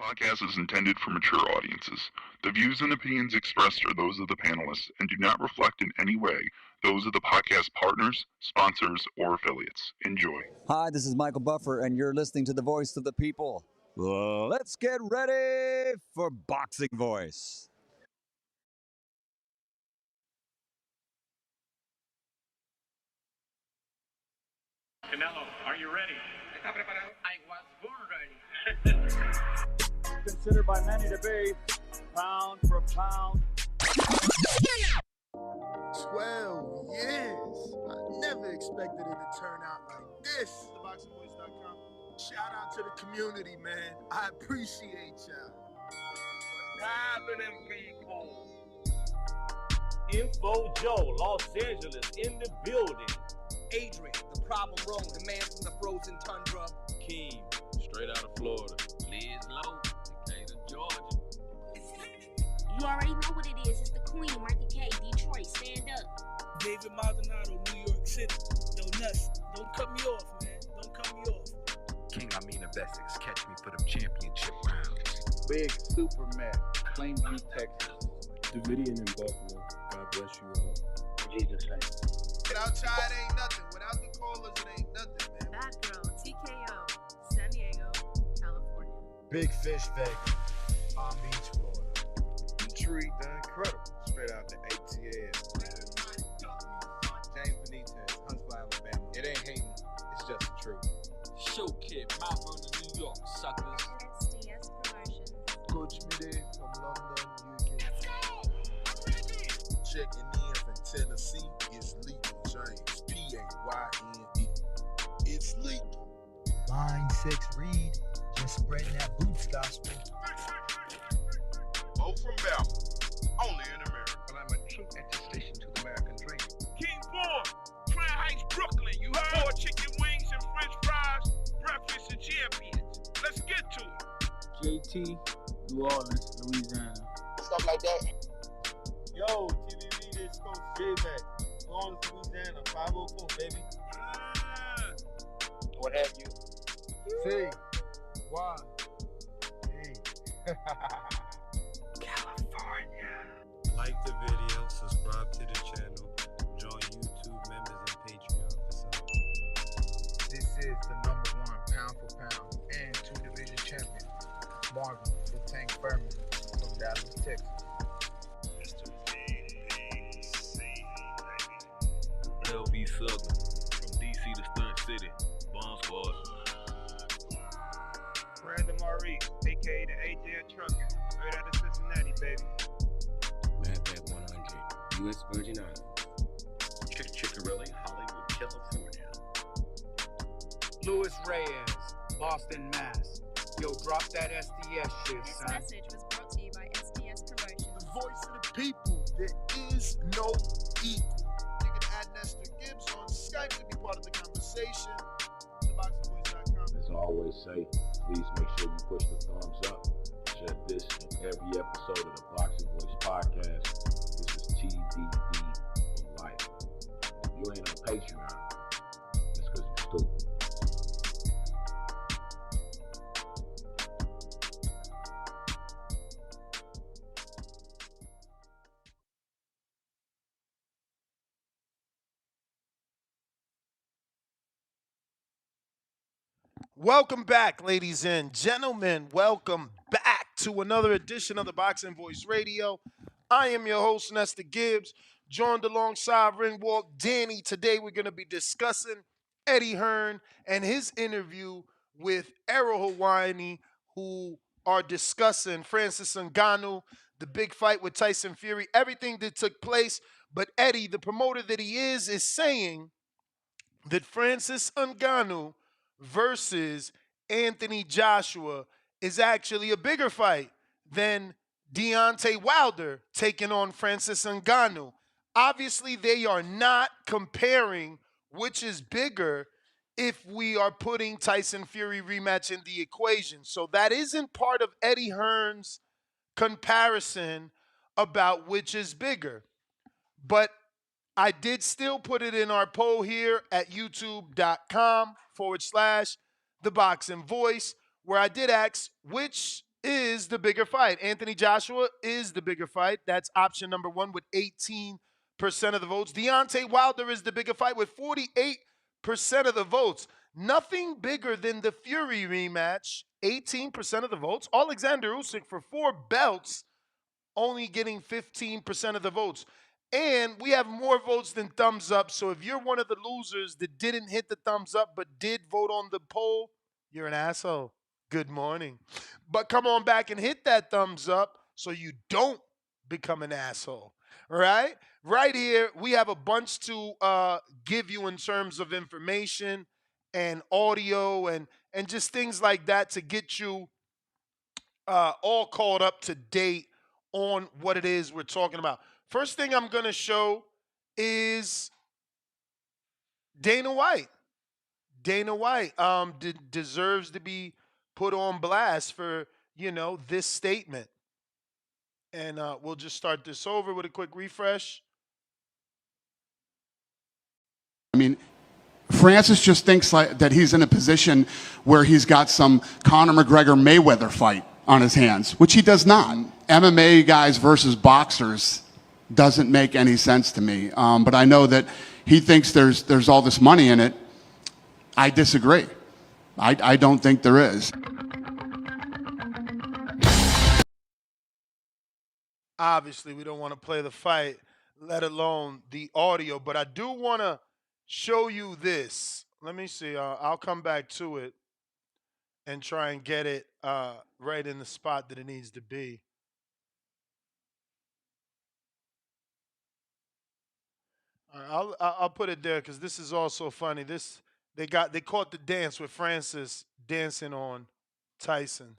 Podcast is intended for mature audiences. The views and opinions expressed are those of the panelists and do not reflect in any way those of the podcast partners, sponsors, or affiliates. Enjoy. Hi, this is Michael Buffer, and you're listening to the Voice of the People. Let's get ready for Boxing Voice. Canelo, are you ready? I was born ready. Considered by many to be pound for pound. 12 years. I never expected it to turn out like this. TheBoxingVoice.com. Shout out to the community, man. I appreciate y'all. What's happening, people? Info Joe, Los Angeles, in the building. Adrian, the problem wrong, the man from the frozen tundra. Keem, straight out of Florida. Liz Lowe, Decatur, Georgia. You already know what it is. It's the Queen, Martha K, Detroit. Stand up. David Maldonado, New York City. Yo, nuts. Don't cut me off, man. Don't cut me off. King Amin of Essex, catch me for them championship rounds. Big Super Mac, Plainview, Texas. Davidian in Buffalo. God bless you all. Jesus' name. Without Chai, it ain't nothing. Without the callers, it ain't nothing, man. Bad Girl, TKO, San Diego, California. Big Fish Vegas, Palm Beach, Florida. Treat the Incredible, straight out the ATL. James Benitez, Huntsville, Alabama. It ain't hating, it's just the truth. Show Kid, Mount Vernon, New York, suckers. SDS Promotions. Coach Mide from London, UK. Let's go! I'm ready! Checking in from Tennessee, it's Lethal James, P-A-Y-N-E. It's lethal. Line 6 Reed, just spreading that boots gospel. Bo from Bama, only in America. But I'm a true attestation to the American dream. King Born, Crown Heights, Brooklyn. You heard? 4 chicken wings and french fries, breakfast and champions. Let's get to it. JT, New Orleans, Louisiana. Stuff like that. Yo, TVV, this Coach J-Mac. New Orleans, Louisiana, 504, baby. What have you? C, Y, E. California. Like the video, subscribe to the channel, join YouTube members and Patreon for some. This is the #1 pound for pound and 2 division champion, Marvin the Tank Furman from Dallas, Texas. Mr. VDC, LV Southern, from DC to Stunt City, Bomb Squad. Brandon Maurice, aka the AJ Trucking, straight out of Cincinnati, baby. Madback 100, U.S. Virgin Islands. Chickarelli, Hollywood, California. Luis Reyes, Boston, Mass. Yo, drop that SDS shit, This son. message was brought to you by SDS Promotions. The voice of the people. There is no equal. You can add Nestor Gibbs on Skype to be part of the conversation. TheBoxingVoice.com. As I always say, please make sure you push the thumbs up. Share this in every episode of the Boxing Voice podcast. This is TBD for life. If you ain't on Patreon, that's because you're stupid. Welcome back, ladies and gentlemen. Welcome back to another edition of the Boxing Voice Radio. I am your host, Nestor Gibbs, joined alongside Ringwalk Danny. Today we're going to be discussing Eddie Hearn and his interview with Errol Hawani, who are discussing Francis Ngannou, the big fight with Tyson Fury, everything that took place. But Eddie, the promoter that he is saying that Francis Ngannou versus Anthony Joshua is actually a bigger fight than Deontay Wilder taking on Francis Ngannou. Obviously, they are not comparing which is bigger if we are putting Tyson Fury rematch in the equation. So that isn't part of Eddie Hearn's comparison about which is bigger. But I did still put it in our poll here at youtube.com/The Boxing Voice, where I did ask which is the bigger fight. Anthony Joshua is the bigger fight. That's option number 1 with 18% of the votes. Deontay Wilder is the bigger fight with 48% of the votes. Nothing bigger than the Fury rematch, 18% of the votes. Alexander Usyk for 4 belts, only getting 15% of the votes. And we have more votes than thumbs up. So if you're one of the losers that didn't hit the thumbs up but did vote on the poll, you're an asshole. Good morning. But come on back and hit that thumbs up so you don't become an asshole. All right? Right here, we have a bunch to give you in terms of information and audio and just things like that to get you all caught up to date on what it is we're talking about. First thing I'm going to show is Dana White. Dana White deserves to be put on blast for, this statement. And we'll just start this over with a quick refresh. I mean, Francis just thinks that he's in a position where he's got some Conor McGregor Mayweather fight on his hands, which he does not. MMA guys versus boxers doesn't make any sense to me. But I know that he thinks there's all this money in it. I disagree. I don't think there is. Obviously, we don't want to play the fight, let alone the audio, but I do want to show you this. Let me see. I'll come back to it and try and get it right in the spot that it needs to be. All right, I'll put it there because this is also funny. They caught the dance with Francis dancing on Tyson.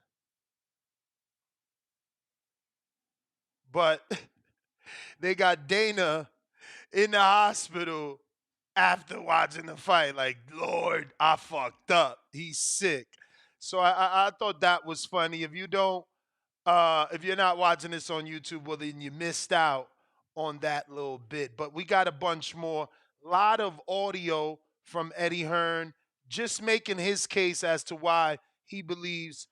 But they got Dana in the hospital after watching the fight. Like, Lord, I fucked up. He's sick. So I thought that was funny. If you're not watching this on YouTube, well, then you missed out on that little bit. But we got a bunch more. A lot of audio from Eddie Hearn, just making his case as to why he believes,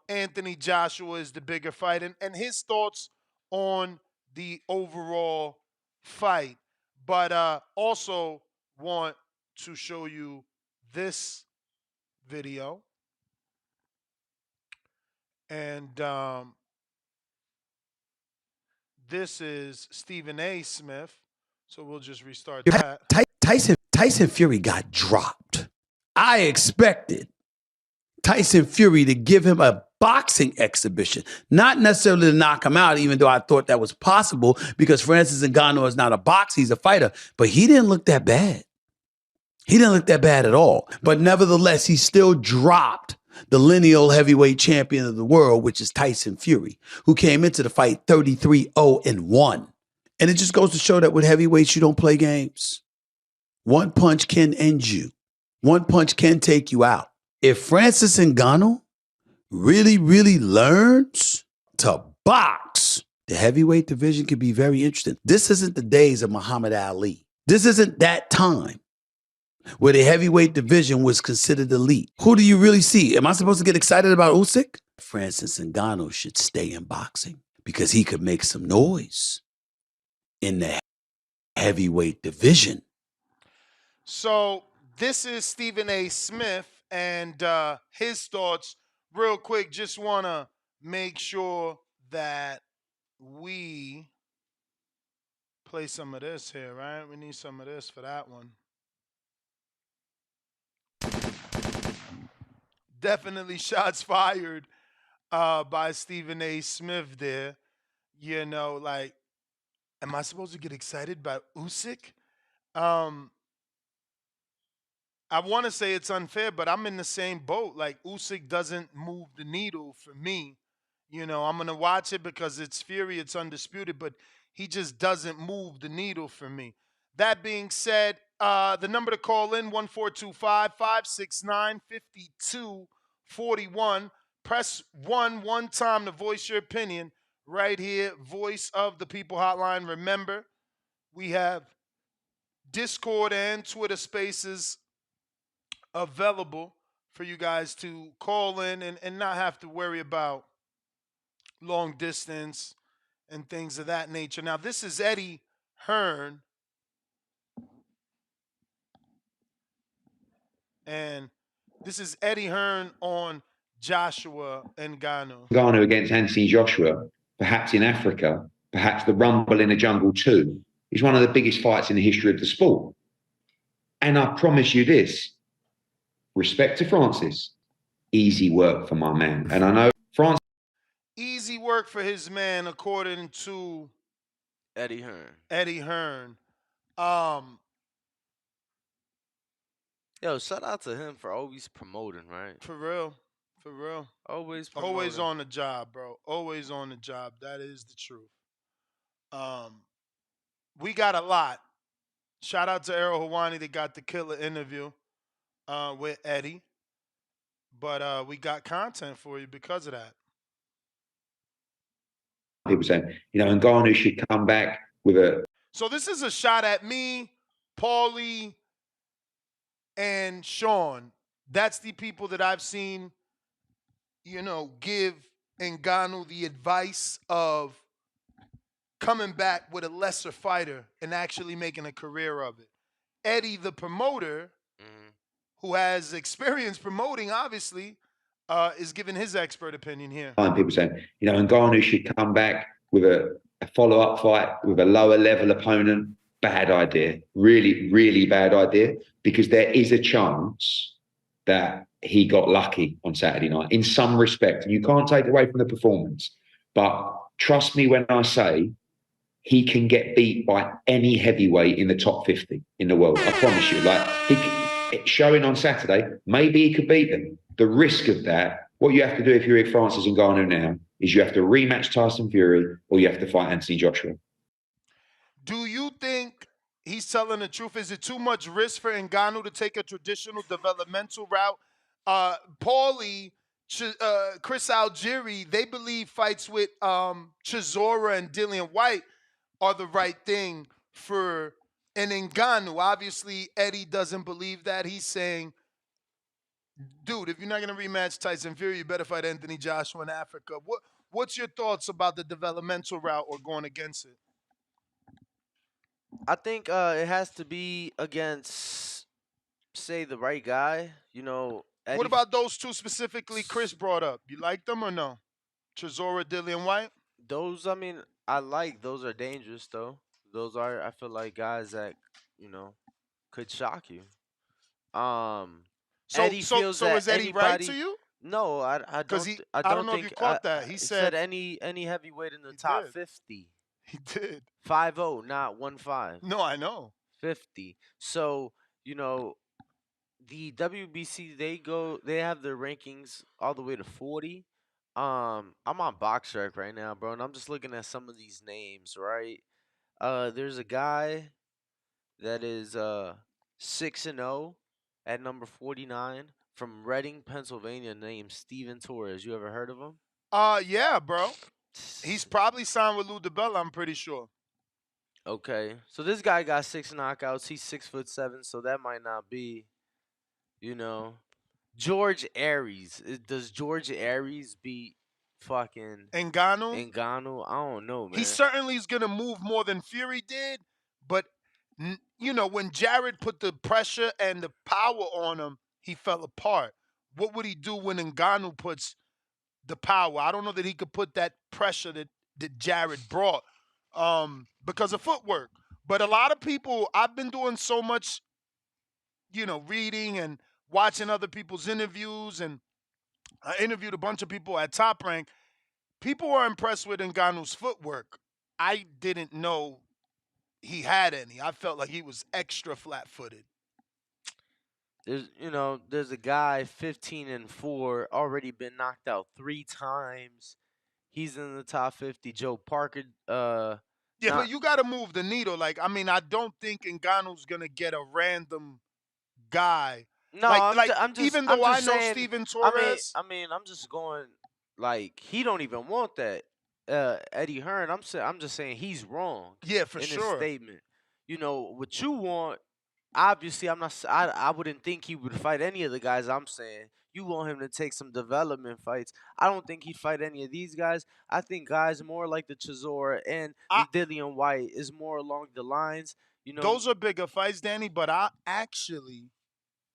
Anthony Joshua is the bigger fight and his thoughts on the overall fight. But also want to show you this video. And this is Stephen A. Smith. So we'll just restart that. Tyson Fury got dropped. I expected Tyson Fury to give him a boxing exhibition, not necessarily to knock him out, even though I thought that was possible because Francis Ngannou is not a boxer, he's a fighter. But he didn't look that bad. He didn't look that bad at all. But nevertheless, he still dropped the lineal heavyweight champion of the world, which is Tyson Fury, who came into the fight 33-0-1. And it just goes to show that with heavyweights, you don't play games. One punch can end you. One punch can take you out. If Francis Ngannou really, really learns to box, the heavyweight division could be very interesting. This isn't the days of Muhammad Ali. This isn't that time where the heavyweight division was considered elite. Who do you really see? Am I supposed to get excited about Usyk? Francis Ngannou should stay in boxing because he could make some noise in the heavyweight division. So this is Stephen A. Smith and his thoughts. Real quick, just want to make sure that we play some of this here, right? We need some of this for that one. Definitely shots fired by Stephen A. Smith there. Like, am I supposed to get excited by Usyk? I want to say it's unfair, but I'm in the same boat. Like, Usyk doesn't move the needle for me. I'm going to watch it because it's Fury, it's undisputed, but he just doesn't move the needle for me. That being said, the number to call in, 1-425-569-5241. Press 1 one time to voice your opinion. Right here, Voice of the People hotline. Remember, we have Discord and Twitter Spaces available for you guys to call in and not have to worry about long distance and things of that nature. Now, this is Eddie Hearn, and this is Eddie Hearn on Joshua Ngannou. Ngannou against Anthony Joshua, perhaps in Africa, perhaps the Rumble in the Jungle 2, is one of the biggest fights in the history of the sport. And I promise you this, respect to Francis, easy work for my man. And I know Francis. Easy work for his man, according to Eddie Hearn. Eddie Hearn. Yo, shout out to him for always promoting, right? For real. For real. Always promoting. Always on the job, bro. Always on the job. That is the truth. We got a lot. Shout out to Errol Hawani that got the killer interview with Eddie. But we got content for you because of that. People saying, Ngannou should come back with a. So this is a shot at me, Paulie, and Sean. That's the people that I've seen, give Ngannou the advice of coming back with a lesser fighter and actually making a career of it. Eddie, the promoter, who has experience promoting, obviously, is giving his expert opinion here. People saying, Ngannou should come back with a follow-up fight with a lower level opponent. Bad idea. Really, really bad idea. Because there is a chance that he got lucky on Saturday night in some respect. And you can't take away from the performance. But trust me when I say he can get beat by any heavyweight in the top 50 in the world. I promise you. Showing on Saturday, maybe he could beat them. The risk of that, what you have to do if you're Francis Ngannou now, is you have to rematch Tyson Fury or you have to fight Anthony Joshua. Do you think he's telling the truth? Is it too much risk for Ngannou to take a traditional developmental route? Paulie, Chris Algieri, they believe fights with Chisora and Dillian White are the right thing for an Ngannou. Obviously, Eddie doesn't believe that. He's saying, dude, if you're not going to rematch Tyson Fury, you better fight Anthony Joshua in Africa. What's your thoughts about the developmental route or going against it? I think it has to be against, say, the right guy. Eddie. What about those two specifically Chris brought up? You like them or no? Chisora, Dillian White? Those, I like. Those are dangerous, though. Those are, I feel like, guys that, could shock you. Eddie feels that is Eddie right to you? No, I don't. I don't know think, if you caught that. He said any heavyweight in the top 50. He did. 5-0, not 1-5. No, I know. 50. So, the WBC, they have their rankings all the way to 40. I'm on BoxRec right now, bro, and I'm just looking at some of these names, right? There's a guy that is 6-0 at number 49 from Reading, Pennsylvania, named Steven Torres. You ever heard of him? Yeah, bro. He's probably signed with Lou DiBella, I'm pretty sure. Okay. So this guy got 6 knockouts. He's 6'7", so that might not be, George Aries. Does George Aries beat fucking Ngannou? Ngannou? I don't know, man. He certainly is going to move more than Fury did, but, when Jared put the pressure and the power on him, he fell apart. What would he do when Ngannou puts the power? I don't know that he could put that pressure that Jared brought because of footwork. But a lot of people, I've been doing so much, reading and watching other people's interviews, and I interviewed a bunch of people at Top Rank. People were impressed with Ngannou's footwork. I didn't know he had any. I felt like he was extra flat-footed. There's a guy 15-4, already been knocked out 3 times. He's in the top 50. Joe Parker. But you got to move the needle. I don't think Ngannou's gonna get a random guy. No, I'm just even though I know saying, Steven Torres. I'm just going he don't even want that. Eddie Hearn. I'm just saying he's wrong. Yeah, for in sure. his statement. What you want, obviously I'm not. I wouldn't think he would fight any of the guys I'm saying. You want him to take some development fights. I don't think he'd fight any of these guys. I think guys more like the Chisora and the Dillian White is more along the lines. You know, Those are bigger fights, Danny, but I actually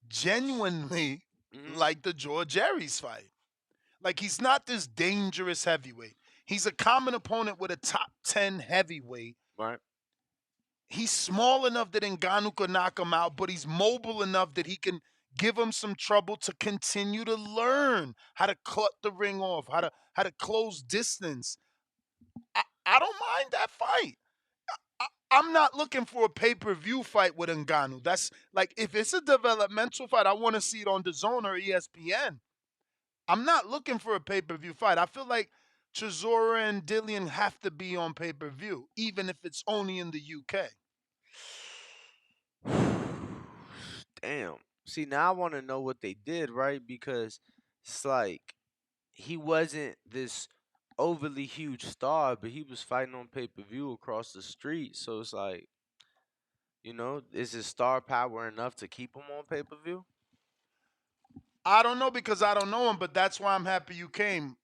genuinely like the George Aries fight. Like, he's not this dangerous heavyweight. He's a common opponent with a top 10 heavyweight. Right. He's small enough that Ngannou could knock him out, but he's mobile enough that he can give him some trouble to continue to learn how to cut the ring off, how to close distance. I don't mind that fight. I'm not looking for a pay-per-view fight with Ngannou. That's like, if it's a developmental fight, I want to see it on DAZN or ESPN. I'm not looking for a pay-per-view fight. I feel like Chisora and Dillian have to be on pay-per-view, even if it's only in the UK. Damn. See, now I want to know what they did, right? Because it's like he wasn't this overly huge star, but he was fighting on pay-per-view across the street. So it's like, is his star power enough to keep him on pay-per-view? I don't know, because I don't know him, but that's why I'm happy you came.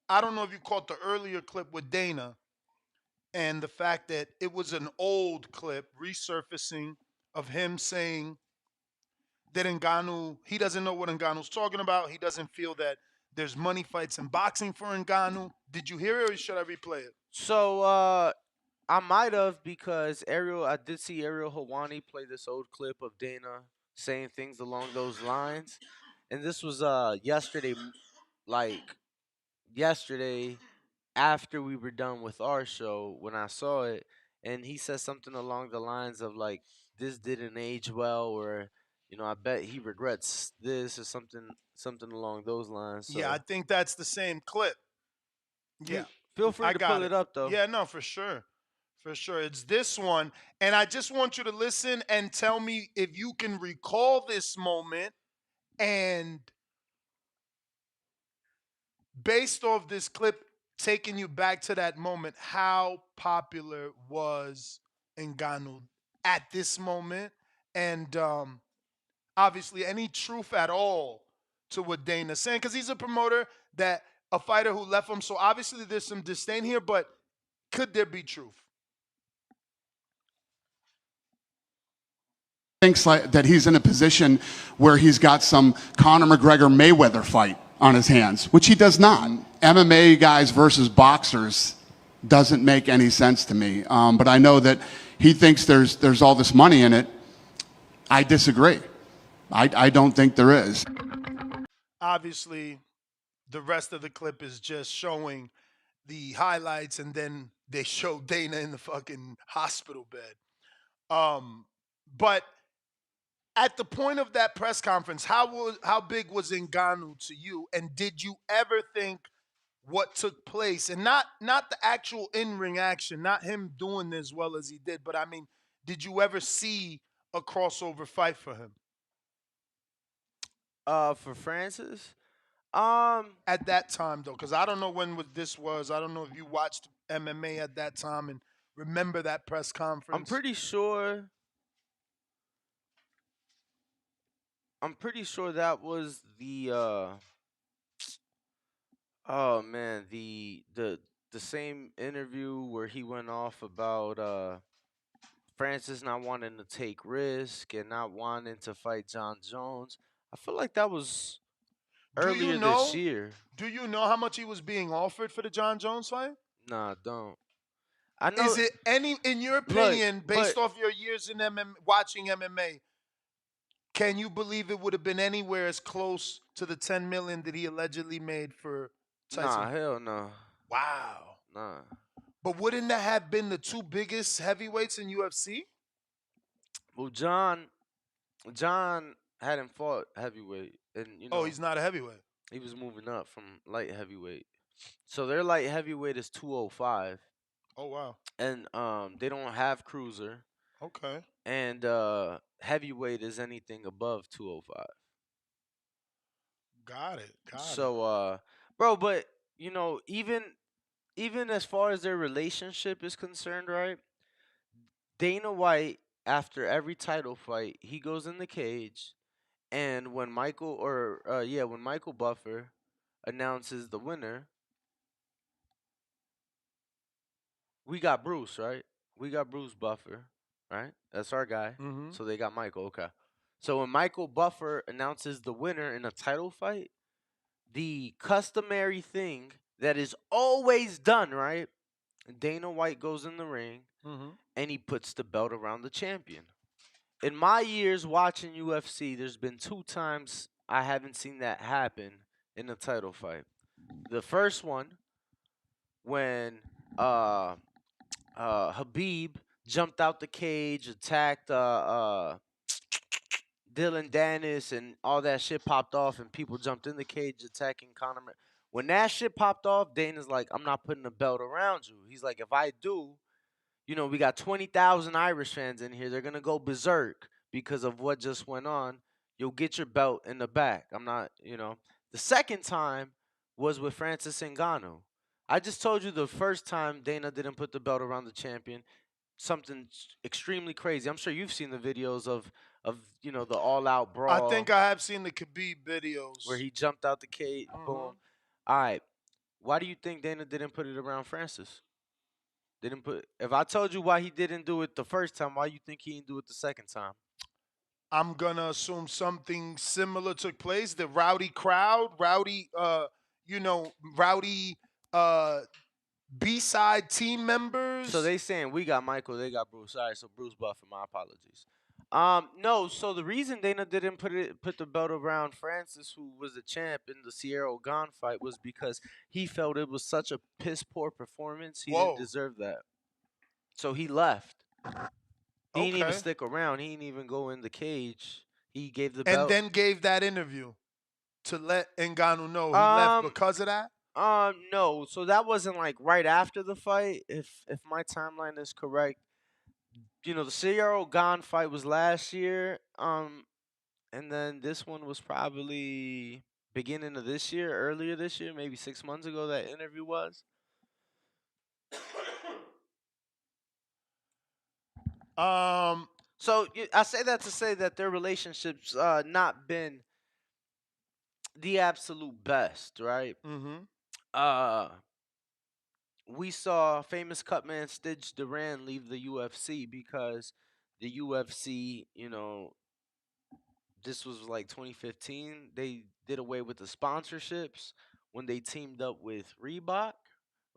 I don't know if you caught the earlier clip with Dana and the fact that it was an old clip resurfacing of him saying that Ngannou, he doesn't know what Ngannou's talking about. He doesn't feel that there's money fights in boxing for Ngannou. Did you hear it, or should I replay it? So I might have, because I did see Ariel Helwani play this old clip of Dana saying things along those lines. And this was yesterday after we were done with our show when I saw it, and he said something along the lines of like, this didn't age well, or I bet he regrets this, or something along those lines. So Yeah, I think that's the same clip. Yeah. feel free I to got pull it up though. Yeah, no, for sure. For sure. It's this one. And I just want you to listen and tell me if you can recall this moment, and based off this clip taking you back to that moment, how popular was Ngannou at this moment? And obviously any truth at all to what Dana's saying, because he's a promoter, that a fighter who left him. So obviously there's some disdain here, but could there be truth? Thinks like that he's in a position where he's got some Conor McGregor Mayweather fight on his hands, which he does not. MMA guys versus boxers doesn't make any sense to me. But I know that he thinks there's all this money in it. I disagree. I don't think there is. Obviously, the rest of the clip is just showing the highlights, and then they show Dana in the fucking hospital bed. But at the point of that press conference, how big was Ngannou to you, and did you ever think what took place, and not the actual in-ring action, not him doing as well as he did, but I mean, did you ever see a crossover fight for him? For Francis? At that time, though, because I don't know when this was. I don't know if you watched MMA at that time and remember that press conference. I'm pretty sure that was the oh man, the same interview where he went off about Francis not wanting to take risk and not wanting to fight John Jones. I feel like that was earlier this year. Do you know how much he was being offered for the John Jones fight? Nah, I don't. I know. Is it any, in your opinion, based off your years in watching MMA, can you believe it would have been anywhere as close to the $10 million that he allegedly made for Tyson? Nah, hell no. Wow. Nah. But wouldn't that have been the two biggest heavyweights in UFC? Well, John hadn't fought heavyweight, and he's not a heavyweight. He was moving up from light heavyweight. So their light heavyweight is 205. Oh wow. And they don't have cruiser. Okay. And heavyweight is anything above 205. Got it. So bro, but even as far as their relationship is concerned, right? Dana White after every title fight, he goes in the cage, and when when Michael Buffer announces the winner, we got Bruce, right? We got Bruce Buffer, right? That's our guy. Mhm. So they got Michael. Okay. So when Michael Buffer announces the winner in a title fight, the customary thing that is always done, right? Dana White goes in the ring Mhm. and he puts the belt around the champion. In my years watching UFC, there's been 2 times I haven't seen that happen in a title fight. The first one when Habib jumped out the cage, attacked Dylan Dennis, and all that shit popped off, and people jumped in the cage attacking Conor. When that shit popped off, Dana's like, "I'm not putting a belt around you." He's like, "If I do, we got 20,000 Irish fans in here. They're gonna go berserk because of what just went on. You'll get your belt in the back. I'm not. The second time was with Francis Ngannou. I just told you the first time Dana didn't put the belt around the champion. Something extremely crazy. I'm sure you've seen the videos of the all out I brawl think I have seen the Khabib videos. where he jumped out the cage. Boom. All right. Why do you think Dana didn't put it around Francis? Didn't put. If I told you why he didn't do it the first time, why you think he didn't do it the second time? I'm gonna assume something similar took place. The rowdy crowd, rowdy B-side team members. So they saying we got Michael, they got Bruce. All right, so Bruce Buffer. My apologies. No. So the reason Dana didn't put the belt around Francis, who was the champ in the Sierra Gon fight, was because he felt it was such a piss poor performance. He didn't deserve that. So he left. He didn't even stick around. He didn't even go in the cage. He gave the belt. And then gave that interview to let Ngannou know he left because of that. No. So that wasn't like right after the fight, if my timeline is correct. The Sierra Gon fight was last year. And then this one was probably beginning of this year, earlier this year, maybe 6 months ago. That interview was. So I say that to say that their relationship's not been the absolute best, right? Mm-hmm. We saw famous cutman Stitch Duran leave the UFC because the UFC, this was like 2015. They did away with the sponsorships when they teamed up with Reebok,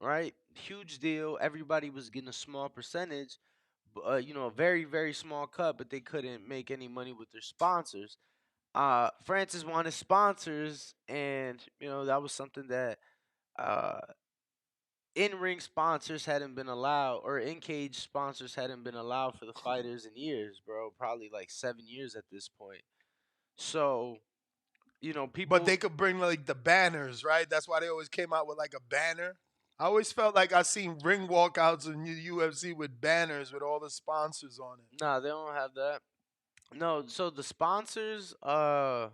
right? Huge deal. Everybody was getting a small percentage, a very, very small cut, but they couldn't make any money with their sponsors. Francis wanted sponsors, and that was something that in-ring sponsors hadn't been allowed, or in-cage sponsors hadn't been allowed for the fighters in years, bro. Probably like 7 years at this point. So, people. But they could bring like the banners, right? That's why they always came out with like a banner. I always felt like I seen ring walkouts in the UFC with banners with all the sponsors on it. Nah, they don't have that. No, so the sponsors, bro,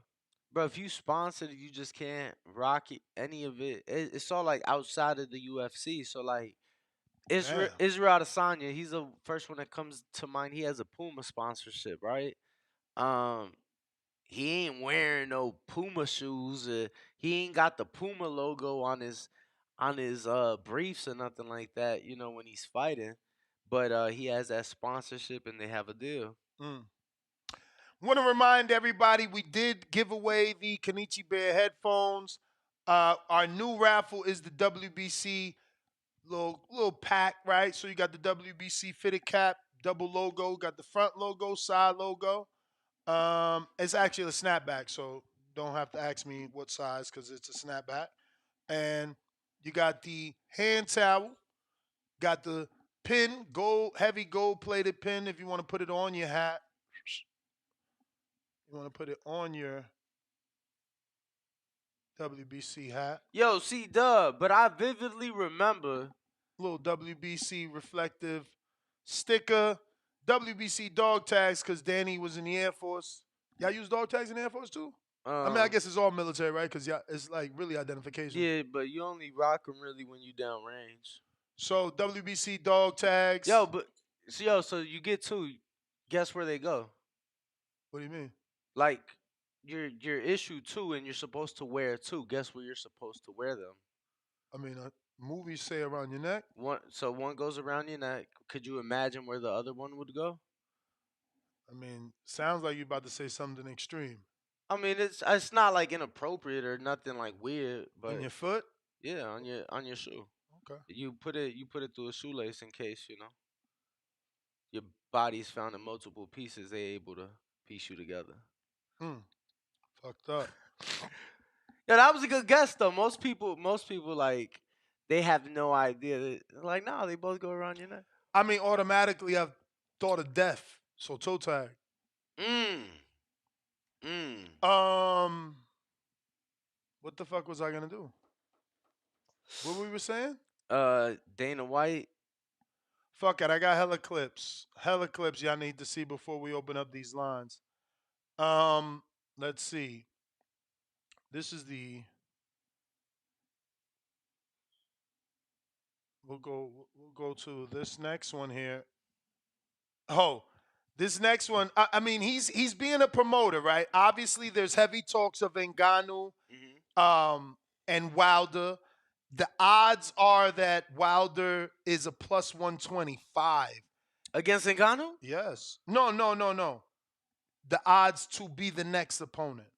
if you sponsored, you just can't rock any of it. It's all like outside of the UFC. So like Israel Adesanya, he's the first one that comes to mind. He has a Puma sponsorship, right? He ain't wearing no Puma shoes. He ain't got the Puma logo on his briefs or nothing like that. When he's fighting, but he has that sponsorship and they have a deal. Want to remind everybody we did give away the Kenichi Bear headphones. Our new raffle is the WBC little pack, right? So you got the WBC fitted cap, double logo, got the front logo, side logo. It's actually a snapback, so don't have to ask me what size because it's a snapback. And you got the hand towel, got the pin, heavy gold plated pin if you want to put it on your hat. You want to put it on your WBC hat. Yo, C-Dub, but I vividly remember. Little WBC reflective sticker. WBC dog tags because Danny was in the Air Force. Y'all use dog tags in the Air Force too? I guess it's all military, right? Because it's like really identification. Yeah, but you only rock them really when you downrange. So WBC dog tags. Yo, so you get two. guess where they go? What do you mean? Like, you're issued 2 and you're supposed to wear 2. Guess where you're supposed to wear them? I mean, movies say around your neck. One goes around your neck. Could you imagine where the other one would go? I mean, sounds like you're about to say something extreme. I mean, it's not like inappropriate or nothing like weird, but In your foot? yeah, on your shoe. Okay. You put it through a shoelace in case your body's found in multiple pieces. They able to piece you together. Fucked up. Yeah, that was a good guess though. Most people like they have no idea. They're like, no, they both go around your neck. I mean, automatically I've thought of death. So toe tag. What the fuck was I gonna do? What we were saying? Dana White. Fuck it, I got hella clips. Hella clips y'all need to see before we open up these lines. Let's see. This is the. We'll go to this next one here. Oh, this next one. I mean, he's being a promoter, right? Obviously, there's heavy talks of Ngannou, and Wilder. The odds are that Wilder is a plus 125 against Ngannou. Yes. No. The odds to be the next opponent.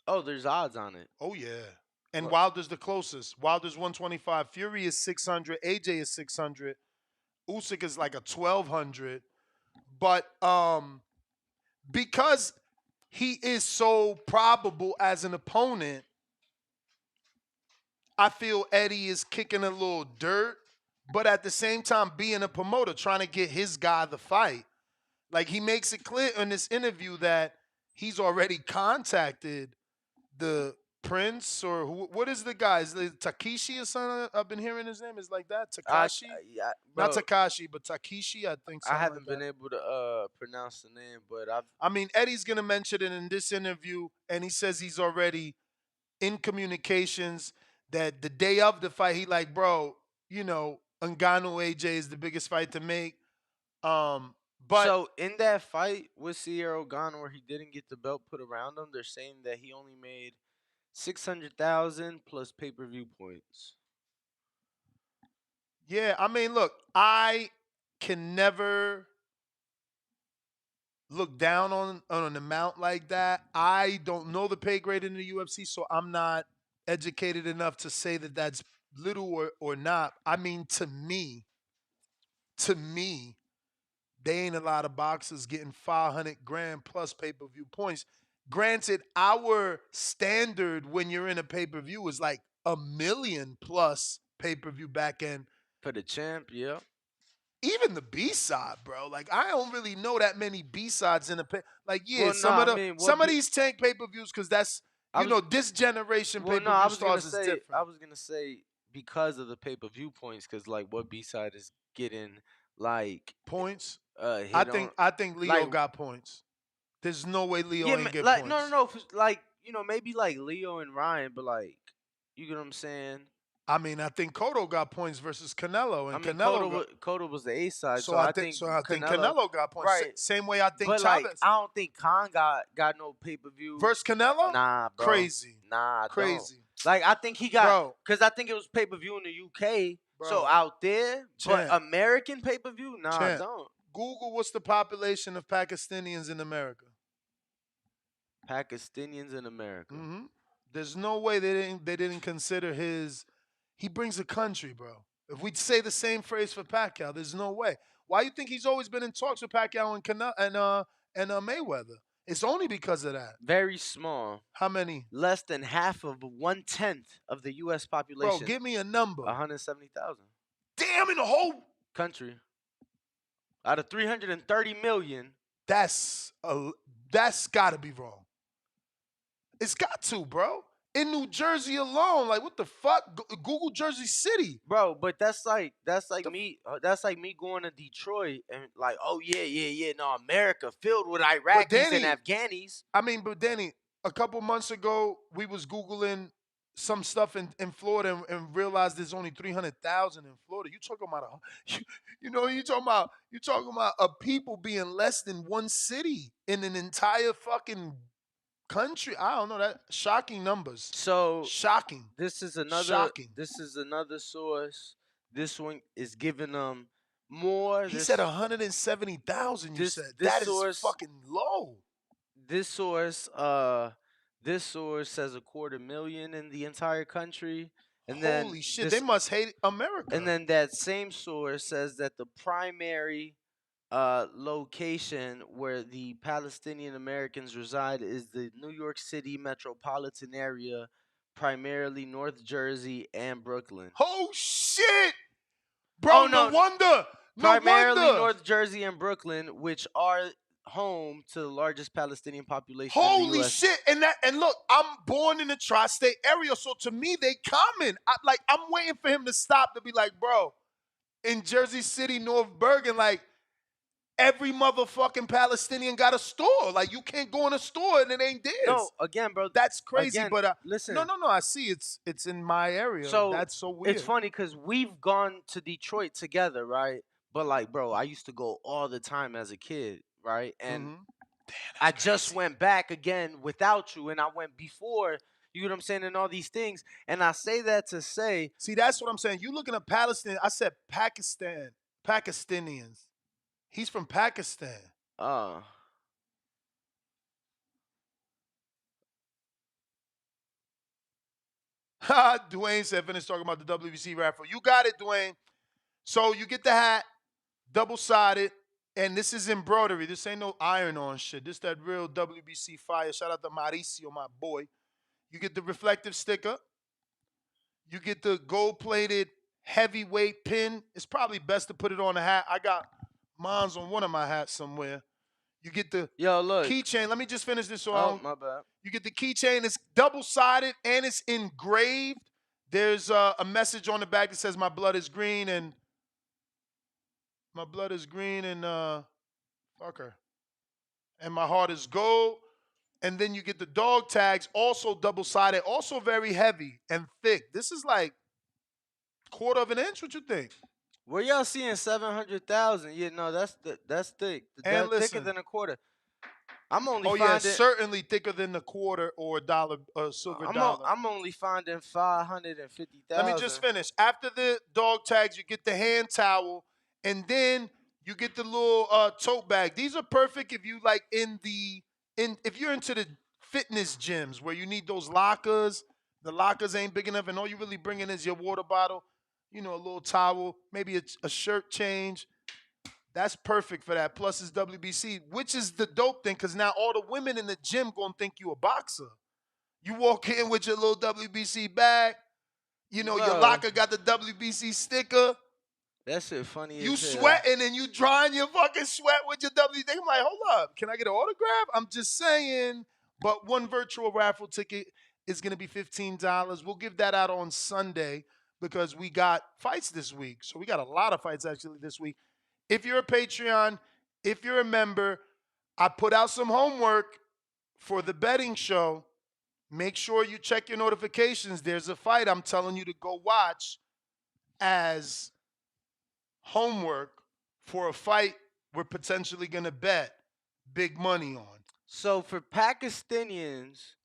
Oh, there's odds on it. Oh yeah. And Wilder's the closest. Wilder's 125. Fury is 600. AJ is 600. Usyk is like a 1200. But because he is so probable as an opponent, I feel Eddie is kicking a little dirt, but at the same time being a promoter, trying to get his guy the fight. Like, he makes it clear in this interview that he's already contacted the Prince, or what is the guy? Is it Takeshi or something? I've been hearing his name. Is like that? Takashi? Yeah, not Takashi, but Takeshi, I think. I haven't been able to pronounce the name, but I mean, Eddie's going to mention it in this interview, and he says he's already in communications that the day of the fight, he like, bro, Ngannou AJ is the biggest fight to make. But so in that fight with Sierra O'Connor where he didn't get the belt put around him, they're saying that he only made 600,000 plus pay-per-view points. Yeah, I mean, look, I can never look down on an amount like that. I don't know the pay grade in the UFC, so I'm not educated enough to say that that's little or not. I mean, to me, they ain't a lot of boxers getting 500 grand plus pay-per-view points. Granted, our standard when you're in a pay-per-view is like $1 million plus pay-per-view back end. For the champ, yeah. Even the B-side, bro. Like, I don't really know that many B-sides in a pay. Like, yeah, Well, some of these tank pay-per-views, because that's, this generation pay-per-view stars is different. I was going to say because of the pay-per-view points, because, like, what B-side is getting, like... Points? I think Leo got points. There's no way Leo ain't get like, points. No. Like, maybe like Leo and Ryan, but like, you get what I'm saying? I mean, I think Cotto got points versus Canelo, and Cotto was the A side, so I think Canelo got points. Right. Same way I think but Chavez. Like, I don't think Khan got no pay-per-view versus Canelo. Nah, bro. Crazy. Nah, crazy. Don't. Like, I think he got because I think it was pay-per-view in the UK. Bro. So out there, but American pay-per-view, nah, don't. Google what's the population of Pakistanians in America. Pakistanians in America. Mm-hmm. There's no way they didn't consider his. He brings a country, bro. If we say the same phrase for Pacquiao, there's no way. Why you think he's always been in talks with Pacquiao and Mayweather? It's only because of that. Very small. How many? Less than half of 1/10 of the U.S. population. Bro, give me a number. 170,000. Damn, in the whole country. Out of 330 million. That's got to be wrong. It's got to, bro. In New Jersey alone, like, what the fuck? Google Jersey City, bro. But that's like me going to Detroit and like, oh yeah. No, America filled with Iraqis and Afghanis. I mean, but Danny, a couple months ago, we was Googling some stuff in Florida and realize there's only 300,000 in Florida. You talking about you talking about a people being less than one city in an entire fucking country. I don't know that shocking numbers. So Shocking. this is another Shocking. source. This one is giving them more. He said 170,000. You said this that is source fucking low. this source says 250,000 in the entire country. And Holy shit, they must hate America. And then that same source says that the primary location where the Palestinian Americans reside is the New York City metropolitan area, primarily North Jersey and Brooklyn. Oh shit, bro! No wonder. Primarily North Jersey and Brooklyn, which are home to the largest Palestinian population in the Holy US. shit! And look, I'm born in the tri-state area, so to me they coming. I'm waiting for him to stop to be like, bro, in Jersey City, North Bergen, like every motherfucking Palestinian got a store. Like you can't go in a store and it ain't theirs. No, again, bro, that's crazy. again, but listen, no, I see it's in my area. So that's so weird. It's funny because we've gone to Detroit together, right? But like, bro, I used to go all the time as a kid, right? And I just went back again without you, and I went before. You know what I'm saying? And all these things. And I say that to say, see, that's what I'm saying. You looking at Palestine? I said Pakistan, Pakistanians. He's from Pakistan. Dwayne said, finish talking about the WBC raffle. You got it, Dwayne. So you get the hat, double-sided, and this is embroidery. This ain't no iron-on shit. This that real WBC fire. Shout out to Mauricio, my boy. You get the reflective sticker. You get the gold-plated heavyweight pin. It's probably best to put it on a hat. I got mine's on one of my hats somewhere. You get the keychain. Let me just finish this. My bad. You get the keychain. It's double-sided and it's engraved. There's a message on the back that says "My blood is green" and fuck her. And my heart is gold. And then you get the dog tags, also double-sided, also very heavy and thick. This is like 1/4 of an inch. What you think? Where y'all seeing 700,000? Yeah, no, that's thick. That's thicker than a quarter. I'm only finding certainly thicker than the quarter or a dollar, silver dollar. I'm only finding 550,000. Let me just finish. After the dog tags, you get the hand towel, and then you get the little tote bag. These are perfect if you like if you're into the fitness gyms where you need those lockers. The lockers ain't big enough, and all you really bring in is your water bottle, a little towel, maybe a shirt change. That's perfect for that. Plus, it's WBC, which is the dope thing, because now all the women in the gym gonna think you a boxer. You walk in with your little WBC bag. Your locker got the WBC sticker. That shit funny as You hell. sweating and you drying your fucking sweat with your WBC. I'm like, hold up, can I get an autograph? I'm just saying. But one virtual raffle ticket is gonna be $15. We'll give that out on Sunday because we got fights this week. So we got a lot of fights actually this week. If you're a Patreon, if you're a member, I put out some homework for the betting show. Make sure you check your notifications. There's a fight I'm telling you to go watch as homework for a fight we're potentially going to bet big money on. So for Pakistanians,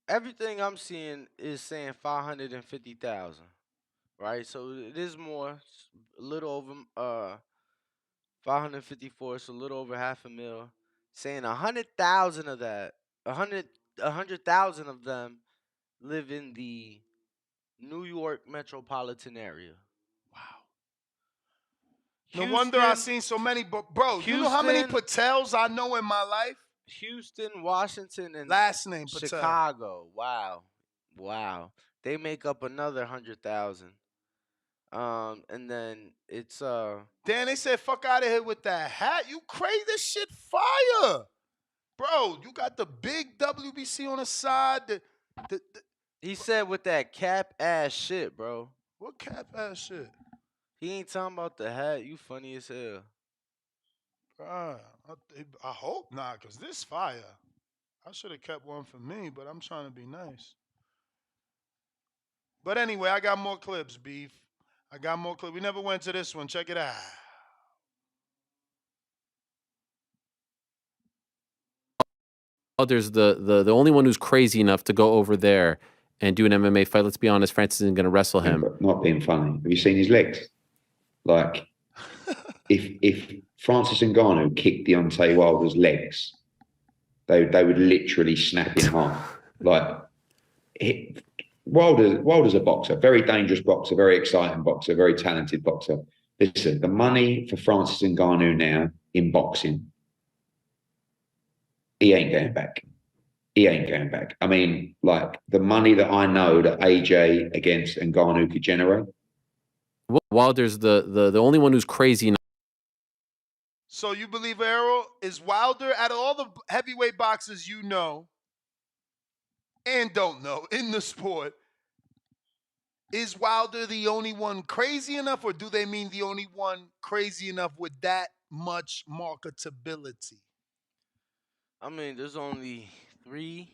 everything I'm seeing is saying 550,000. Right? So it is more, a little over 554, so a little over $500,000. Saying 100,000 of that, 100,000 of them live in the New York metropolitan area. No wonder I've seen so many, but bro, you know how many Patels I know in my life? Houston, Washington, and last name Patel. Chicago. Wow. They make up another 100,000. And then it's Dan, they said fuck out of here with that hat. You crazy? This shit fire. Bro, you got the big WBC on the side. He said with that cap ass shit, bro. What cap ass shit? He ain't talking about the hat. You funny as hell. I hope not, because this fire. I should have kept one for me, but I'm trying to be nice. But anyway, I got more clips, Beef. I got more clips. We never went to this one. Check it out. There's the only one who's crazy enough to go over there and do an MMA fight. Let's be honest, Francis isn't going to wrestle him. Not being funny. Have you seen his legs? Like, if Francis Ngannou kicked Deontay Wilder's legs, they would literally snap in half. Like, Wilder's a boxer, very dangerous boxer, very exciting boxer, very talented boxer. Listen, the money for Francis Ngannou now in boxing, he ain't going back. He ain't going back. I mean, like, the money that I know that AJ against Ngannou could generate. Wilder's the only one who's crazy enough. So you believe, Errol, is Wilder, out of all the heavyweight boxers you know and don't know in the sport, is Wilder the only one crazy enough, or do they mean the only one crazy enough with that much marketability? I mean, there's only 3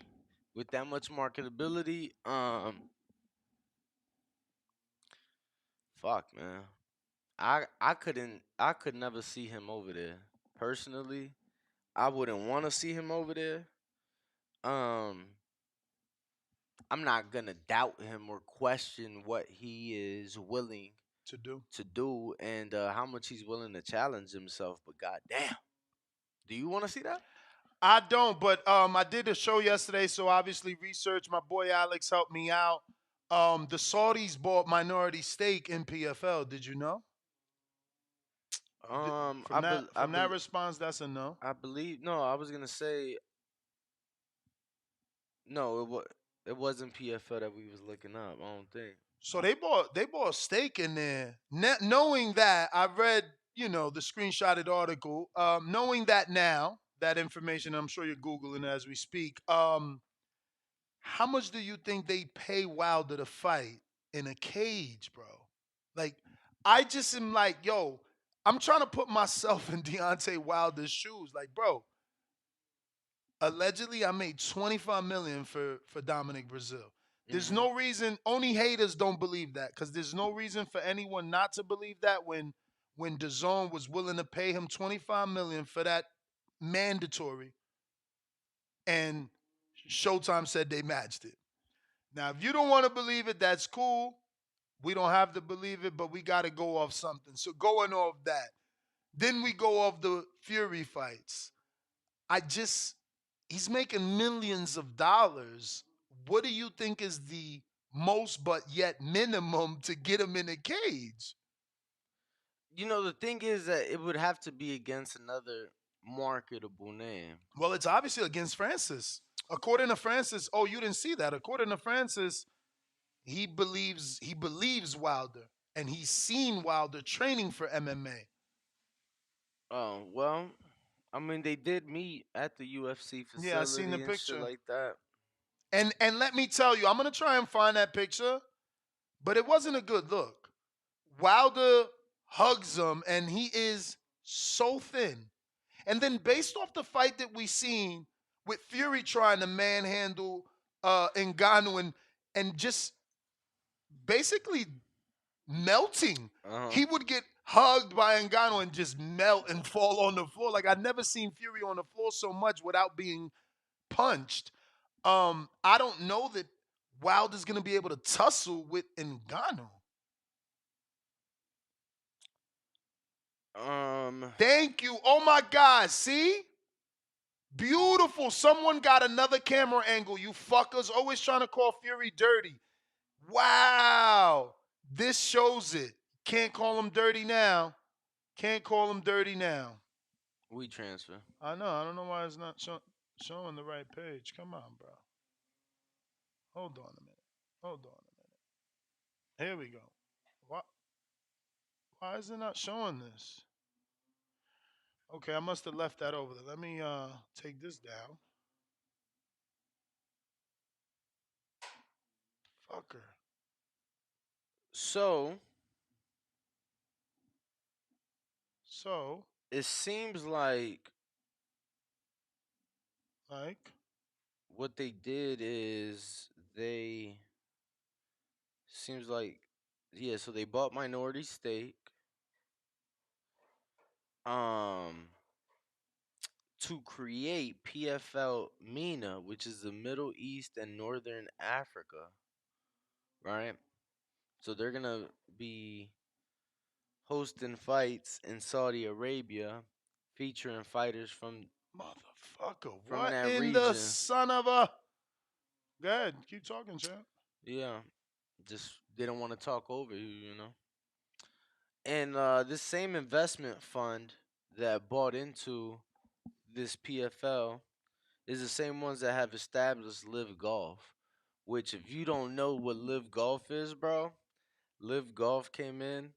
with that much marketability. Fuck, man. I could never see him over there. Personally, I wouldn't want to see him over there. I'm not gonna doubt him or question what he is willing to do and how much he's willing to challenge himself. But goddamn, do you want to see that? I don't, but I did a show yesterday, so obviously research. My boy Alex helped me out. The Saudis bought minority stake in PFL. Did you know? From that response, that's a no. I believe no. I was gonna say no. It wasn't PFL that we was looking up. I don't think. So they bought a stake in there. Knowing that, I read the screenshotted article. Knowing that now, that information, I'm sure you're googling as we speak. How much do you think they pay Wilder to fight in a cage, bro? Like, I just am like, yo, I'm trying to put myself in Deontay Wilder's shoes. Like, bro, allegedly I made $25 million for Dominic Brazil. There's no reason, only haters don't believe that, because there's no reason for anyone not to believe that when DAZN was willing to pay him $25 million for that mandatory, and Showtime said they matched it. Now, if you don't want to believe it, that's cool. We don't have to believe it, but we got to go off something. So going off that, then we go off the Fury fights. He's making millions of dollars. What do you think is the most but yet minimum to get him in a cage? The thing is that it would have to be against another marketable name. Well, it's obviously against Francis. According to Francis, oh, you didn't see that. According to Francis, he believes Wilder, and he's seen Wilder training for MMA. Oh, well, I mean, they did meet at the UFC facility. Yeah, I seen the and picture shit like that. And let me tell you, I'm gonna try and find that picture, but it wasn't a good look. Wilder hugs him, and he is so thin. And then based off the fight that we seen with Fury trying to manhandle Ngannou and just basically melting, he would get hugged by Ngannou and just melt and fall on the floor. Like, I've never seen Fury on the floor so much without being punched. I don't know that Wilder's gonna be able to tussle with Ngannou. Thank you. Oh my God. See? Beautiful. Someone got another camera angle. You fuckers always trying to call Fury dirty. Wow. This shows it. Can't call him dirty now. Can't call him dirty now. We transfer. I know. I don't know why it's not showing the right page. Come on, bro. Hold on a minute. Here we go. Why is it not showing this? Okay, I must have left that over there. Let me take this down. Fucker. So So it seems like like what they did is they Seems like, yeah. So they bought minority stake. To create PFL MENA, which is the Middle East and Northern Africa, right? So they're gonna be hosting fights in Saudi Arabia, featuring fighters from Motherfucker, from what that in the region. son of a? Go ahead, keep talking, champ. Yeah, just they don't want to talk over you, you know. And this same investment fund that bought into this PFL is the same ones that have established Live Golf. Which, if you don't know what Live Golf is, bro, Live Golf came in,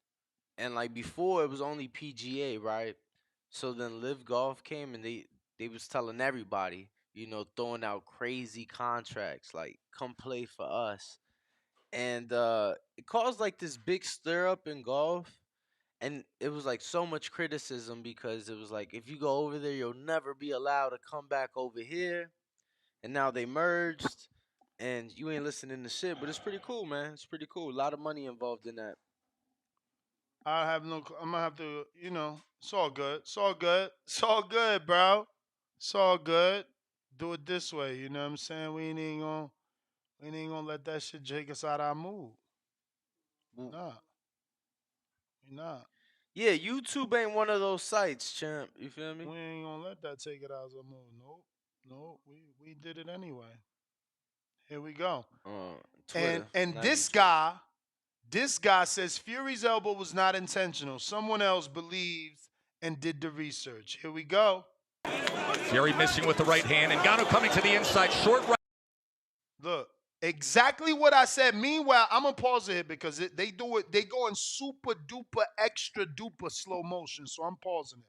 and like before it was only PGA, right? So then Live Golf came, and they was telling everybody, you know, throwing out crazy contracts like come play for us. And it caused like this big stir up in golf, and it was like so much criticism because it was like if you go over there you'll never be allowed to come back over here. And now they merged, and you ain't listening to shit, but it's pretty cool, man. It's pretty cool. A lot of money involved in that. I have no. I'm gonna have to. You know, it's all good. It's all good. It's all good, bro. It's all good. Do it this way. You know what I'm saying? We ain't gonna let that shit take us out our mood. Nah, we not. Yeah, YouTube ain't one of those sites, champ. You feel me? We ain't gonna let that take it out of our mood. Nope. Nope. We did it anyway. Here we go. Twitter. And not this YouTube. guy says Fury's elbow was not intentional. Someone else believes and did the research. Here we go. Fury missing with the right hand. Ngannou coming to the inside. Short right. Look, exactly what I said. Meanwhile, I'm going to pause it here because they do it. They go in super duper, extra duper slow motion. So I'm pausing it.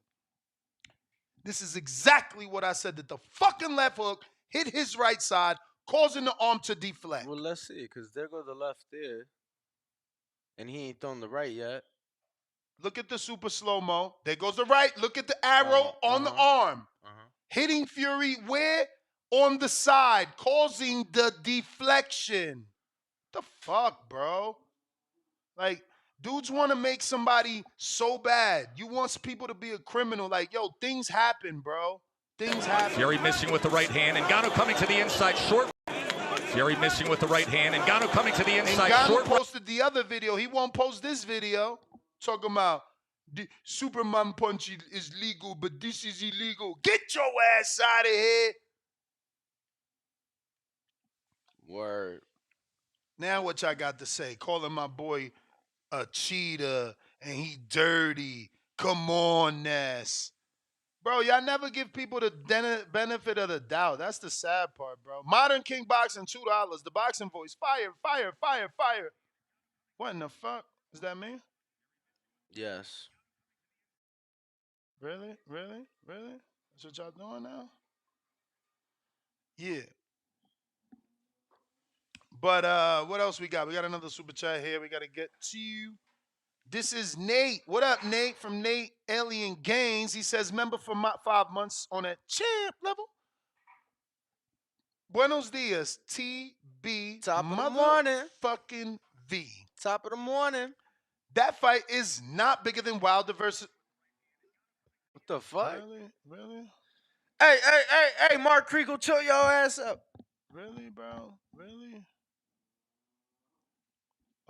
This is exactly what I said, that the fucking left hook hit his right side, causing the arm to deflect. Well, let's see, because there goes the left there. And he ain't thrown the right yet. Look at the super slow-mo. There goes the right. Look at the arrow on the arm. Hitting Fury where? On the side, causing the deflection. The fuck, bro? Like, dudes want to make somebody so bad. You want people to be a criminal. Like, yo, things happen, bro. Things happen. Fury missing with the right hand. Ngannou coming to the inside. Short. Fury missing with the right hand. Ngannou coming to the inside. Ngannou Short. posted the other video. He won't post this video. Talking about the Superman punch is legal, but this is illegal. Get your ass out of here. Word. Now what y'all got to say? Calling my boy a cheater and he dirty. Come on, Ness. Bro, y'all never give people the benefit of the doubt. That's the sad part, bro. Modern King Boxing, $2. The Boxing Voice. Fire, fire, fire, fire. What in the fuck? Is that me? Yes. Really? Really? Really? That's what y'all doing now? Yeah. But what else we got? We got another super chat here. We got to get to. This is Nate. What up, Nate? From Nate Alien Gains. He says, member for 5 months on a champ level. Buenos dias, TB. Top of the morning. Fucking V. Top of the morning. That fight is not bigger than Wilder versus. What the fuck? Really? Really? Hey, Mark Kriegel, chill your ass up. Really, bro? Really?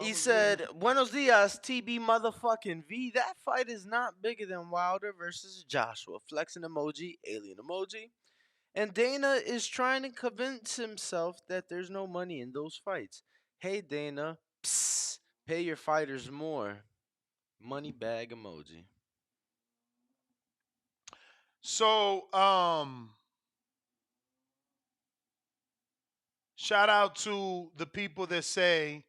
He said, Buenos dias, TB motherfucking V. That fight is not bigger than Wilder versus Joshua. Flexing emoji, alien emoji. And Dana is trying to convince himself that there's no money in those fights. Hey, Dana, psst, pay your fighters more. Money bag emoji. So, shout out to the people that say,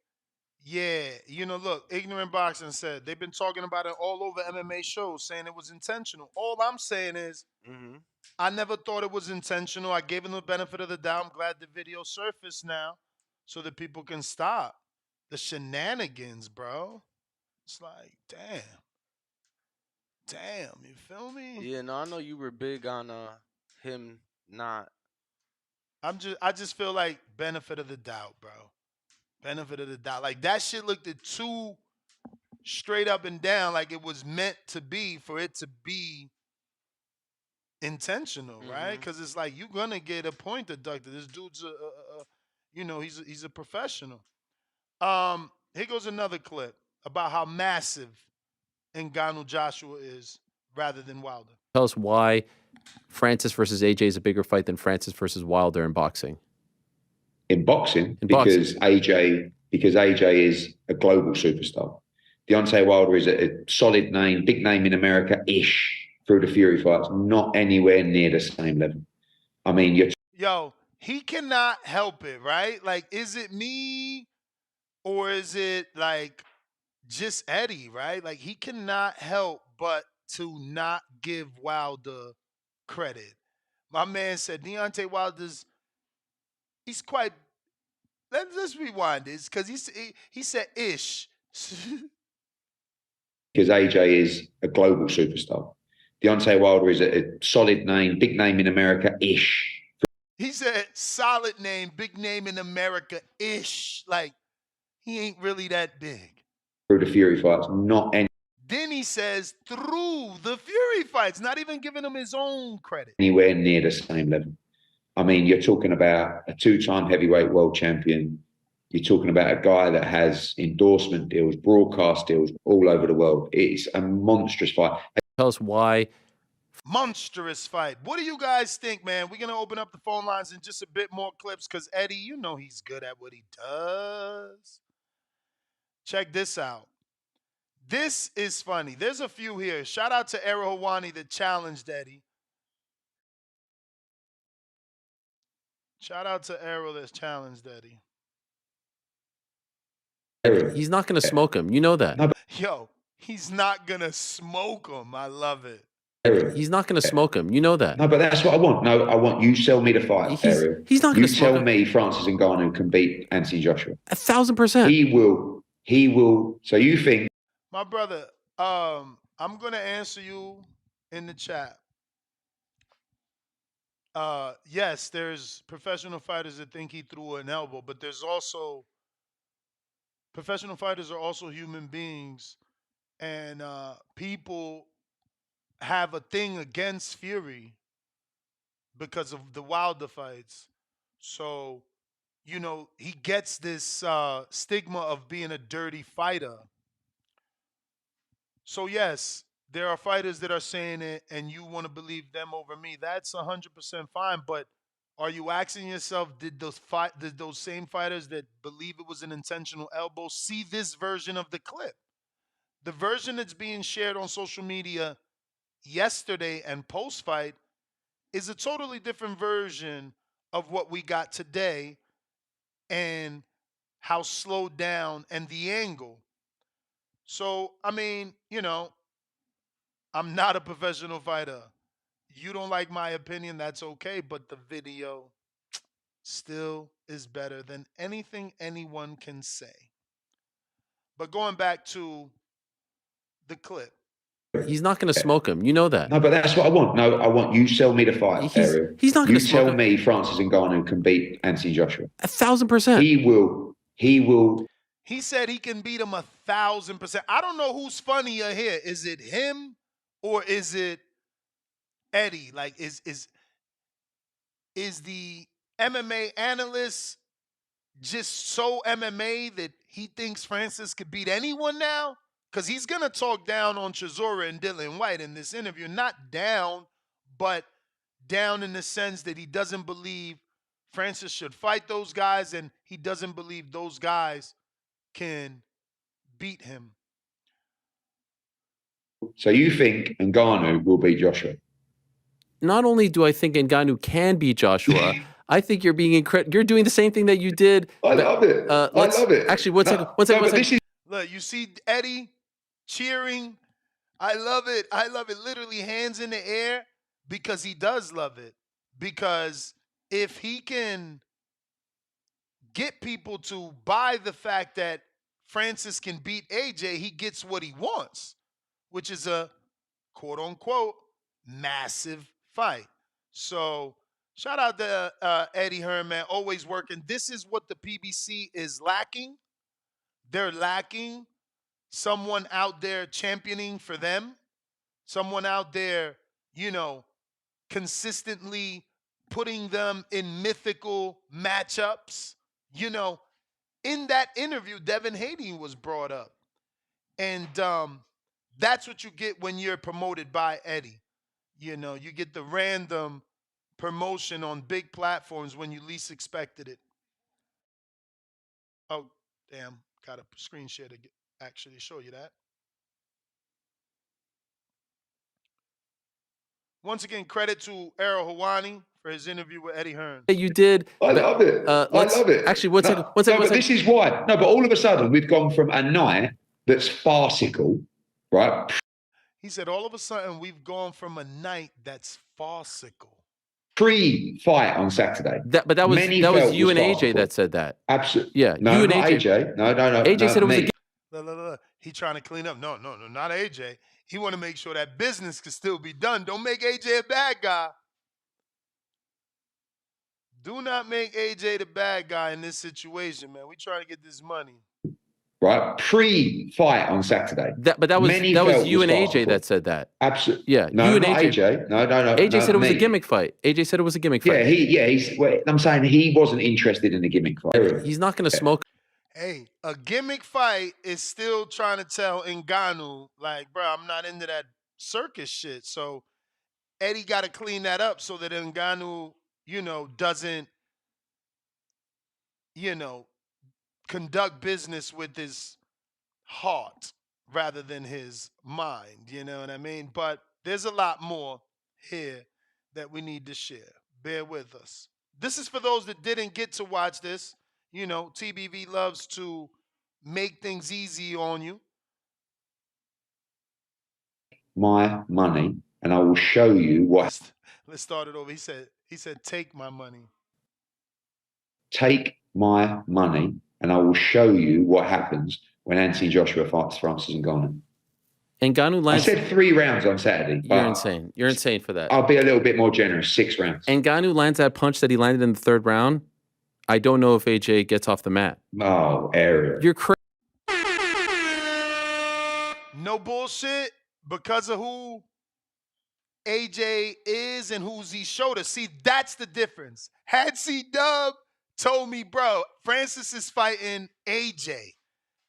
yeah, you know, look, Ignorant Boxing said they've been talking about it all over MMA shows, saying it was intentional. All I'm saying is, I never thought it was intentional. I gave them the benefit of the doubt. I'm glad the video surfaced now so that people can stop the shenanigans, bro. It's like, damn, you feel me? Yeah, no, I know you were big on him not. I just feel like benefit of the doubt, bro. Benefit of the doubt. Like that shit looked at too straight up and down, like it was meant to be for it to be intentional, right? Because it's like you're gonna get a point deducted. This dude's he's a professional. Here goes another clip about how massive Ngannou Joshua is rather than Wilder. Tell us why Francis versus AJ is a bigger fight than Francis versus Wilder in boxing. In boxing, because AJ is a global superstar. Deontay Wilder is a solid name, big name in America-ish through the Fury fights, not anywhere near the same level. I mean, he cannot help it, right? Like, is it me or is it like just Eddie, right? Like, he cannot help but to not give Wilder credit. My man said Deontay Wilder's, he's quite, let's rewind this, because he said ish. Because AJ is a global superstar. Deontay Wilder is a solid name, big name in America-ish. He said solid name, big name in America-ish. Like, he ain't really that big. Through the Fury fights, not any. Then he says through the Fury fights, not even giving him his own credit. Anywhere near the same level. I mean, you're talking about a two-time heavyweight world champion. You're talking about a guy that has endorsement deals, broadcast deals all over the world. It's a monstrous fight. Tell us why. Monstrous fight. What do you guys think, man? We're going to open up the phone lines in just a bit more clips because Eddie, you know he's good at what he does. Check this out. This is funny. There's a few here. Shout out to Errol Hawani that challenged Eddie. Shout out to Errol that's challenged Eddie. He's not going to smoke him. You know that. Yo, he's not going to smoke him. I love it. He's not going to smoke him. You know that. No, but that's what I want. No, I want you sell me the fight, Ariel. He's not going to smoke him. You tell me Francis Ngannou can beat Anthony Joshua. 1,000%. He will. So you think? My brother, I'm going to answer you in the chat. Yes, there's professional fighters that think he threw an elbow, but there's also professional fighters are also human beings, and people have a thing against Fury because of the Wilder fights. So, you know, he gets this stigma of being a dirty fighter. So, yes, there are fighters that are saying it and you want to believe them over me. That's 100% fine. But are you asking yourself, did those same fighters that believe it was an intentional elbow see this version of the clip? The version that's being shared on social media yesterday and post-fight is a totally different version of what we got today and how slowed down and the angle. So, I mean, you know, I'm not a professional fighter. You don't like my opinion, that's okay, but the video still is better than anything anyone can say. But going back to the clip. He's not going to smoke him. You know that. No, but that's what I want. No, I want you sell me the fight, Ariel. He's not going to smoke him. You tell me Francis Ngannou can beat Anthony Joshua. 1,000%. He will. He said he can beat him 1,000%. I don't know who's funnier here. Is it him or is it Eddie? Like, is the MMA analyst just so MMA that he thinks Francis could beat anyone now? Because he's going to talk down on Chisora and Dillian White in this interview. Not down, but down in the sense that he doesn't believe Francis should fight those guys and he doesn't believe those guys can beat him. So you think Ngannou will beat Joshua? Not only do I think Ngannou can beat Joshua, I think you're being you're doing the same thing that you did. I love it. I love it. Actually, one second. Look, you see Eddie cheering. I love it. I love it. Literally hands in the air because he does love it. Because if he can get people to buy the fact that Francis can beat AJ, he gets what he wants, which is a quote unquote massive fight. So Shout out to Eddie Hearn, man. Always working. This is what the PBC is lacking. They're lacking someone out there championing for them. Someone out there, consistently putting them in mythical matchups. In that interview, Devin Haney was brought up. And that's what you get when you're promoted by Eddie. You get the random promotion on big platforms when you least expected it. Oh, damn. Got a screen share to actually show you that. Once again, credit to Errol Hawani for his interview with Eddie Hearn. You did. I love it. I love it. Actually, one second. But this is why. No, but all of a sudden, we've gone from a night that's farcical, right? He said, all of a sudden, we've gone from a night that's farcical. Pre-fight on Saturday. But that was you and AJ that said that. Absolutely. Yeah. No, you and not AJ. No. AJ said it was me. Look. He trying to clean up. No, not AJ. He want to make sure that business can still be done. Don't make AJ a bad guy. Do not make AJ the bad guy in this situation, man. We trying to get this money. Right, pre-fight on Saturday. That was you and AJ that said that. Absolutely. Yeah, no, you and not AJ. No. AJ said it was me. a gimmick fight. AJ said it was a gimmick fight. I'm saying he wasn't interested in a gimmick fight. He's not going to smoke. Hey, a gimmick fight is still trying to tell Ngannou, like, bro, I'm not into that circus shit. So Eddie got to clean that up so that Ngannou, doesn't, conduct business with his heart rather than his mind. You know what I mean? But there's a lot more here that we need to share. Bear with us. This is for those that didn't get to watch this. TBV loves to make things easy on you. My money, and I will show you what. Let's start it over. He said, take my money. Take my money, and I will show you what happens when Anthony Joshua fights Francis Ngannou. Ngannou lands. I said 3 rounds on Saturday. You're insane. You're insane for that. I'll be a little bit more generous. 6 rounds. Ngannou lands that punch that he landed in the 3rd round. I don't know if AJ gets off the mat. Oh, area. You're crazy. No bullshit because of who AJ is and who's he showed us. See, that's the difference. Had C-Dub told me, bro, Francis is fighting AJ.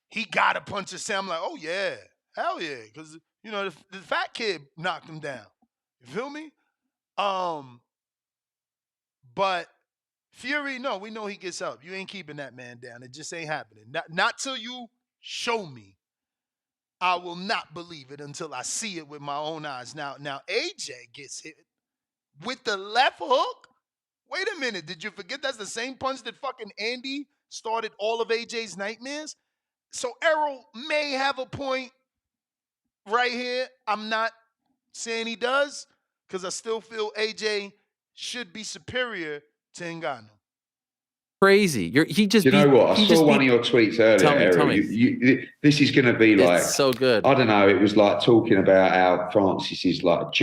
He got to punch a Sam. I'm like, oh, yeah. Hell yeah. Because, the fat kid knocked him down. You feel me? But Fury, no, we know he gets up. You ain't keeping that man down. It just ain't happening. Not till you show me. I will not believe it until I see it with my own eyes. Now AJ gets hit with the left hook. Wait a minute. Did you forget that's the same punch that fucking Andy started all of AJ's nightmares? So Errol may have a point right here. I'm not saying he does because I still feel AJ should be superior to Ngannou. Crazy. He just. You know what? I saw one of your tweets earlier. Tell me. This is going to be like so good. I don't know. It was like talking about how Francis is like.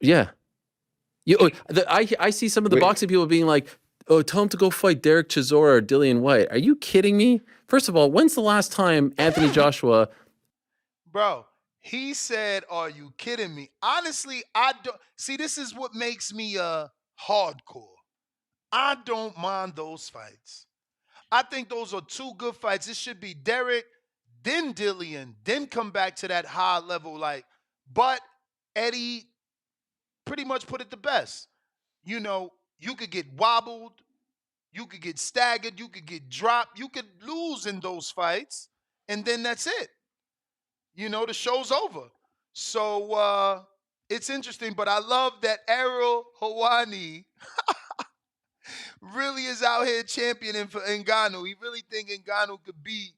Yeah. I see some of the boxing people being like, "Oh, tell him to go fight Derek Chisora or Dillian White." Are you kidding me? First of all, when's the last time Anthony Joshua? Bro, he said, "Are you kidding me?" Honestly, I don't see. This is what makes me hardcore. I don't mind those fights. I think those are 2 good fights. It should be Derek, then Dillian, then come back to that high level. But Eddie pretty much put it the best. You could get wobbled, you could get staggered, you could get dropped, you could lose in those fights, and then that's it. The show's over. So it's interesting, but I love that Errol Hawani really is out here championing for Ngannou. He really think Ngannou could beat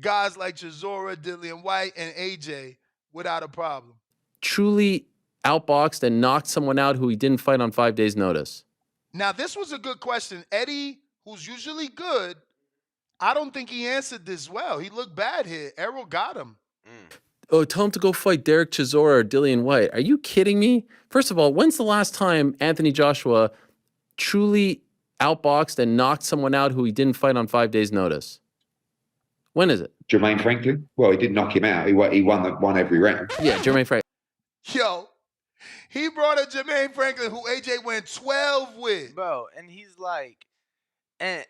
guys like Chisora, Dillian White, and AJ without a problem. Truly outboxed and knocked someone out who he didn't fight on 5 days' notice. Now, this was a good question. Eddie, who's usually good, I don't think he answered this well. He looked bad here. Errol got him. oh, tell him to go fight Derek Chisora or Dillian White. Are you kidding me? First of all, when's the last time Anthony Joshua truly outboxed and knocked someone out who he didn't fight on 5 days' notice? When is it? Jermaine Franklin? Well, he didn't knock him out. He won every round. Yeah, Jermaine Franklin. Yo, he brought a Jermaine Franklin who AJ went 12 with. Bro, and he's like, and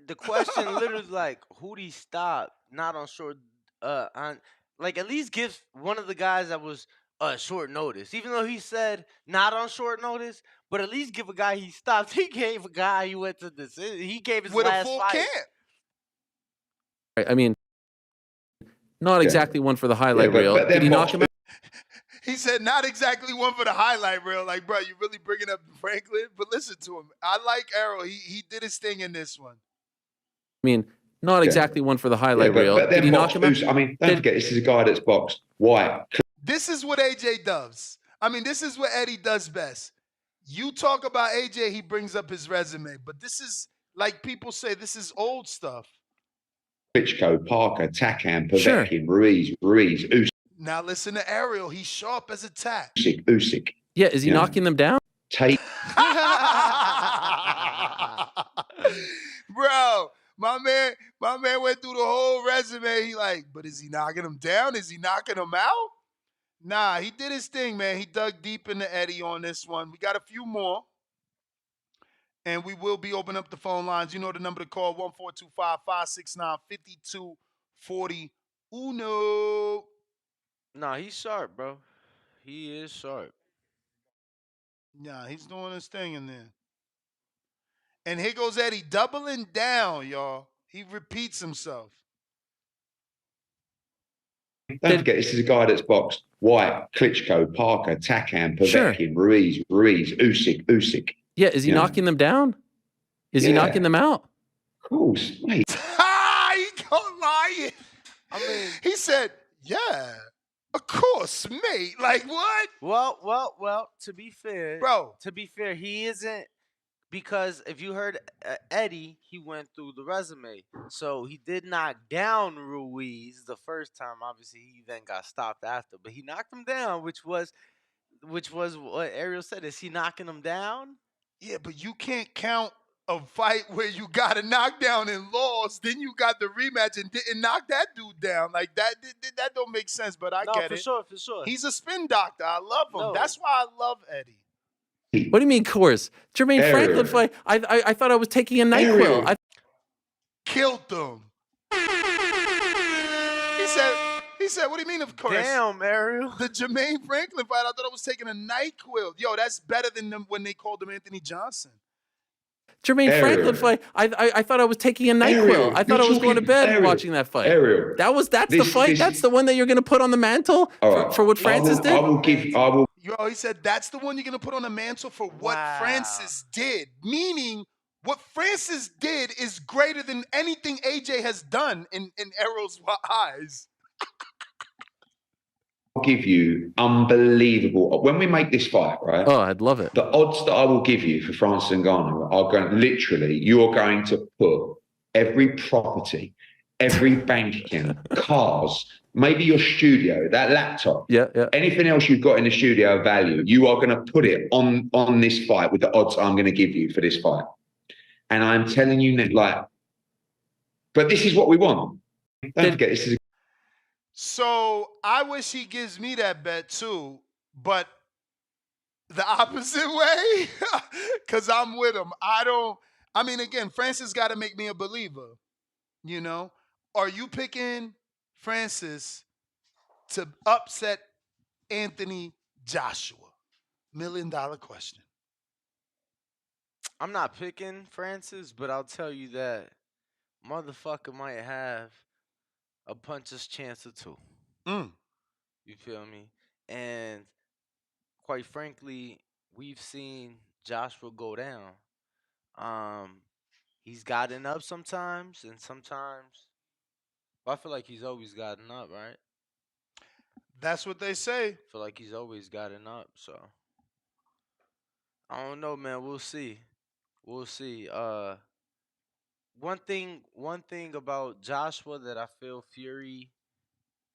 the question literally is like, who'd he stop? Not on short, on like at least give one of the guys that was short notice. Even though he said not on short notice, but at least give a guy he stopped. He gave a guy he went to decision. He gave his with last a full fight. camp. I mean, not exactly one for the highlight reel. But Did he knock him out? He said not exactly one for the highlight reel. Like, bro, you really bringing up Franklin? But listen to him. I like Errol. He did his thing in this one. I mean, not exactly one for the highlight reel. But Did he knock him out? I mean, don't forget, this is a guy that's boxed White. This is what AJ does. I mean, this is what Eddie does best. You talk about AJ, he brings up his resume. But this is, like people say, this is old stuff. Klitschko, Parker, Takam, Povetkin, Ruiz, Usyk. Now listen to Ariel. He's sharp as a tack. Usyk. Yeah, is he knocking them down? Tate. Bro, my man went through the whole resume. He like, but is he knocking him down? Is he knocking him out? Nah, he did his thing, man. He dug deep into Eddie on this one. We got a few more. And we will be opening up the phone lines. You know the number to call, 1-425-569-5240. Uno. Nah, he's sharp, bro. He is sharp. Nah, he's doing his thing in there. And here goes Eddie doubling down, y'all. He repeats himself. Don't forget, this is a guy that's boxed White, Klitschko, Parker, Takam, Povetkin, Ruiz, Usyk. Yeah, is he knocking them down? Is he knocking them out? Of course, mate. He don't lie. I mean, he said, yeah, of course, mate. Like, what? Well, to be fair, bro. To be fair, he isn't, because if you heard Eddie, he went through the resume. So he did knock down Ruiz the first time. Obviously, he then got stopped after, but he knocked him down, which was what Ariel said. Is he knocking him down? Yeah, but you can't count a fight where you got a knockdown and lost, then you got the rematch and didn't knock that dude down. Like, that don't make sense, but I get it. For sure. He's a spin doctor. I love him. No. That's why I love Eddie. What do you mean course? Jermaine Franklin fight. I thought I was taking a NyQuil. Killed them. He said, what do you mean, of course? Damn, Ariel. The Jermaine Franklin fight, I thought I was taking a NyQuil. Yo, that's better than them when they called him Anthony Johnson. Jermaine Franklin fight. I thought I was taking a NyQuil. I thought I was going to bed watching that fight. That's the fight. That's the one that you're going to put on the mantle for what Francis did. I will. Yo, he said that's the one you're going to put on the mantle for what Francis did. Meaning, what Francis did is greater than anything AJ has done in Errol's eyes. I'll give you unbelievable. When we make this fight, right? Oh, I'd love it. The odds that I will give you for Francis Ngannou are going, literally, you are going to put every property, every bank account, cars, maybe your studio, that laptop, anything else you've got in the studio of value, you are going to put it on this fight with the odds I'm going to give you for this fight. And I'm telling you, like, but this is what we want. Don't forget, this is. So I wish he gives me that bet too, but the opposite way, because I'm with him. I mean, again, Francis got to make me a believer, you know? Are you picking Francis to upset Anthony Joshua? $1 million question. I'm not picking Francis, but I'll tell you that motherfucker might have a puncher's chance or two. You feel me? And quite frankly, we've seen Joshua go down. He's gotten up sometimes, and sometimes I feel like he's always gotten up, right? That's what they say. I feel like he's always gotten up, so I don't know, man. We'll see. We'll see. One thing about Joshua that I feel Fury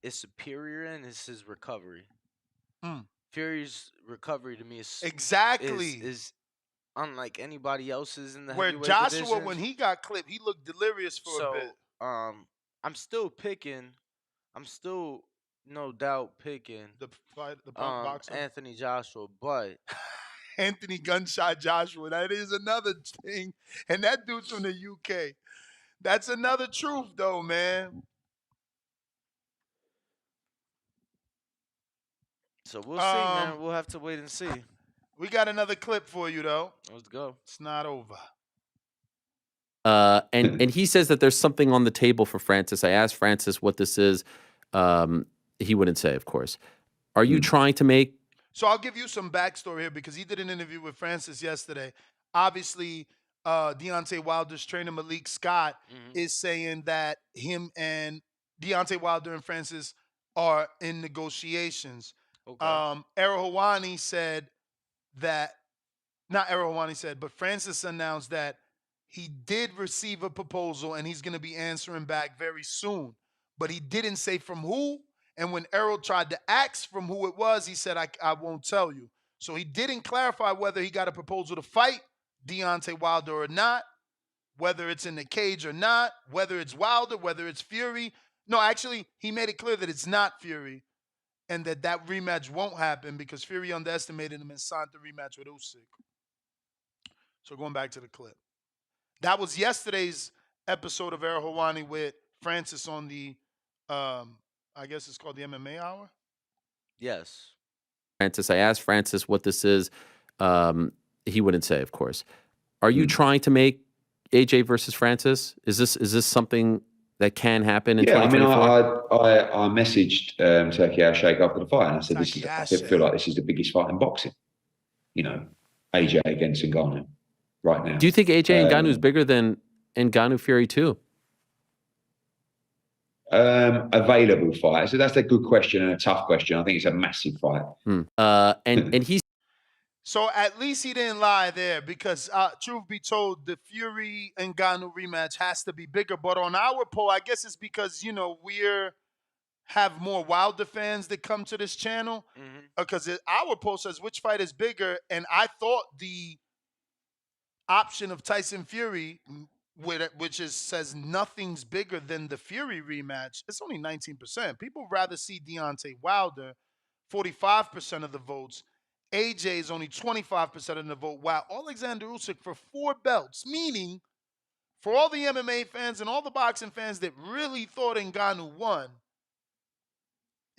is superior in is his recovery. Mm. Fury's recovery to me is Exactly. is unlike anybody else's in the Where heavyweight Joshua, division. when he got clipped, he looked delirious for a bit. I'm still picking. I'm still no doubt picking The boxer Anthony Joshua, but Anthony Gunshot Joshua. That is another thing, and that dude's from the UK. That's another truth, though, man. so we'll see, man. We'll have to wait and see. We got another clip for you, though. Let's go. It's not over. And he says that there's something on the table for Francis. I asked Francis what this is. He wouldn't say, of course. Are you trying to make? So I'll give you some backstory here because he did an interview with Francis yesterday. Obviously, Deontay Wilder's trainer Malik Scott is saying that him and Deontay Wilder and Francis are in negotiations. Okay. Errol Hawani said that, not Errol Hawani said, but Francis announced that he did receive a proposal and he's going to be answering back very soon. But he didn't say from who. And when Errol tried to ask from who it was, he said, I won't tell you. So he didn't clarify whether he got a proposal to fight Deontay Wilder or not, whether it's in the cage or not, whether it's Wilder, whether it's Fury. No, actually, he made it clear that it's not Fury and that rematch won't happen because Fury underestimated him and signed the rematch with Usyk. So going back to the clip. That was yesterday's episode of Errol Hawani with Francis on the, I guess it's called the MMA Hour? Yes. Francis, I asked Francis what this is. He wouldn't say, of course. Are you trying to make AJ versus Francis? Is this something that can happen in 2024? I messaged Turkey Al Sheikh after the fight, and I said, I feel like this is the biggest fight in boxing. You know, AJ against Ngannou right now. Do you think AJ Ngannou is bigger than Ngannou Fury 2? Available fight. So that's a good question and a tough question. I think it's a massive fight. And he's. So at least he didn't lie there because truth be told, the Fury and Ngannou rematch has to be bigger. But on our poll, I guess it's because, you know, have more Wilder fans that come to this channel. Because our poll says which fight is bigger. And I thought the option of Tyson Fury, which says nothing's bigger than the Fury rematch, it's only 19%. People rather see Deontay Wilder, 45% of the votes. AJ is only 25% of the vote, while Alexander Usyk for 4 belts, meaning for all the MMA fans and all the boxing fans that really thought Ngannou won,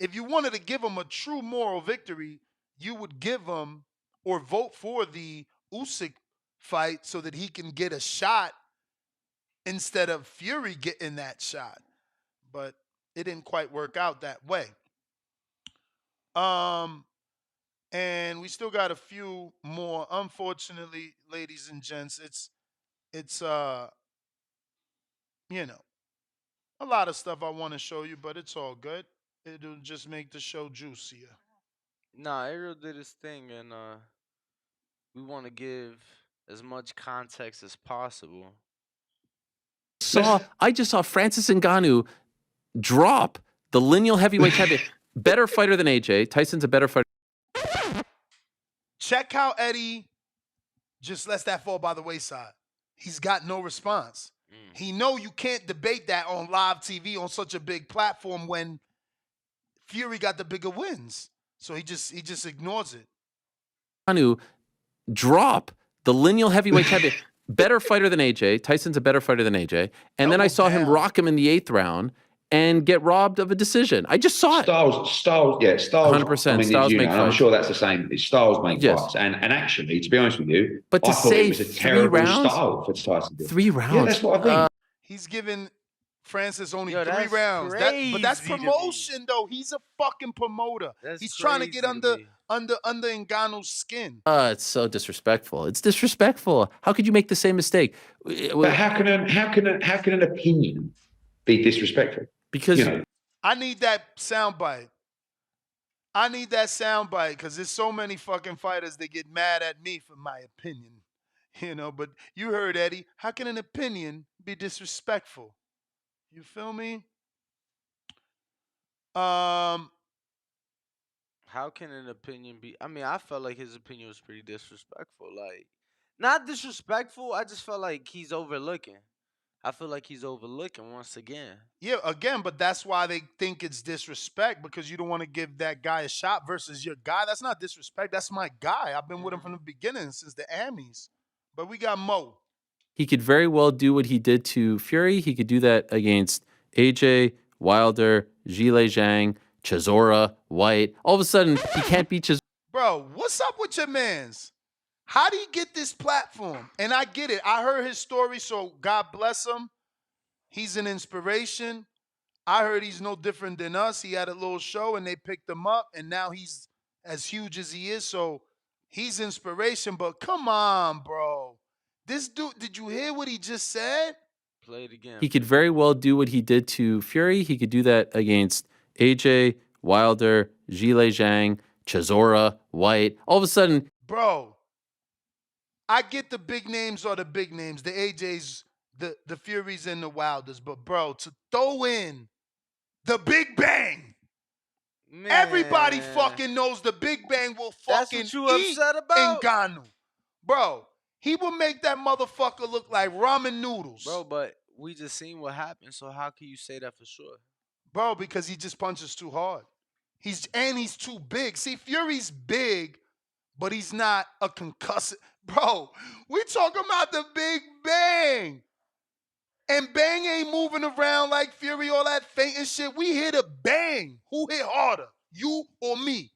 if you wanted to give him a true moral victory, you would give him or vote for the Usyk fight so that he can get a shot instead of Fury getting that shot. But it didn't quite work out that way. And we still got a few more. Unfortunately, ladies and gents, it's you know, a lot of stuff I want to show you, but it's all good. It'll just make the show juicier. Nah, Ariel did his thing, and we want to give as much context as possible. I just saw Francis Ngannou drop the lineal heavyweight champion. Better fighter than AJ. Tyson's a better fighter. Check how Eddie just lets that fall by the wayside. He's got no response. He know you can't debate that on live TV on such a big platform when Fury got the bigger wins. So he just ignores it. Ngannou drop the lineal heavyweight champion. Better fighter than AJ. Tyson's a better fighter than AJ. And then I saw him rock him in the 8th round and get robbed of a decision. I just saw it. Styles. 100%. I mean, Styles make I'm fights. sure that's the same. Styles make fights. And actually, to be honest with you, but to I thought say it was a 3 terrible rounds? style for Tyson. 3 rounds. Yeah, that's what I think. He's given Francis only 3 that's rounds. But that's crazy to promotion, though. He's a fucking promoter. He's trying to get under Ngannou's skin. It's so disrespectful. It's disrespectful. How could you make the same mistake? But how can an opinion be disrespectful? Because I need that soundbite. Because there's so many fucking fighters that get mad at me for my opinion. You know, but you heard Eddie. How can an opinion be disrespectful? You feel me? How can an opinion be? I mean, I felt like his opinion was pretty disrespectful. Like, not disrespectful. I just felt like he's overlooking. I feel like he's overlooking once again. Yeah, again, but that's why they think it's disrespect because you don't want to give that guy a shot versus your guy. That's not disrespect. That's my guy. I've been with him from the beginning since the Amis. But we got Mo. He could very well do what he did to Fury. He could do that against AJ, Wilder, Zhile Zhang, Chisora, White. All of a sudden, he can't beat Chisora. Bro, what's up with your mans? How do you get this platform? And I get it. I heard his story, so God bless him. He's an inspiration. I heard he's no different than us. He had a little show and they picked him up, and now he's as huge as he is. So he's inspiration. But come on, bro. This dude, did you hear what he just said? Play it again. He could very well do what he did to Fury. He could do that against AJ, Wilder, Zhile Zhang, Chisora, White. All of a sudden, bro, I get the big names are the big names, the AJs, the Furies, and the Wilders. But, bro, to throw in the Big Bang. Man. Everybody fucking knows the Big Bang will fucking That's what you eat upset about? Ngannou. Bro, he will make that motherfucker look like ramen noodles. Bro, but we just seen what happened, so how can you say that for sure? Bro, because he just punches too hard. He's too big. See, Fury's big, but he's not a concussive. Bro, we talking about the Big Bang. And Bang ain't moving around like Fury, all that fainting shit. We hit a bang. Who hit harder, you or me?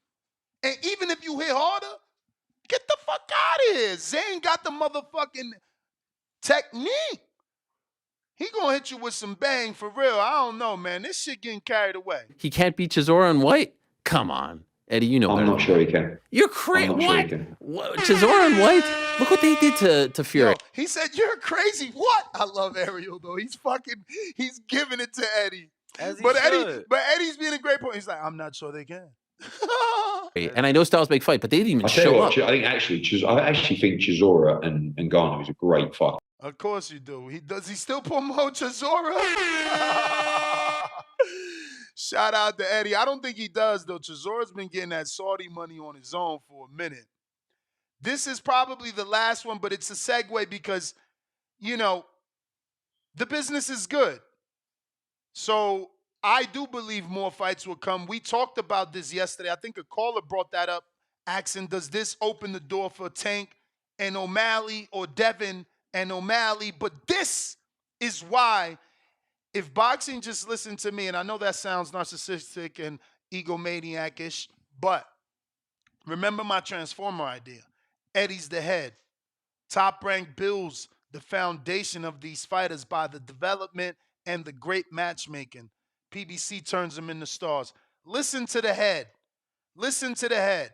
And even if you hit harder, get the fuck out of here. Zane got the motherfucking technique. He gonna hit you with some bang for real. I don't know, man. This shit getting carried away. he can't beat Chisora and White? Come on. Eddie, you know I'm better not than sure that. he can. You're crazy. I'm not What? sure he can. What? Chisora and White? Look what they did to Fury. Yo, he said, you're crazy. What? I love Ariel, though. He's giving it to Eddie. As he but should. Eddie's being a great point. He's like, I'm not sure they can. And I know Styles make fight, but they didn't even I tell you show what, up. I actually think Chisora and Ngannou is a great fight. Of course you do. Does he still promote Chisora? Shout out to Eddie. I don't think he does, though. Chisora's been getting that Saudi money on his own for a minute. This is probably the last one, but it's a segue because, you know, the business is good. So I do believe more fights will come. We talked about this yesterday. I think a caller brought that up, asking, does this open the door for Tank and O'Malley or Devin and O'Malley? But this is why, if boxing just listened to me, and I know that sounds narcissistic and egomaniac-ish, but remember my Transformer idea. Eddie's the head. Top Rank builds the foundation of these fighters by the development and the great matchmaking. PBC turns them into stars. Listen to the head. Listen to the head.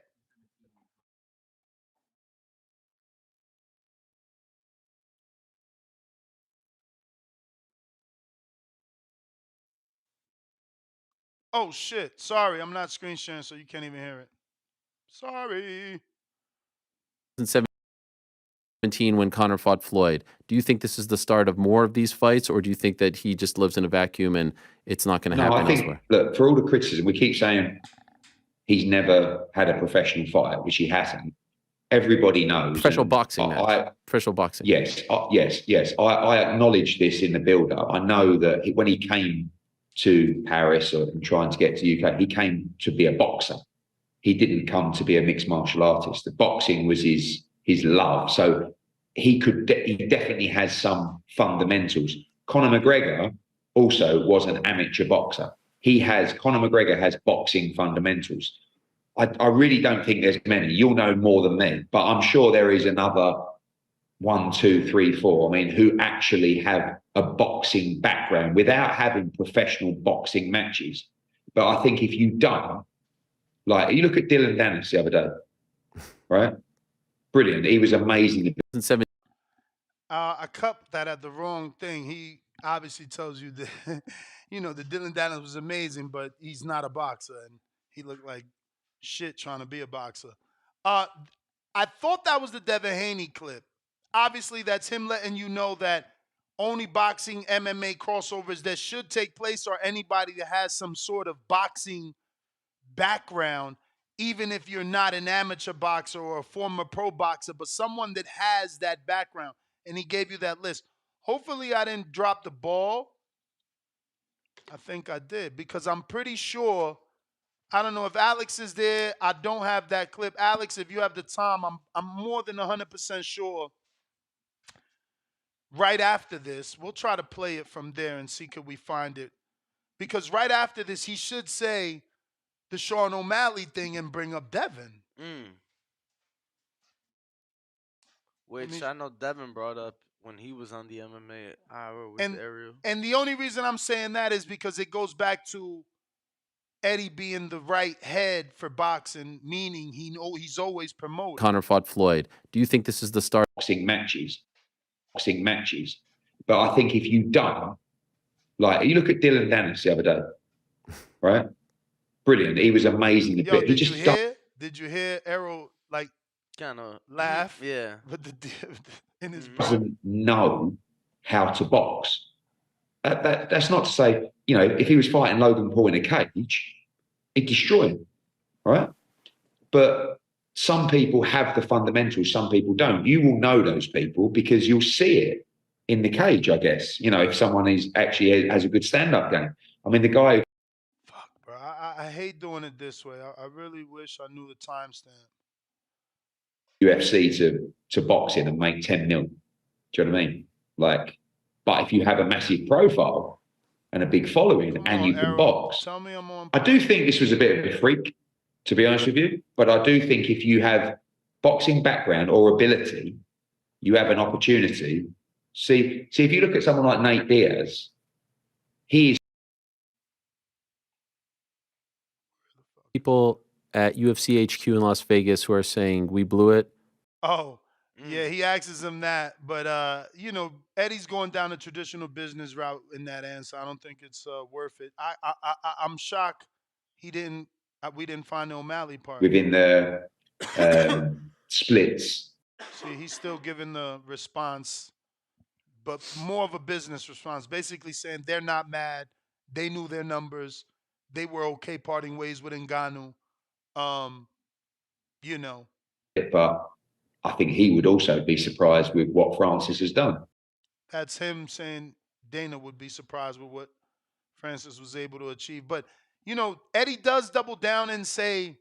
Oh, shit. Sorry, I'm not screen sharing, so you can't even hear it. Sorry. 2017 when Conor fought Floyd. Do you think this is the start of more of these fights, or do you think that he just lives in a vacuum and it's not going to happen I think, elsewhere? look, for all the criticism, we keep saying he's never had a professional fight, which he hasn't. Everybody knows. Professional boxing match. Professional boxing. Yes, yes. I acknowledge this in the build-up. I know that when he came to Paris and trying to get to UK, he came to be a boxer. He didn't come to be a mixed martial artist. The boxing was his love. So he definitely has some fundamentals. Conor McGregor also was an amateur boxer. Conor McGregor has boxing fundamentals. I really don't think there's many. You'll know more than me, but I'm sure there is another 1, 2, 3, 4. I mean, who actually have a boxing background without having professional boxing matches. But I think if you don't, like, you look at Dylan Dennis the other day, right? Brilliant. He was amazing. I cut that at the wrong thing. He obviously tells you that, you know, the Dylan Dennis was amazing, but he's not a boxer, and he looked like shit trying to be a boxer. I thought that was the Devin Haney clip. Obviously, that's him letting you know that only boxing MMA crossovers that should take place are anybody that has some sort of boxing background, even if you're not an amateur boxer or a former pro boxer, but someone that has that background. And he gave you that list. Hopefully I didn't drop the ball. I think I did, because I'm pretty sure, I don't know if Alex is there. I don't have that clip. Alex, if you have the time, I'm more than 100% sure right after this, we'll try to play it from there and see could we find it. Because right after this, he should say the Sean O'Malley thing and bring up Devin. Which I know Devin brought up when he was on the MMA hour with Ariel. And the only reason I'm saying that is because it goes back to Eddie being the right head for boxing, meaning he's always promoted. Conor fought Floyd. Do you think this is the start? Boxing matches. But I think if you don't, like, you look at Dylan Dennis the other day, right? Brilliant. He was amazing. Yo, did you hear Errol kind of laugh? Yeah. With in his doesn't know how to box. That's not to say, you know, if he was fighting Logan Paul in a cage, he'd destroy him, right? But some people have the fundamentals, some people don't. You will know those people because you'll see it in the cage, I guess. You know, if someone has a good stand-up game. I mean, the guy. Fuck, bro. I hate doing it this way. I really wish I knew the timestamp. UFC to boxing and make 10 mil. Do you know what I mean? Like, but if you have a massive profile and a big following and you can box, tell me I'm on. I do think this was a bit of a freak, to be honest with you. But I do think if you have boxing background or ability, you have an opportunity. See, if you look at someone like Nate Diaz, he is. People at UFC HQ in Las Vegas who are saying we blew it. Oh, yeah, he asks him that. But, you know, Eddie's going down the traditional business route in that answer. I don't think it's worth it. I'm shocked we didn't find the O'Malley part. Within the splits. See, he's still giving the response, but more of a business response. Basically saying they're not mad. They knew their numbers. They were okay parting ways with Ngannou. You know. But I think he would also be surprised with what Francis has done. That's him saying Dana would be surprised with what Francis was able to achieve. But, you know, Eddie does double down and say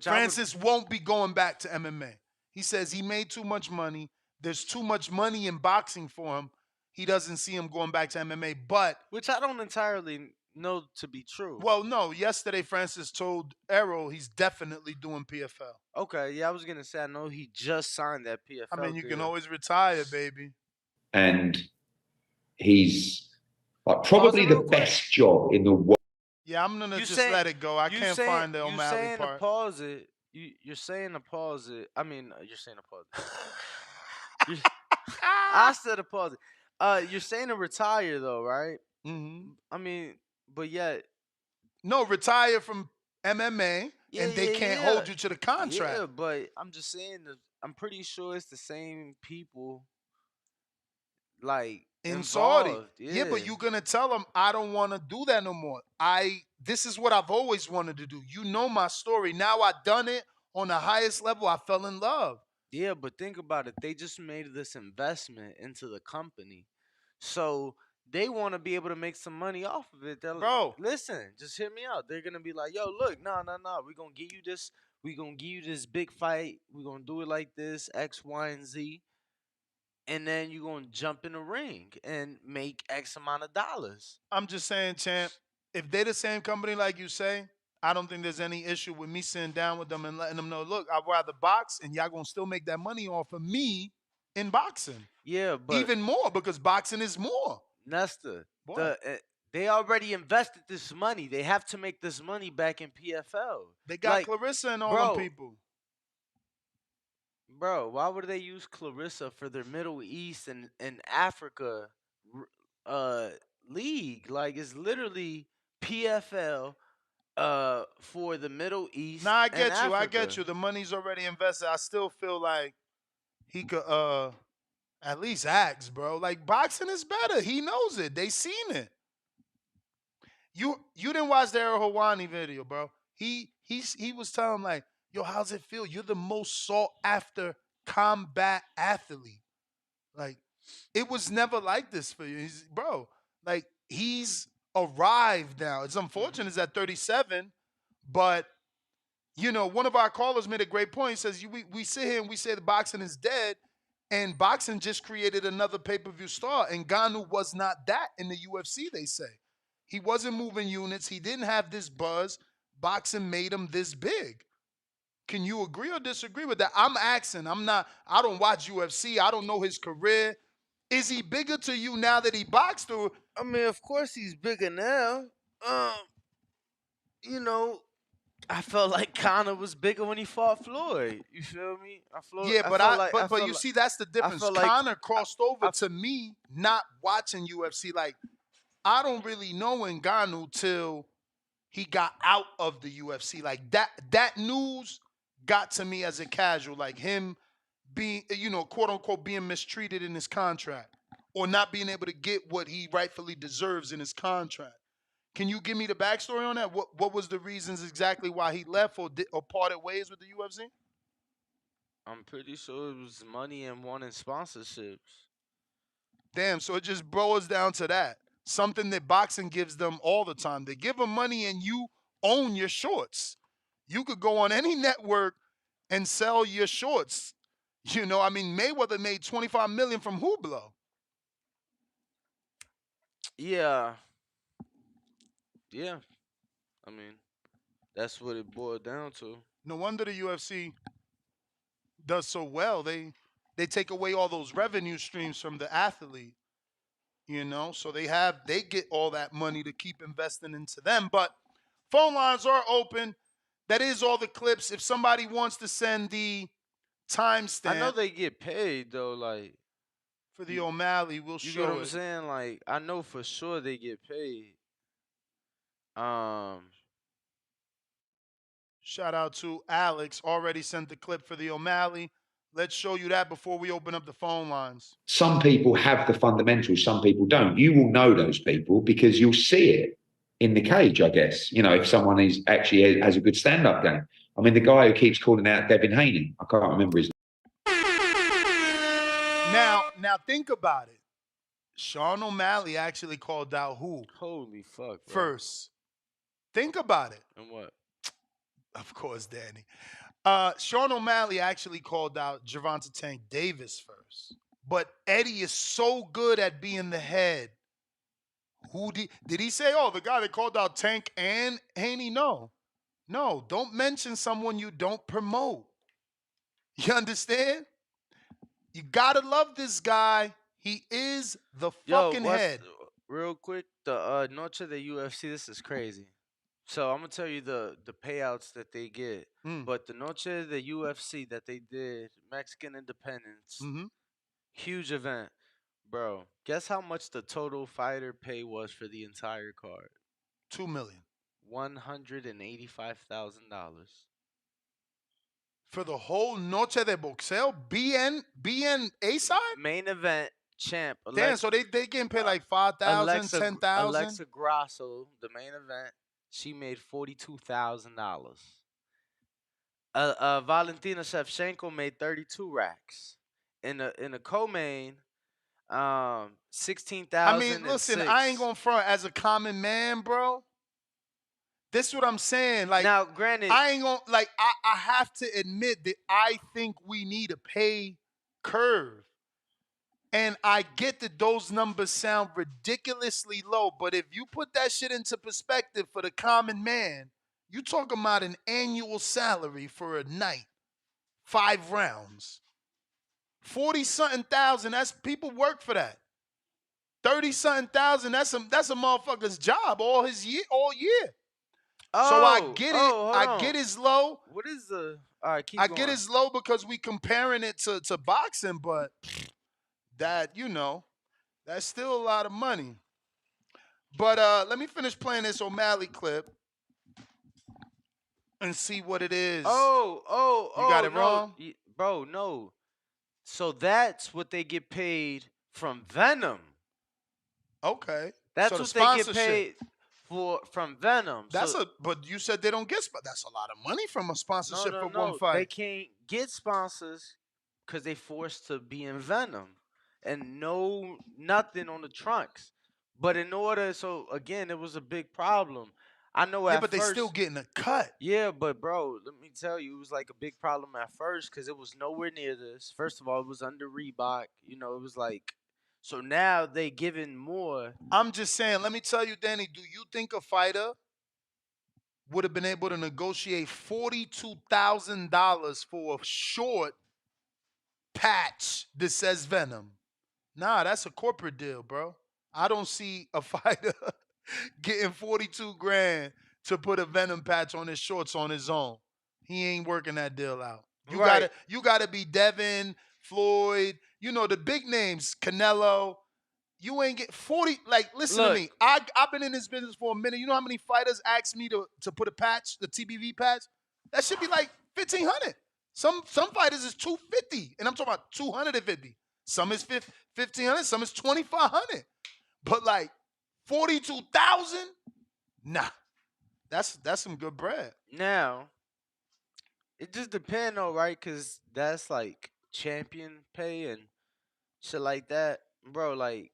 Francis won't be going back to MMA. He says he made too much money. There's too much money in boxing for him. He doesn't see him going back to MMA. But which I don't entirely know to be true. Well, no. Yesterday, Francis told Errol he's definitely doing PFL. Okay, yeah, I was gonna say I know he just signed that PFL. I mean, you can always retire, baby. And he's like probably the best job in the world. Yeah, I'm gonna just let it go. I can't find the O'Malley part. Pause it. You're saying to pause it. I mean, you're saying to pause it. I said to pause it. You're saying to retire though, right? Mm-hmm. I mean, but yet. No, retire from MMA, and they can't hold you to the contract. Yeah, but I'm just saying that I'm pretty sure it's the same people. Like in involved. Saudi. Yeah, but you're gonna tell them I don't want to do that no more. This is what I've always wanted to do. You know my story. Now I've done it on the highest level. I fell in love. Yeah, but think about it. They just made this investment into the company. So they want to be able to make some money off of it. Bro, listen, just hear me out. They're gonna be like, yo, look, no. We're gonna give you this, big fight. We're gonna do it like this, X, Y, and Z. And then you're going to jump in the ring and make X amount of dollars. I'm just saying, champ, if they're the same company like you say, I don't think there's any issue with me sitting down with them and letting them know, look, I'd rather box and y'all going to still make that money off of me in boxing. Yeah, but even more because boxing is more. Nesta, they already invested this money. They have to make this money back in PFL. They got Clarissa and all them people. Bro, why would they use Clarissa for their Middle East and Africa league? Like, it's literally PFL for the Middle East. Nah, I get you. I get you. The money's already invested. I still feel like he could At least ask, bro. Like boxing is better. He knows it. They seen it. You didn't watch the Ariel Helwani video, bro. He was telling like, yo, how's it feel? You're the most sought after combat athlete. Like, it was never like this for you. Bro, like he's arrived now. It's unfortunate it's at 37, but one of our callers made a great point. He says we sit here and we say the boxing is dead, and boxing just created another pay-per-view star. And Ngannou was not that in the UFC, they say. He wasn't moving units. He didn't have this buzz. Boxing made him this big. Can you agree or disagree with that? I'm asking. I don't watch UFC. I don't know his career. Is he bigger to you now that he boxed? Or I mean, of course he's bigger now. I felt like Conor was bigger when he fought Floyd. You feel me? But you see, that's the difference. Conor crossed over to me not watching UFC. Like, I don't really know Ngannou till he got out of the UFC. Like that news got to me as a casual, like him being, quote unquote, being mistreated in his contract or not being able to get what he rightfully deserves in his contract. Can you give me the backstory on that? What was the reasons exactly why he left or parted ways with the UFC? I'm pretty sure it was money and wanting sponsorships. Damn, so it just boils down to that. Something that boxing gives them all the time. They give them money and you own your shorts. You could go on any network and sell your shorts. Mayweather made $25 million from Hublot. Yeah. Yeah. I mean, that's what it boiled down to. No wonder the UFC does so well. They take away all those revenue streams from the athlete. So they get all that money to keep investing into them. But phone lines are open. That is all the clips. If somebody wants to send the timestamp, I know they get paid though, like for the O'Malley, we'll show it. You know what I'm saying? Like, I know for sure they get paid. Shout out to Alex. Already sent the clip for the O'Malley. Let's show you that before we open up the phone lines. Some people have the fundamentals, some people don't. You will know those people because you'll see it in the cage, I guess. If someone has a good stand-up game. I mean, the guy who keeps calling out Devin Haney, I can't remember his name. Now think about it. Sean O'Malley actually called out who? Holy fuck, bro. First. Think about it. And what? Of course, Danny. Sean O'Malley actually called out Gervonta Tank Davis first. But Eddie is so good at being the head. Who did he say, the guy that called out Tank and Haney? No. No, don't mention someone you don't promote. You understand? You got to love this guy. He is the fucking head. Real quick, the Noche de UFC, this is crazy. So I'm gonna tell you the payouts that they get. But the Noche de UFC that they did, Mexican Independence, huge event, bro. Guess how much the total fighter pay was for the entire card? $2 million. $185,000. For the whole Noche de Boxeo, BNA side? Main event champ. Damn, so they getting paid like $5,000, $10,000? Alexa Grasso, the main event, she made $42,000. Valentina Shevchenko made 32 racks. In a co-main, 16,000. I mean, listen, I ain't gonna front as a common man, bro. This is what I'm saying. Like, now, granted, I ain't gonna I have to admit that I think we need a pay curve. And I get that those numbers sound ridiculously low, but if you put that shit into perspective for the common man, you talking about an annual salary for a night, 5 rounds. 40-something thousand, that's people work for that. 30-something thousand, that's a motherfucker's job all year. So I get it. I get it's low. What is the all right, keep I going. get it's low because we comparing it to boxing, but that, that's still a lot of money. But let me finish playing this O'Malley clip and see what it is. You got it wrong? Bro, no. So that's what they get paid from Venom. Okay. That's so the what they get sponsorship. paid from Venom. But you said they don't get that's a lot of money from a sponsorship for one fight. They can't get sponsors because they forced to be in Venom and nothing on the trunks. But in order, so again, it was a big problem. I know Yeah, at but they first, still getting a cut. Yeah, but bro, let me tell you, it was like a big problem at first because it was nowhere near this. First of all, it was under Reebok. You know, it was like, so now they giving more. I'm just saying, let me tell you, Danny, do you think a fighter would have been able to negotiate $42,000 for a short patch that says Venom? Nah, that's a corporate deal, bro. I don't see a fighter getting 42 grand to put a Venom patch on his shorts on his own. He ain't working that deal out. You gotta be Devin, Floyd, you know, the big names, Canelo. You ain't get 40. Like, listen to me. I've been in this business for a minute. You know how many fighters ask me to put a patch, the TBV patch? That should be like 1,500. Some fighters is 250, and I'm talking about 250. Some is 1,500, some is 2,500. But like 42,000? Nah. That's some good bread. Now, it just depends though, right? Because that's like champion pay and shit like that. Bro, like,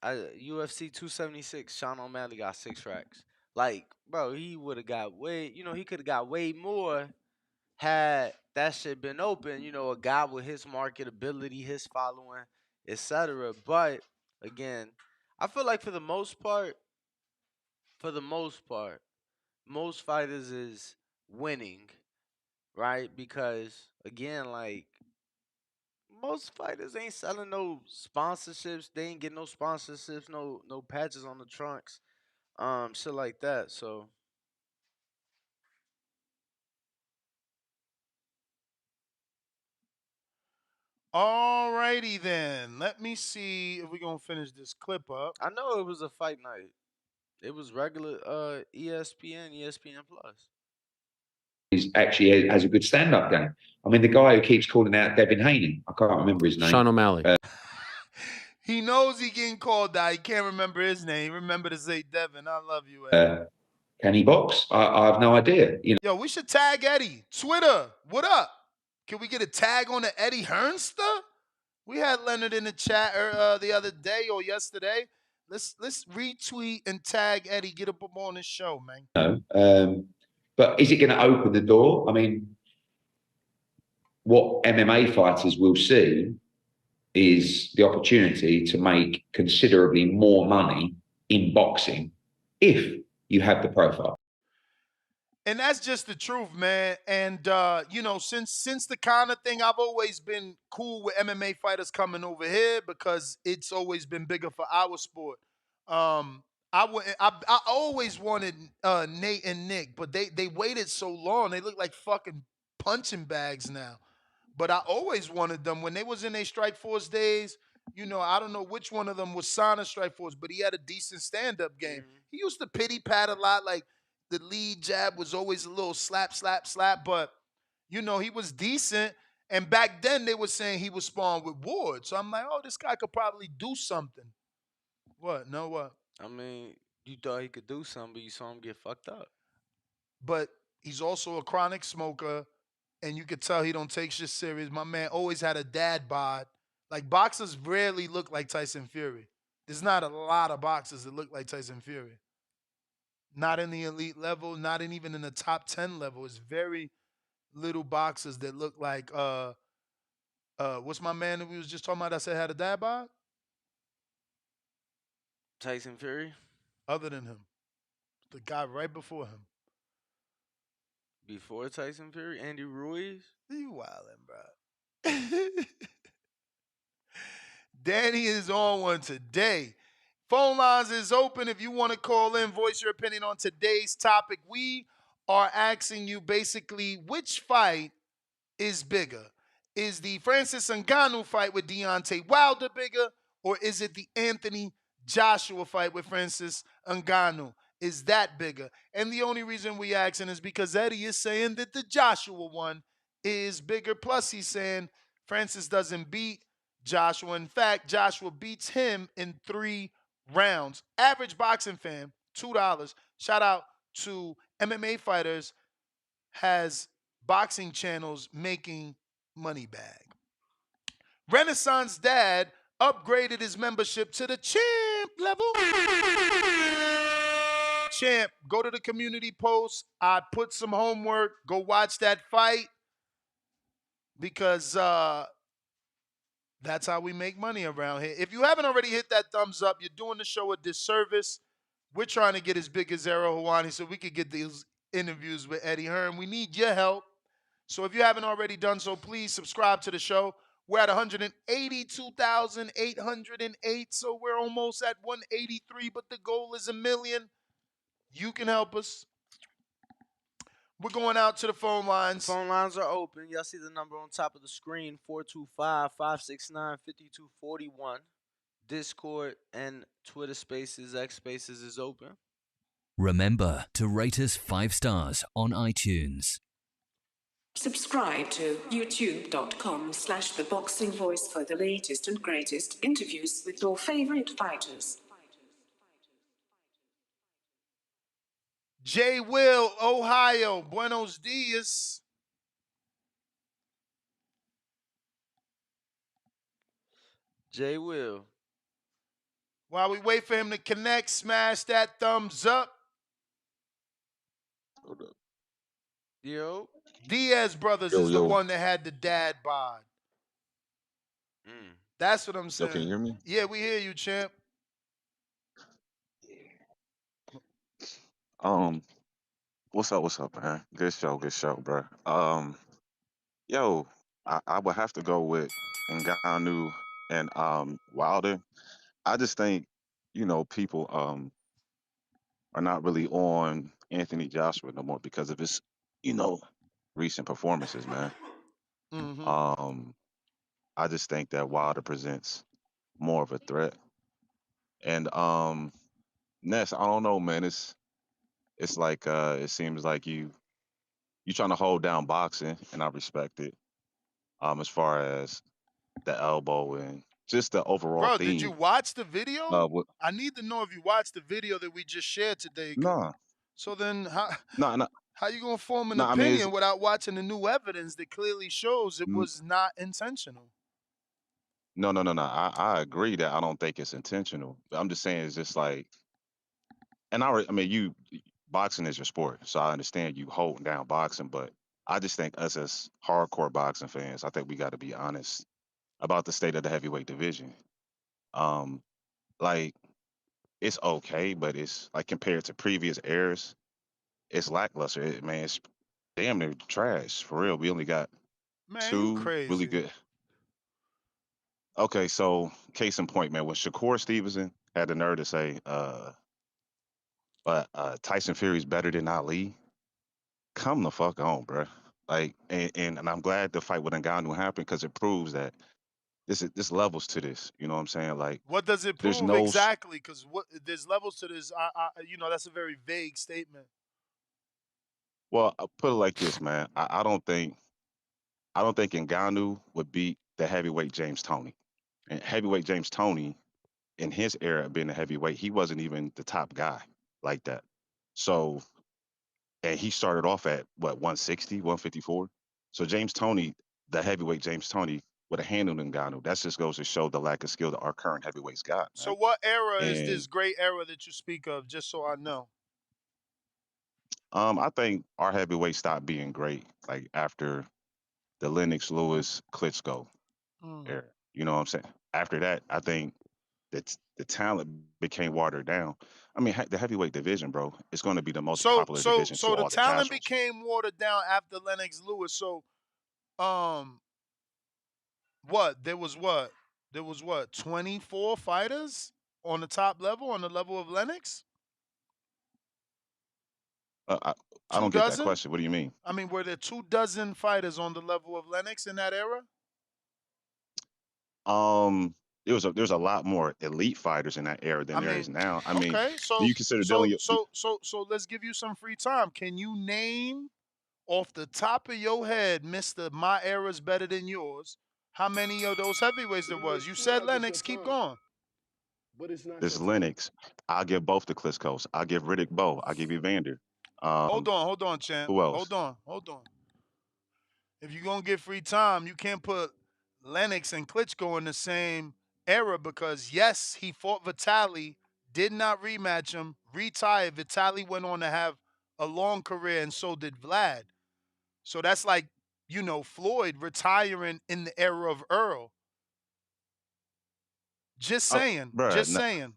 UFC 276, Sean O'Malley got 6 racks. Like, bro, he would have got he could have got way more had that shit been open. You know, a guy with his marketability, his following, etc. But again, I feel like for the most part, most fighters is winning, right? Because again, like most fighters ain't selling no sponsorships. They ain't getting no sponsorships, no patches on the trunks, shit like that. So Alrighty then. Let me see if we're gonna finish this clip up. I know it was a fight night. It was regular ESPN, ESPN Plus. He actually has a good stand-up game. I mean, the guy who keeps calling out Devin Haney, I can't remember his name. Sean O'Malley. He knows he getting called out. He can't remember his name. Remember to say Devin. I love you, Eddie. Can he box? I have no idea. You know. Yo, we should tag Eddie. Twitter, what up? Can we get a tag on the Eddie Hearn stuff? We had Leonard in the chat the other day or yesterday. Let's retweet and tag Eddie. Get up on this show, man. No, but is it going to open the door? I mean, what MMA fighters will see is the opportunity to make considerably more money in boxing if you have the profile. And that's just the truth, man. And you know, since the kind of thing, I've always been cool with MMA fighters coming over here because it's always been bigger for our sport. I always wanted Nate and Nick, but they waited so long. They look like fucking punching bags now. But I always wanted them when they was in their Strike Force days. You know, I don't know which one of them was signed Strike Force, but he had a decent stand-up game. He used to pity pat a lot, like the lead jab was always a little slap, slap, slap, but you know, he was decent. And back then they were saying he was sparring with Ward. So I'm like, oh, this guy could probably do something. What? No, what? I mean, you thought he could do something, but you saw him get fucked up. But he's also a chronic smoker, and you could tell he don't take shit serious. My man always had a dad bod. Like, boxers rarely look like Tyson Fury. There's not a lot of boxers that look like Tyson Fury. Not in the elite level, not even in the top 10 level. It's very little boxers that look like what's my man that we was just talking about that said had a dad bod? Tyson Fury? Other than him. The guy right before him. Before Tyson Fury? Andy Ruiz? You wildin', bro. Danny is on one today. Phone lines is open if you want to call in, voice your opinion on today's topic. We are asking you basically which fight is bigger. Is the Francis Ngannou fight with Deontay Wilder bigger, or is it the Anthony Joshua fight with Francis Ngannou? Is that bigger? And the only reason we asking is because Eddie is saying that the Joshua one is bigger. Plus, he's saying Francis doesn't beat Joshua. In fact, Joshua beats him in 3 rounds. Average boxing fan, $2. Shout out to MMA Fighters has boxing channels making money bag. Renaissance Dad upgraded his membership to the champ level. Champ, go to the community post. I put some homework. Go watch that fight because that's how we make money around here. If you haven't already hit that thumbs up, you're doing the show a disservice. We're trying to get as big as Zero Hawani so we could get these interviews with Eddie Hearn. We need your help. So if you haven't already done so, please subscribe to the show. We're at 182,808, so we're almost at 183, but the goal is 1 million. You can help us. We're going out to the phone lines. Phone lines are open. Y'all see the number on top of the screen, 425-569-5241. Discord and Twitter Spaces, X Spaces is open. Remember to rate us 5 stars on iTunes. Subscribe to youtube.com/theboxingvoice for the latest and greatest interviews with your favorite fighters. J. Will, Ohio. Buenos dias. J. Will. While we wait for him to connect, smash that thumbs up. Hold up. Yo. Diaz Brothers is the one that had the dad bod. That's what I'm saying. Yo, can you hear me? Yeah, we hear you, champ. What's up, man? Good show, bro. Yo, I would have to go with Ngannou and Wilder. I just think, people are not really on Anthony Joshua no more because of his, recent performances, man. I just think that Wilder presents more of a threat. And Ness, I don't know, man. It's like it seems like you trying to hold down boxing, and I respect it. As far as the elbow and just the overall Bro, theme. did you watch the video? What, I need to know if you watched the video that we just shared today. nah, So then how nah. you going to form an Nah, I mean, opinion without watching the new evidence that clearly shows it was not intentional? No. I agree that I don't think it's intentional. I'm just saying it's just like, and I mean, boxing is your sport, so I understand you holding down boxing, but I just think us as hardcore boxing fans, I think we got to be honest about the state of the heavyweight division. Like it's okay, but it's like compared to previous eras, it's lackluster. Man, it's damn near trash for real. We only got you 2 crazy. really good. Okay, so case in point, man, when Shakur Stevenson had the nerve to say, Tyson Fury's better than Ali, come the fuck on, bro. Like, and I'm glad the fight with Ngannou happened because it proves that this levels to this. You know what I'm saying? Like, What does it there's prove no exactly? Because there's levels to this. That's a very vague statement. Well, I'll put it like this, man. I don't think Ngannou would beat the heavyweight James Toney. And heavyweight James Toney, in his era of being a heavyweight, he wasn't even the top guy like that. So, and he started off at what 160, 154. So James Toney, the heavyweight James Toney, would have handled Ngannou. That just goes to show the lack of skill that our current heavyweights got. Man. So what era is And this great era that you speak of? Just so I know. I think our heavyweight stopped being great like after the Lennox Lewis Klitschko era. You know what I'm saying? After that, I think that the talent became watered down. I mean, the heavyweight division, bro, it's going to be the most popular division. So the all talent the became watered down after Lennox Lewis. So, there was 24 fighters on the top level, on the level of Lennox? I don't get that question. What do you mean? I mean, were there 24 fighters on the level of Lennox in that era? There's a lot more elite fighters in that era than there is now. I mean, okay, do you consider Dillian? So let's give you some free time. Can you name off the top of your head, Mr. My era's better than yours? how many of those heavyweights there was. You said Lennox. Keep going. But it's not This your Lennox. I'll give both the Klitschko's. I'll give Riddick Bowe. I'll give Evander. Hold on, champ. Who else? Hold on. If you're gonna get free time, you can't put Lennox and Klitschko in the same era because yes, he fought Vitali, did not rematch him, retired. Vitali went on to have a long career, and so did Vlad. So that's like, Floyd retiring in the era of Earl. Just saying. Bruh, Just saying.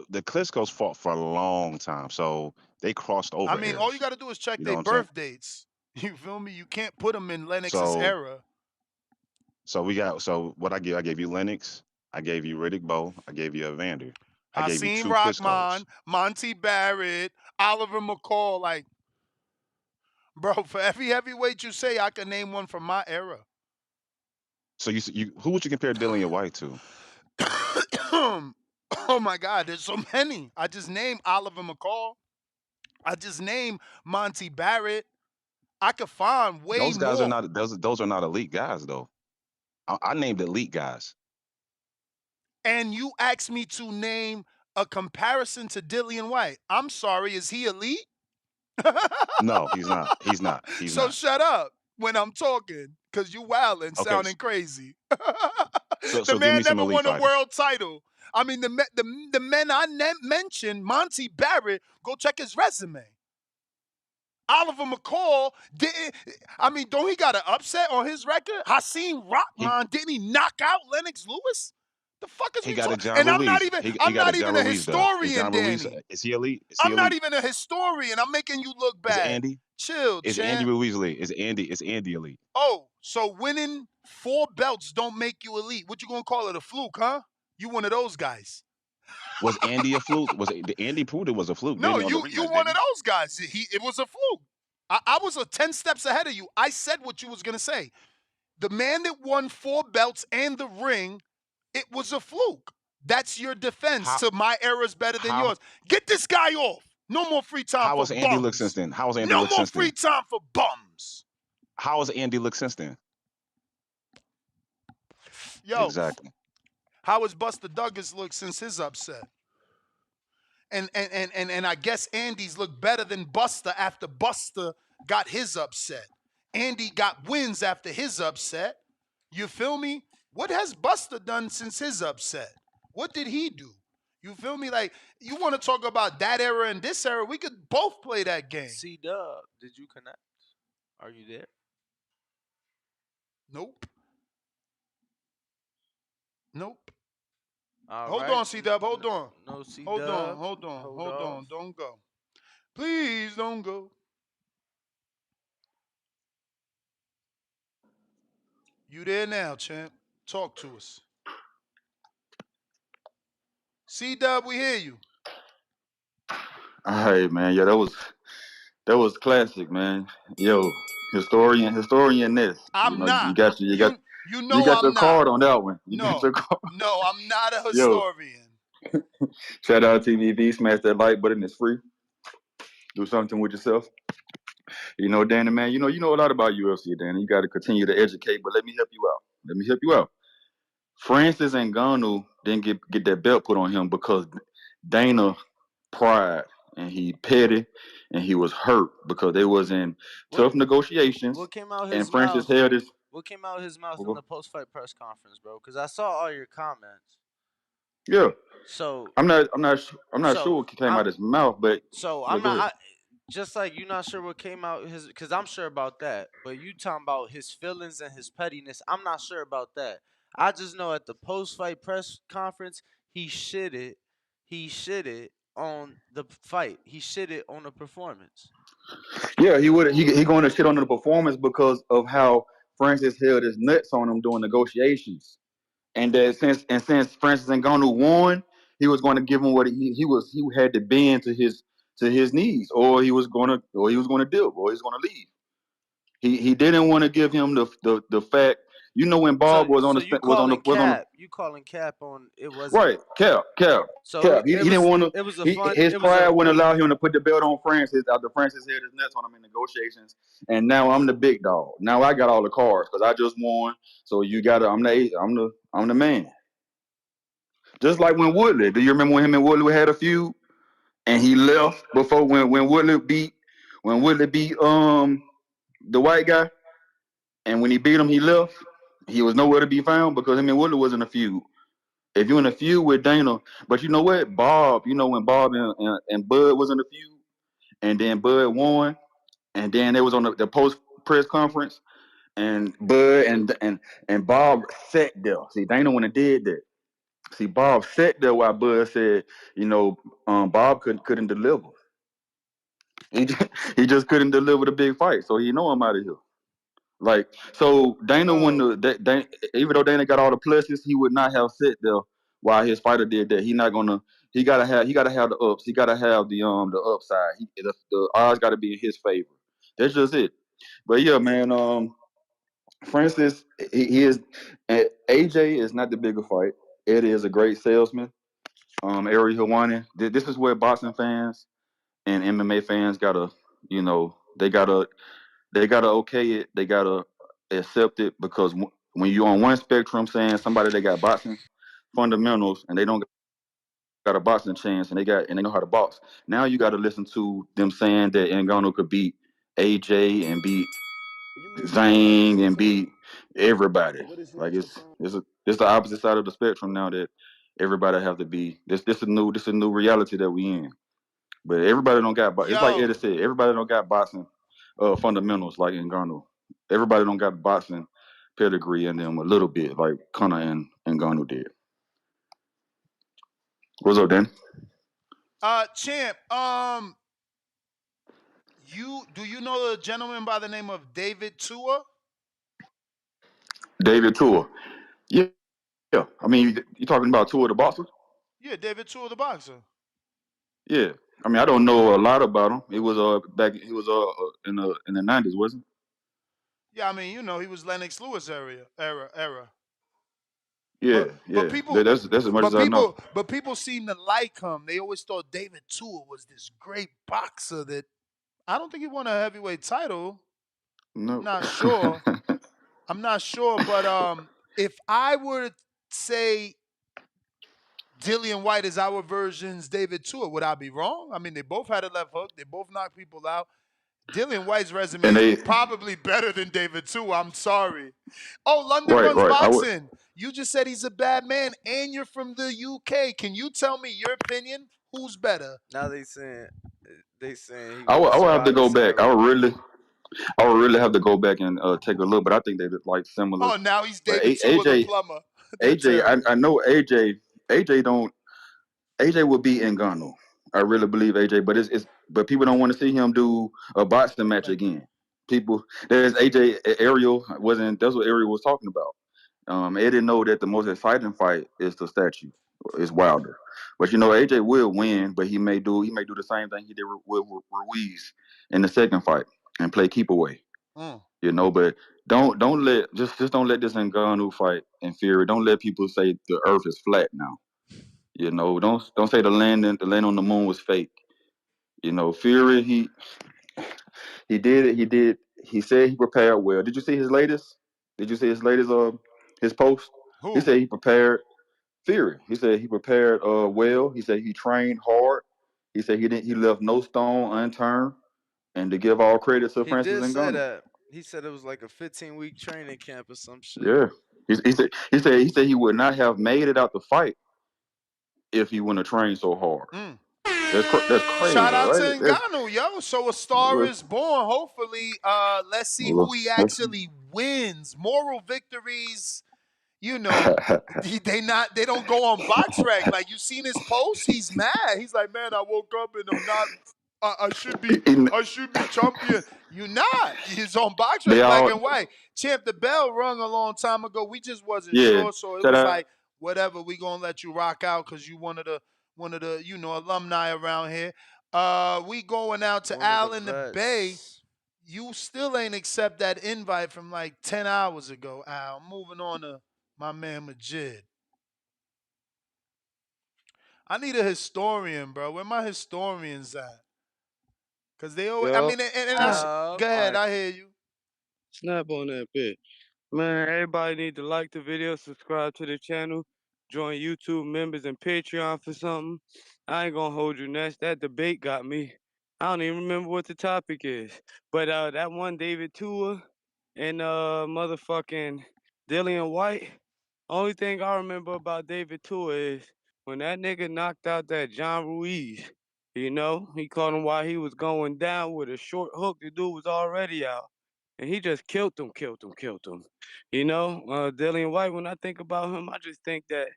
the Klitschko's fought for a long time, so they crossed over I mean, all you eras. got to do is check You know their what I'm saying? birth dates. You feel me? You can't put them in Lennox's So, era. so what I gave you Lennox. I gave you Riddick Bowe. I gave you Evander. I gave you Hakeem 2 Klitschko's. Rockman, Monty Barrett, Oliver McCall. Like, bro, for every heavyweight you say, I can name one from my era. So you who would you compare Dillian White to? Oh my God, there's so many. I just named Oliver McCall. I just named Monty Barrett. I could find way Those guys are more. not those are not elite guys though. I named elite guys. And you asked me to name a comparison to Dillian White. I'm sorry, is he elite? No, he's not. He's not. He's So not. shut up when I'm talking, because you wildin', Okay. sounding crazy. So The give me man some never elite won a fighters. world title. I mean, the men I mentioned, Monty Barrett, go check his resume. Oliver McCall didn't. I mean, don't he got an upset on his record? Hakeem Rockman, didn't he knock out Lennox Lewis? The fuck is He we got a talking? John And Ruiz. He I'm got a not John even a Ruiz though. Is historian, John Ruiz? Danny. Is he elite? Is he I'm not elite? even a historian. I'm making you look Is bad. Andy? Chill, Is champ. Andy Ruiz elite? Is Andy elite? Oh, so winning 4 belts don't make you elite. What you gonna call it, a fluke, huh? You one of those guys. Was Andy a fluke? Andy proved it was a fluke? No, Didn't he, on the you rematch? one of those guys. It was a fluke. I was 10 steps ahead of you. I said what you was gonna say. The man that won 4 belts and the ring, it was a fluke. That's your defense to my era's better than yours. Get this guy off. No more free time How for was Andy look bums. since then? How was Andy No look more since free then? time for bums. How has Andy look since then? Yo, Exactly. how has Buster Douglas looked since his upset? And I guess Andy's looked better than Buster after Buster got his upset. Andy got wins after his upset. You feel me? What has Buster done since his upset? What did he do? You feel me? Like, you want to talk about that era and this era, we could both play that game. C-Dub, did you connect? Are you there? Nope. All Hold right. on, C-Dub. Hold on. No C-Dub. Hold on. Hold off. Don't go. Please don't go. You there now, champ. Talk to us. C-Dub, we hear you. All right, man. Yeah, that was classic, man. Yo, historian this. I'm not. You got You know your I'm not. card on that one. You got No. your card. No, I'm not a Yo. historian. Shout out TVV, smash that like button, it's free. Do something with yourself. Danny, man, you know a lot about UFC, Danny. You got to continue to educate, but let me help you out. Francis Ngannou didn't get that belt put on him because Dana pride and he petty and he was hurt because they was in tough negotiations. What came out and his Francis mouth? held his. What came out his mouth in the post-fight press conference, bro? Because I saw all your comments. Yeah. So I'm not sure what came out his mouth, but so yeah, I'm go not. ahead. Just like you're not sure what came out his, because I'm sure about that. But you talking about his feelings and his pettiness. I'm not sure about that. I just know at the post-fight press conference, he shitted on the fight. He shitted on the performance. Yeah, he would. He going to shit on the performance because of how Francis held his nuts on him during negotiations, and that since Francis Ngannou won, he was going to give him what he had to bend to his knees, or he was going to dip, or he's going to leave. He didn't want to give him the fact You know when Bob was on So the you was on the calling was on the cap? You calling cap on it wasn't? right, Cap. So He didn't want to. it was a He fun. his It was pride a wouldn't allow him to put the belt on Francis after Francis hit his nuts on him in negotiations. And now I'm the big dog. Now I got all the cards because I just won. So you got to. I'm the man. Just like when Woodley. Do you remember when him and Woodley had a feud and he left before when Woodley beat the white guy, and when he beat him he left. He was nowhere to be found because him and Woodley was in a feud. If you're in a feud with Dana, but you know what, Bob, you know when Bob and Bud was in a feud, and then Bud won, and then they was on the post press conference, and Bud and Bob sat there. See, Dana when it did that. See, Bob sat there while Bud said, Bob couldn't deliver. He just couldn't deliver the big fight, so he know I'm out of here. Like so, Dana even though Dana got all the pluses, he would not have sat there while his fighter did that. He not gonna. He gotta have the ups. He gotta have the upside. The odds got to be in his favor. That's just it. But yeah, man. Francis, he is. AJ is not the bigger fight. Eddie is a great salesman. Ariel Helwani. This is where boxing fans and MMA fans gotta, they gotta okay it. They gotta accept it because when you're on one spectrum saying somebody that got boxing fundamentals and they don't got a boxing chance and they know how to box. Now you got to listen to them saying that Ngannou could beat AJ and beat Zhang and beat everybody. Like it's the opposite side of the spectrum now that everybody have to be. This a new reality that we in. But everybody don't got. It's like Eddie said. Everybody don't got boxing fundamentals like Ngannou. Everybody don't got boxing pedigree in them a little bit like Conor and Ngannou did. What's up, Dan? Champ, do you know a gentleman by the name of David Tua? David Tua. Yeah. I mean, you talking about Tua the boxer? Yeah, David Tua, the boxer. Yeah. I mean, I don't know a lot about him. It was back. He was in the 90s, wasn't Yeah, I mean, he was Lennox Lewis era. he? Yeah, But yeah. people, That's as much as I know. but people seem to like him. They always thought David Tua was this great boxer that I don't think he won a heavyweight title. No. I'm not sure. But if I were to say Dillian White is our version's David Tua, would I be wrong? I mean, they both had a left hook. They both knocked people out. Dillian White's resume is probably better than David Tua. I'm sorry. Oh, London Runs Boxing. You just said he's a bad man, and you're from the UK. Can you tell me your opinion? Who's better? Now they saying he I was would have to go Roddy's back. era. I would really have to go back and take a look. But I think they look like similar. Oh, now he's But David Tua, the plumber. I know AJ will beat Ngannou. I really believe AJ, but people don't want to see him do a boxing match again. There's AJ Ariel wasn't. That's what Ariel was talking about. They didn't know that the most exciting fight is the statue. It's Wilder, but AJ will win, but he may do the same thing he did with Ruiz in the second fight and play keep away. But don't let don't let this Ngannou fight in Fury. Don't let people say the Earth is flat now. Don't say the land on the moon was fake. Fury he did it. He said he prepared well. Did you see his latest? Did you see his latest his post? Who? He said he prepared Fury. He said he prepared well. He said he trained hard. He said he left no stone unturned. And to give all credit to He Francis did say Ngannou. that. He said it was like a 15-week training camp or some shit. Yeah. He said he would not have made it out the fight if he wouldn't have trained so hard. That's crazy, Shout out to right? Ngannou, yo. So a star is born. Hopefully, let's see who he actually wins. Moral victories, they don't go on BoxRec. Like you seen his post, he's mad. He's like, man, I woke up and I'm not. I should be champion. You're not. He's on BoxRec black and white. Champ, the bell rung a long time ago. We just wasn't sure, so it was like, whatever. We gonna let you rock out because you one of the alumni around here. We going out to Al in the Bay. You still ain't accept that invite from like 10 hours ago, Al. Moving on to my man Majid. I need a historian, bro. Where my historians at? Cause they always, I Yo, mean, and I, go ahead, alright, I hear you. snap on that bit. Man, everybody need to like the video, subscribe to the channel, join YouTube members and Patreon for something. I ain't gonna hold you next. That debate got me. I don't even remember what the topic is. But that one David Tua and motherfucking Dillian White. Only thing I remember about David Tua is when that nigga knocked out that John Ruiz. You know, he caught him while he was going down with a short hook. The dude was already out. And he just killed him, killed him, killed him. You know, Dillian White, when I think about him, I just think that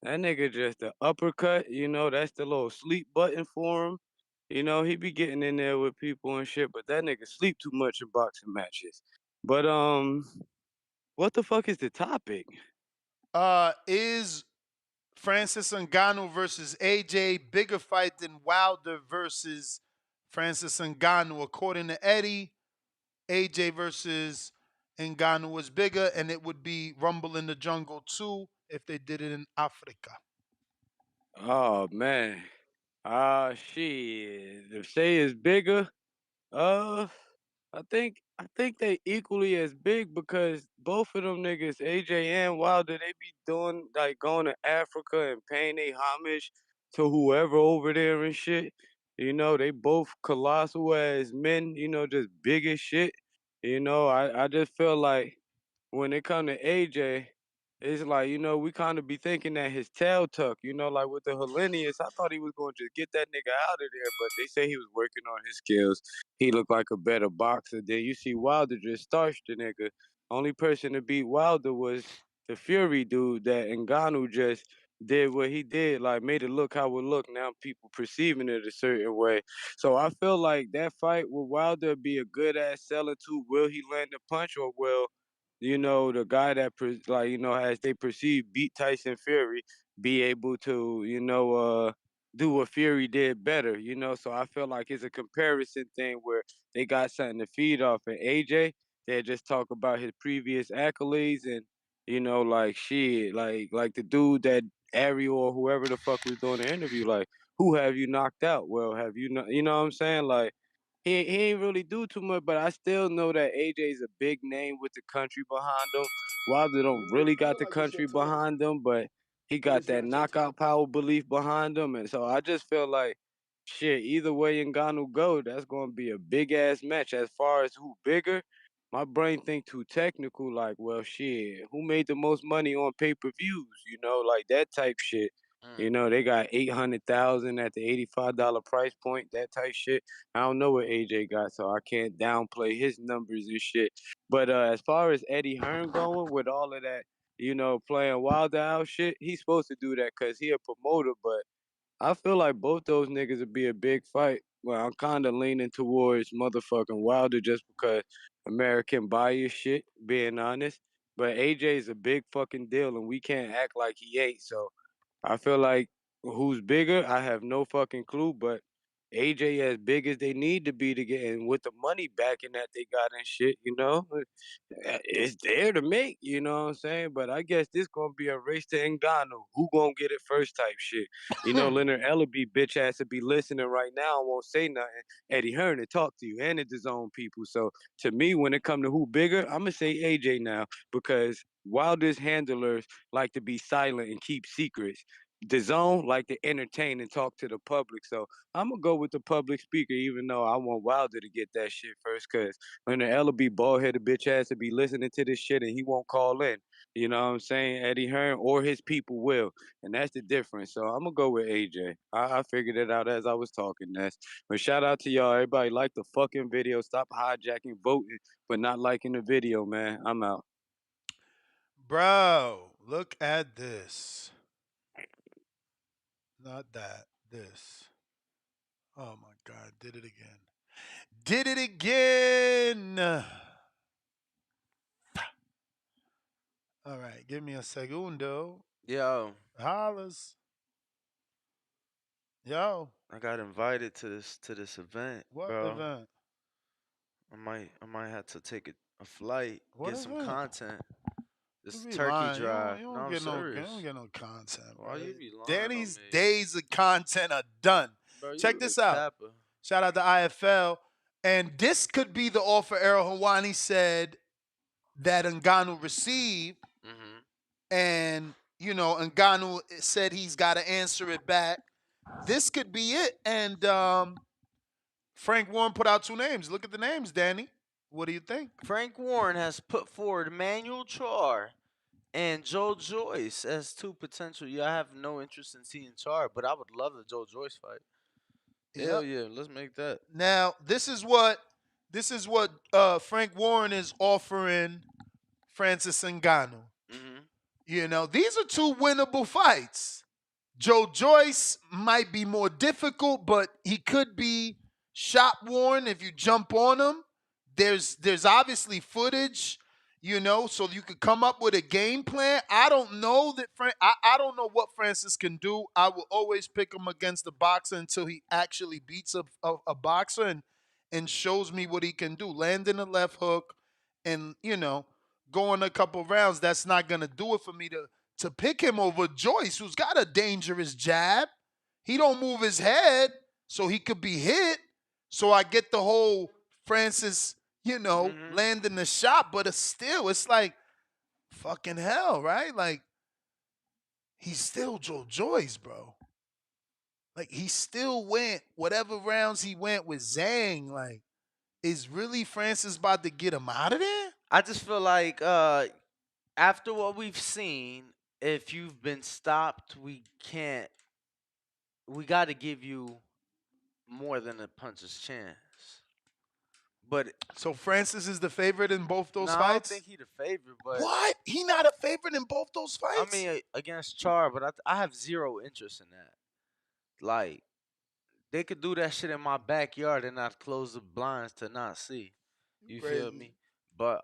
nigga just a uppercut, you know, that's the little sleep button for him. You know, he be getting in there with people and shit, but that nigga sleep too much in boxing matches. But what the fuck is the topic? Is Francis Ngannou versus AJ bigger fight than Wilder versus Francis Ngannou? According to Eddie, AJ versus Ngannou was bigger, and it would be Rumble in the Jungle 2 if they did it in Africa. Oh man. Shit. If say is bigger, uh I think they equally as big because both of them niggas, AJ and Wilder, they be doing like going to Africa and paying their homage to whoever over there and shit. You know, they both colossal as men, you know, just big as shit. You know, I just feel like when it come to AJ, it's like, you know, we kind of be thinking that his tail tuck, you know, like with the Hellenius, I thought he was going to just get that nigga out of there, but they say he was working on his skills. He looked like a better boxer. Then you see Wilder just starched the nigga. Only person to beat Wilder was the Fury dude that Ngannou just did what he did, like made it look how it looked. Now people perceiving it a certain way. So I feel like that fight with Wilder be a good ass seller too. Will he land a punch or will you know, the guy that like you know as they perceive beat Tyson Fury be able to do what Fury did better, you know. So I feel like it's a comparison thing where they got something to feed off. And AJ, they just talk about his previous accolades and you know like shit, like the dude that Ariel or whoever the fuck was doing the interview, like who have you knocked out? Well, have you not? You know what I'm saying? Like he ain't really do too much, but I still know that AJ's a big name with the country behind him. Wilder don't really got the country behind him, but he got that knockout power belief behind him, and so I just feel like shit. Either way Ngannou go, that's gonna be a big ass match. As far as who bigger, my brain think too technical. Like, well, shit, who made the most money on pay per views? You know, like that type shit. You know, they got 800,000 at the $85 price point, that type shit. I don't know what AJ got, so I can't downplay his numbers and shit. But as far as Eddie Hearn going with all of that, you know, playing wild out shit, he's supposed to do that because he a promoter. But I feel like both those niggas would be a big fight. Well, I'm kind of leaning towards motherfucking Wilder just because American bias shit, being honest. But AJ is a big fucking deal, and we can't act like he ain't. So I feel like who's bigger, I have no fucking clue, but AJ as big as they need to be to get and with the money backing that they got and shit, you know, it's there to make, you know what I'm saying? But I guess this gonna be a race to Ngannou. Who gonna get it first type shit? You know, Leonard Ellaby bitch ass to be listening right now and won't say nothing. Eddie Hearn to talk to you and it's his own people. So to me, when it come to who bigger, I'm gonna say AJ now because Wilder's handlers like to be silent and keep secrets. The zone like to entertain and talk to the public. So I'm gonna go with the public speaker, even though I want Wilder to get that shit first, cause when the Ellaby bald headed bitch ass to be listening to this shit and he won't call in. You know what I'm saying? Eddie Hearn or his people will. And that's the difference. So I'm gonna go with AJ. I figured it out as I was talking this. But shout out to y'all. Everybody like the fucking video. Stop hijacking voting, but not liking the video, man. I'm out. Bro, look at this. Not that. This. Oh my God. Did it again. Did it again. All right. Give me a segundo. Yo, Hollers. Yo. I got invited to this event, What bro. event? I might have to take a flight, What get some event? content. This You be turkey lying. drive. You No, don't I'm get no. You serious. don't get no content, bro. Why you be lying Danny's on me? days of content are done. Bro, Check you this a out. capper. Shout out to IFL, and this could be the offer Errol Hawani said that Ngannou received, and Ngannou said he's got to answer it back. This could be it, and Frank Warren put out 2 names. Look at the names, Danny. What do you think? Frank Warren has put forward Manuel Char and Joe Joyce as 2 potential. Yeah, I have no interest in seeing Char, but I would love the Joe Joyce fight. Hell yeah, let's make that. Now, this is what Frank Warren is offering Francis Ngannou. These are 2 winnable fights. Joe Joyce might be more difficult, but he could be shot worn if you jump on him. There's obviously footage, so you could come up with a game plan. I don't know that I don't know what Francis can do. I will always pick him against the boxer until he actually beats a boxer and shows me what he can do. Landing a left hook and, going a couple rounds, that's not gonna do it for me to pick him over Joyce, who's got a dangerous jab. He don't move his head, so he could be hit. So I get the whole Francis, landing the shot, but it's like fucking hell, right? Like, he's still Joe Joyce, bro. Like, he still went whatever rounds he went with Zhang. Like, is really Francis about to get him out of there? I just feel like after what we've seen, if you've been stopped, we got to give you more than a puncher's chance. But so Francis is the favorite in both those fights? I don't think he the favorite, but what? He not a favorite in both those fights? I mean, against Char, but I have zero interest in that. Like, they could do that shit in my backyard and not close the blinds to not see. You feel me? But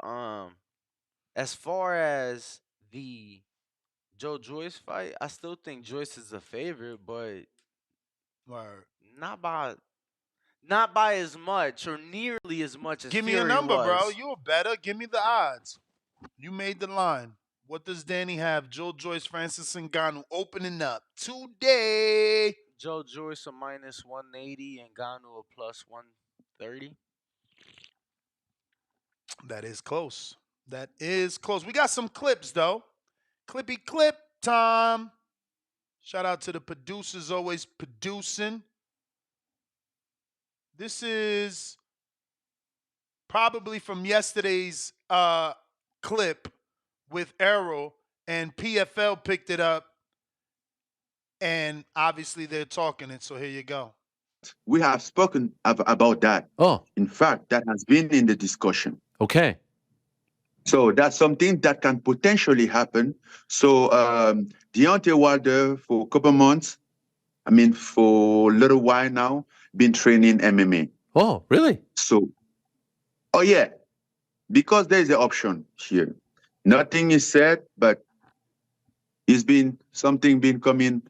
as far as the Joe Joyce fight, I still think Joyce is a favorite, but not by as much or nearly as much as Give me Fury a number, was. bro. You a better. Give me the odds. You made the line. What does Danny have? Joe Joyce, Francis Ngannou opening up today. Joe Joyce a minus 180 and Ngannou a plus 130. That is close. That is close. We got some clips, though. Clippy clip time. Shout out to the producers always producing. This is probably from yesterday's clip with Errol, and PFL picked it up, and obviously they're talking it, so here you go. We have spoken about that. Oh. In fact, that has been in the discussion. Okay. So that's something that can potentially happen. So Deontay Wilder, for a couple months, for a little while now, been training MMA. Oh, really? So, yeah, because there's an option here. Nothing is said, but something been coming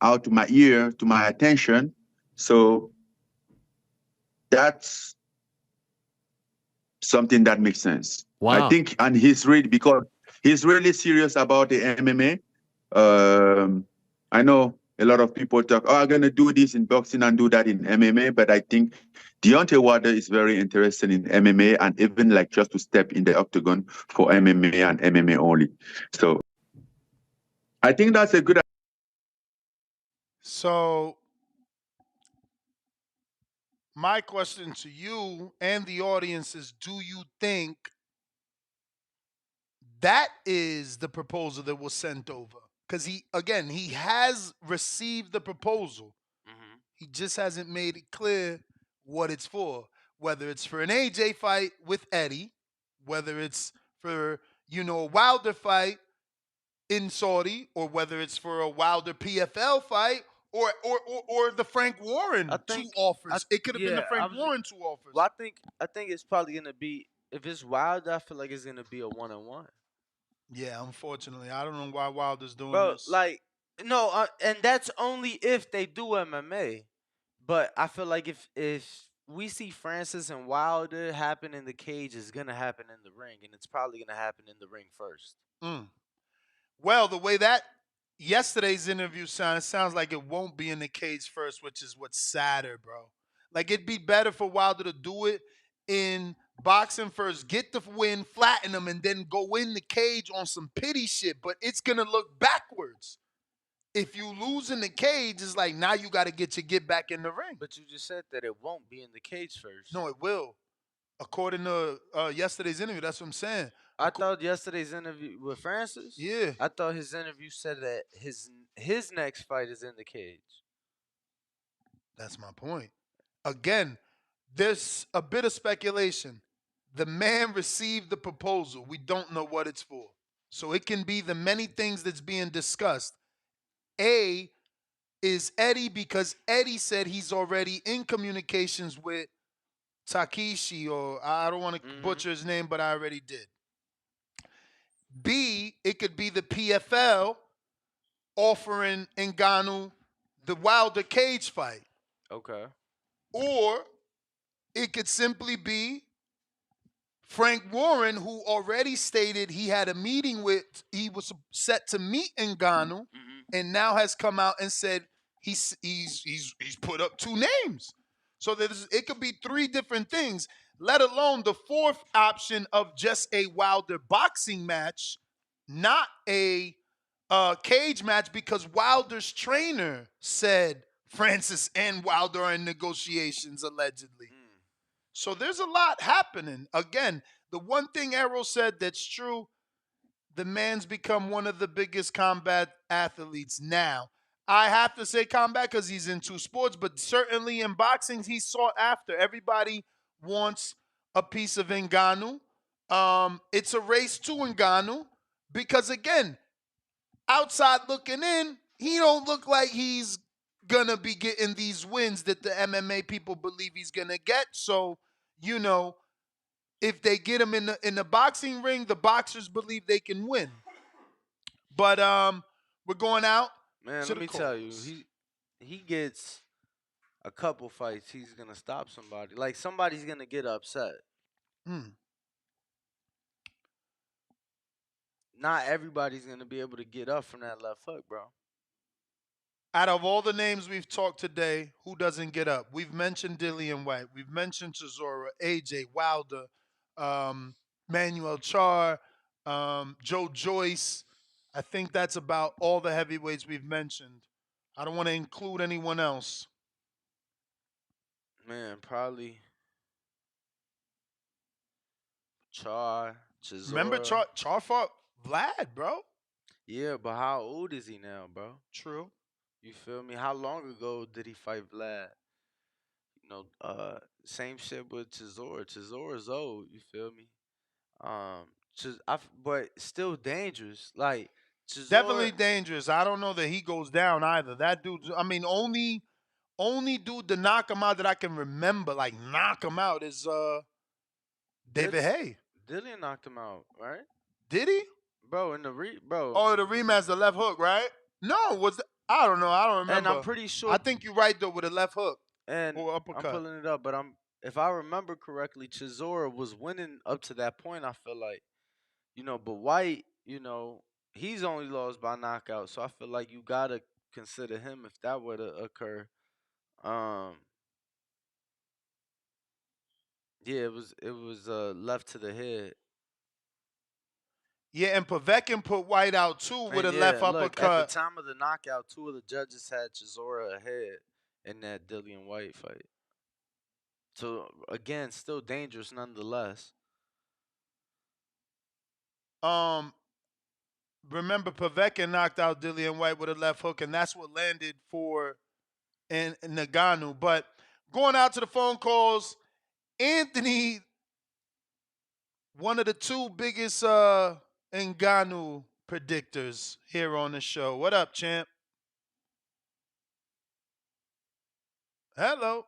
out to my ear, to my attention. So that's something that makes sense. Wow. I think, and because he's really serious about the MMA. I know a lot of people talk, I'm going to do this in boxing and do that in MMA, but I think Deontay Wilder is very interested in MMA and even like just to step in the octagon for MMA and MMA only. So I think that's a good. So my question to you and the audience is, do you think that is the proposal that was sent over? Because he has received the proposal. He just hasn't made it clear what it's for. Whether it's for an AJ fight with Eddie, whether it's for, a Wilder fight in Saudi, or whether it's for a Wilder PFL fight, or the Frank Warren two offers. It could have been the Frank Warren 2 offers. Well, I think it's probably gonna be, if it's Wilder, I feel like it's gonna be a 1-on-1. Yeah, unfortunately, I don't know why Wilder's doing Bro, this. like, no, and that's only if they do MMA. But I feel like if we see Francis and Wilder happen in the cage is gonna happen in the ring, and it's probably gonna happen in the ring first. Well, the way that yesterday's interview sounds like it won't be in the cage first, which is what's sadder, bro. Like it'd be better for Wilder to do it in boxing first, get the win, flatten him, and then go in the cage on some pity shit. But it's gonna look backwards. If you lose in the cage, it's like now you got to get back in the ring. But you just said that it won't be in the cage first. No, it will. According to yesterday's interview, that's what I'm saying. I thought yesterday's interview with Francis. Yeah. I thought his interview said that his next fight is in the cage. That's my point. Again, there's a bit of speculation. The man received the proposal. We don't know what it's for. So it can be the many things that's being discussed. A is Eddie because Eddie said he's already in communications with Takeshi, or I don't want to butcher his name, but I already did. B, it could be the PFL offering Ngannou the Wilder cage fight. Okay. Or it could simply be Frank Warren, who already stated he had a meeting with, he was set to meet Ngannou, and now has come out and said he's put up two names. So it could be three different things, let alone the fourth option of just a Wilder boxing match, not a cage match, because Wilder's trainer said Francis and Wilder are in negotiations, allegedly. So there's a lot happening. Again, the one thing Errol said that's true, the man's become one of the biggest combat athletes now. I have to say combat because he's in two sports, but certainly in boxing, he's sought after. Everybody wants a piece of Ngannou. It's a race to Ngannou because, again, outside looking in, he don't look like he's gonna be getting these wins that the MMA people believe he's gonna get. So, you know, if they get him in the boxing ring, the boxers believe they can win. But we're going out. Man, let me tell you, he gets a couple fights, he's gonna stop somebody. Like somebody's gonna get upset. Not everybody's gonna be able to get up from that left hook, bro. Out of all the names we've talked today, who doesn't get up? We've mentioned Dillian White. We've mentioned Chisora, AJ, Wilder, Manuel Char, Joe Joyce. I think that's about all the heavyweights we've mentioned. I don't want to include anyone else. Man, probably Char, Chisora. Remember Char fought Vlad, bro? Yeah, but how old is he now, bro? True. You feel me? How long ago did he fight Vlad? You know, same shit with Chisora. Chisora's old. You feel me? But still dangerous. Like Chisora, Definitely dangerous. I don't know that he goes down either. That dude. I mean, only dude to knock him out that I can remember, like knock him out, is David Hay. Dillian knocked him out, right? Did he? Bro, in the bro. Oh, the rematch, the left hook, right? No, I don't know. I don't remember. And I'm pretty sure. I think you're right though with a left hook and or uppercut. I'm pulling it up, but if I remember correctly, Chisora was winning up to that point. I feel like, you know, but White, you know, he's only lost by knockout, so I feel like you gotta consider him if that were to occur. Yeah, it was left to the head. Yeah, and Povetkin put White out too with a left uppercut. At the time of the knockout, two of the judges had Chisora ahead in that Dillian White fight. So again, still dangerous nonetheless. Remember Povetkin knocked out Dillian White with a left hook, and that's what landed for Ngannou. But going out to the phone calls, Anthony, one of the two biggest Ngannou predictors here on the show. What up, champ? Hello.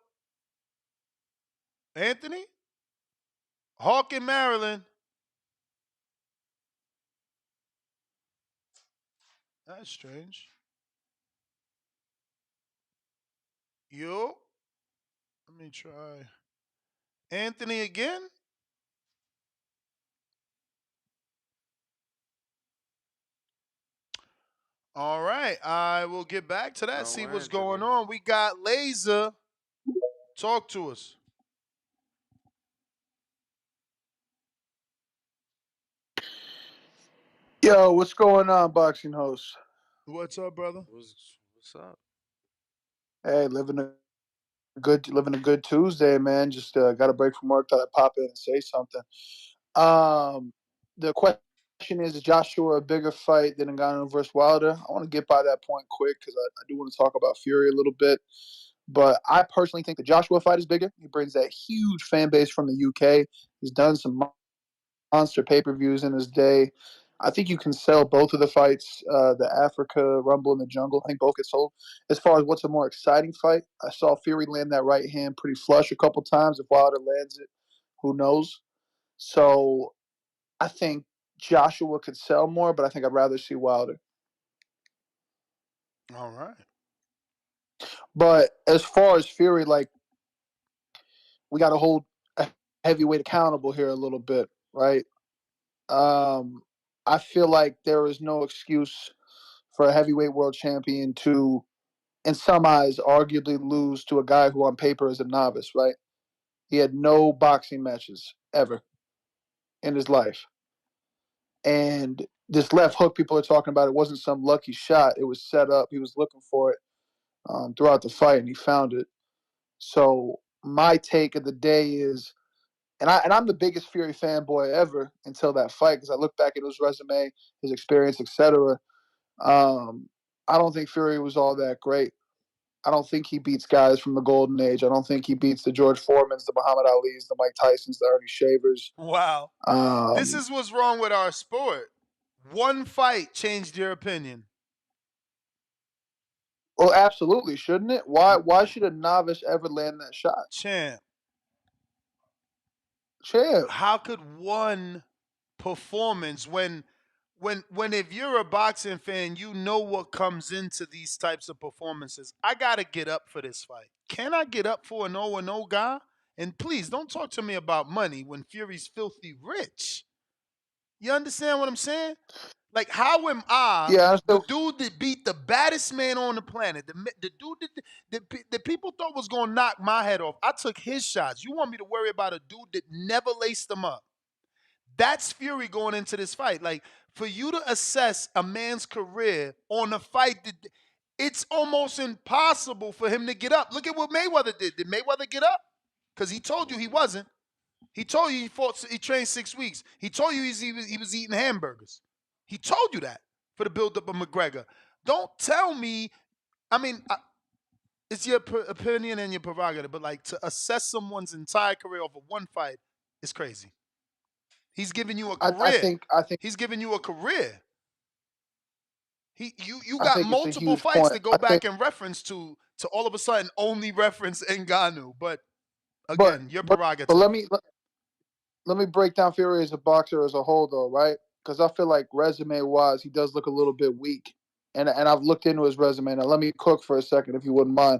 Anthony? Hawk in Maryland. That's strange. Yo. Let me try. Anthony again? All right. I will get back to that, No see what's Anthony. going on. We got Laser. Talk to us. Yo, what's going on, boxing host? What's up, brother? What's up? Hey, living a good Tuesday, man. Just got a break from work. Thought I'd pop in and say something. The question is Joshua a bigger fight than Ngannou versus Wilder? I want to get by that point quick because I do want to talk about Fury a little bit. But I personally think the Joshua fight is bigger. He brings that huge fan base from the UK. He's done some monster pay-per-views in his day. I think you can sell both of the fights, the Africa Rumble and the Jungle. I think both get sold. As far as what's a more exciting fight, I saw Fury land that right hand pretty flush a couple times. If Wilder lands it, who knows? So I think Joshua could sell more, but I think I'd rather see Wilder. All right. But as far as Fury, like, we got to hold a heavyweight accountable here a little bit, right? I feel like there is no excuse for a heavyweight world champion to, in some eyes, arguably lose to a guy who on paper is a novice, right? He had no boxing matches ever in his life. And this left hook people are talking about, it wasn't some lucky shot. It was set up. He was looking for it throughout the fight, and he found it. So my take of the day is, and I'm the biggest Fury fanboy ever until that fight, because I look back at his resume, his experience, etc. I don't think Fury was all that great. I don't think he beats guys from the golden age. I don't think he beats the George Foremans, the Muhammad Alis, the Mike Tysons, the Ernie Shavers. Wow. This is what's wrong with our sport. One fight changed your opinion. Well, absolutely, shouldn't it? Why should a novice ever land that shot? Champ. Champ. How could one performance when if you're a boxing fan, you know what comes into these types of performances. I gotta get up for this fight. Can I get up for an 0-0 guy? And please don't talk to me about money when Fury's filthy rich. You understand what I'm saying? Like, how am I, the dude that beat the baddest man on the planet, the dude that people thought was going to knock my head off? I took his shots. You want me to worry about a dude that never laced them up? That's Fury going into this fight. Like, for you to assess a man's career on a fight, it's almost impossible for him to get up. Look at what Mayweather did. Did Mayweather get up? Because he told you he wasn't. He told you he trained 6 weeks. He told you he was eating hamburgers. He told you that for the buildup of McGregor. Don't tell me. I mean, it's your opinion and your prerogative, but like, to assess someone's entire career over one fight is crazy. He's giving you a career. I think he's giving you a career. You I got think it's a multiple huge fights point. to go back and reference to all of a sudden only reference Ngannou. But again, your prerogative. But let me break down Fury as a boxer as a whole, though, right? Because I feel like resume-wise, he does look a little bit weak. And I've looked into his resume. Now, let me cook for a second, if you wouldn't mind.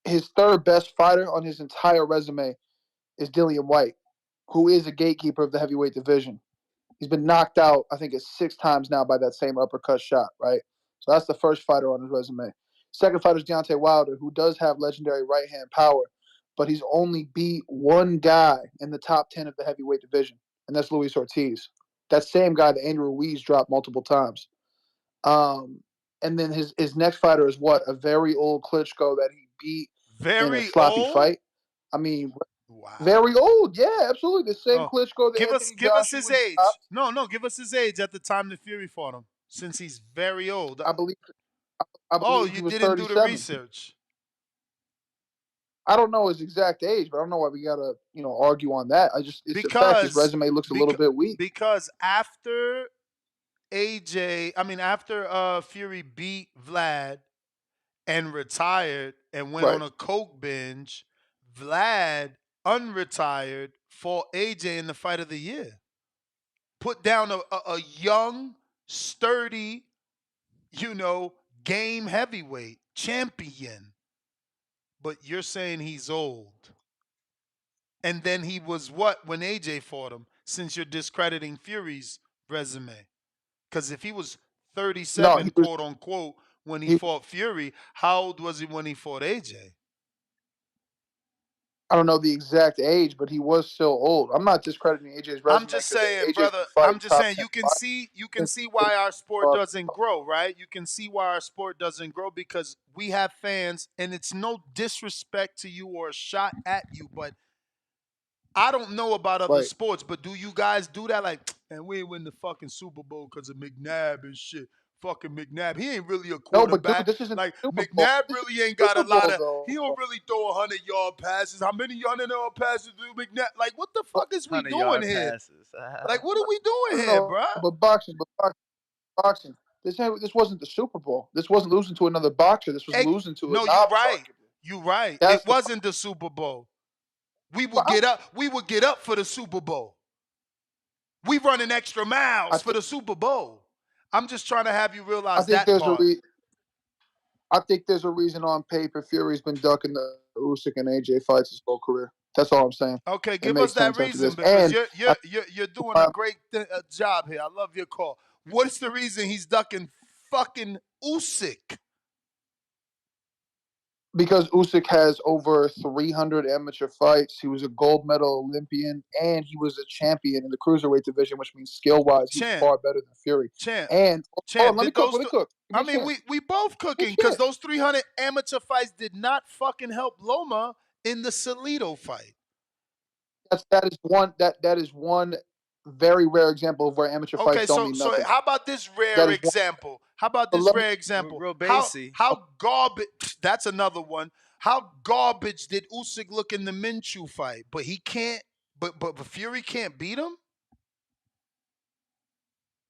His third best fighter on his entire resume is Dillian White, who is a gatekeeper of the heavyweight division. He's been knocked out, I think it's 6 times now by that same uppercut shot, right? So that's the first fighter on his resume. Second fighter is Deontay Wilder, who does have legendary right-hand power, but he's only beat one guy in the top 10 of the heavyweight division, and that's Luis Ortiz. That same guy that Andrew Ruiz dropped multiple times. And then his next fighter is what? A very old Klitschko that he beat in a sloppy fight. I mean, very old. Yeah, absolutely. The same Klitschko that Give Anthony us Joshua his age. dropped. No, give us his age at the time that Fury fought him, since he's very old. I believe he you was didn't do the 37. research. I don't know his exact age, but I don't know why we gotta, argue on that. It's a fact his resume looks a little bit weak. Because after Fury beat Vlad and retired and went on a coke binge, Vlad unretired, fought AJ in the fight of the year. Put down a young, sturdy, game heavyweight champion. But you're saying he's old. And then he was what when AJ fought him, since you're discrediting Fury's resume. Because if he was No, 37, he was quote unquote, when he he. fought Fury, how old was he when he fought AJ? I don't know the exact age, but he was still old. I'm not discrediting AJ's I'm resume just because saying, AJ's brother. been fighting I'm just top saying 10 you can fighters. see why our sport doesn't grow, right? You can see why our sport doesn't grow because we have fans, and it's no disrespect to you or a shot at you, but I don't know about other Right. sports, but do you guys do that? Like, and we ain't win the fucking Super Bowl because of McNabb and shit. Fucking McNabb. He ain't really a No, but dude, quarterback. this isn't Like, the Super Bowl. McNabb This is really ain't the got a Super lot Bowl, of, though. he don't really throw 100-yard passes. How many 100-yard passes do McNabb? Like, what the fuck is we doing 100-yard here? passes. Like, what are we doing here, No, bruh? but boxing. This wasn't the Super Bowl. This wasn't losing to another boxer. This was losing to a No, you novice. right. Arguably. You right. That's It the. wasn't the Super Bowl. We would But get up. We would get up for the Super Bowl. We running extra miles for the Super Bowl. I'm just trying to have you I realize think that there's part. I think there's a reason on paper Fury's been ducking the Usyk and AJ fights his whole career. That's all I'm saying. Okay, It give us makes that sense after reason this. because And you're doing a great job here. I love your call. What's the reason he's ducking fucking Usyk? because Usyk has over 300 amateur fights, he was a gold medal Olympian, and he was a champion in the cruiserweight division, which means skill-wise, he's Champ, far better than Fury. champ, And champ. let me Did cook. those? Let me cook. Give me I a mean, chance. we both cooking because those 300 amateur fights did not fucking help Loma in the Salido fight. That is one very rare example of where amateur Okay, fights don't mean so nothing. how about this That rare is one. example? How about But this let me, rare example? Real How basy. garbage? That's another one. How garbage did Usyk look in the Minshew fight? But he can't. But Fury can't beat him.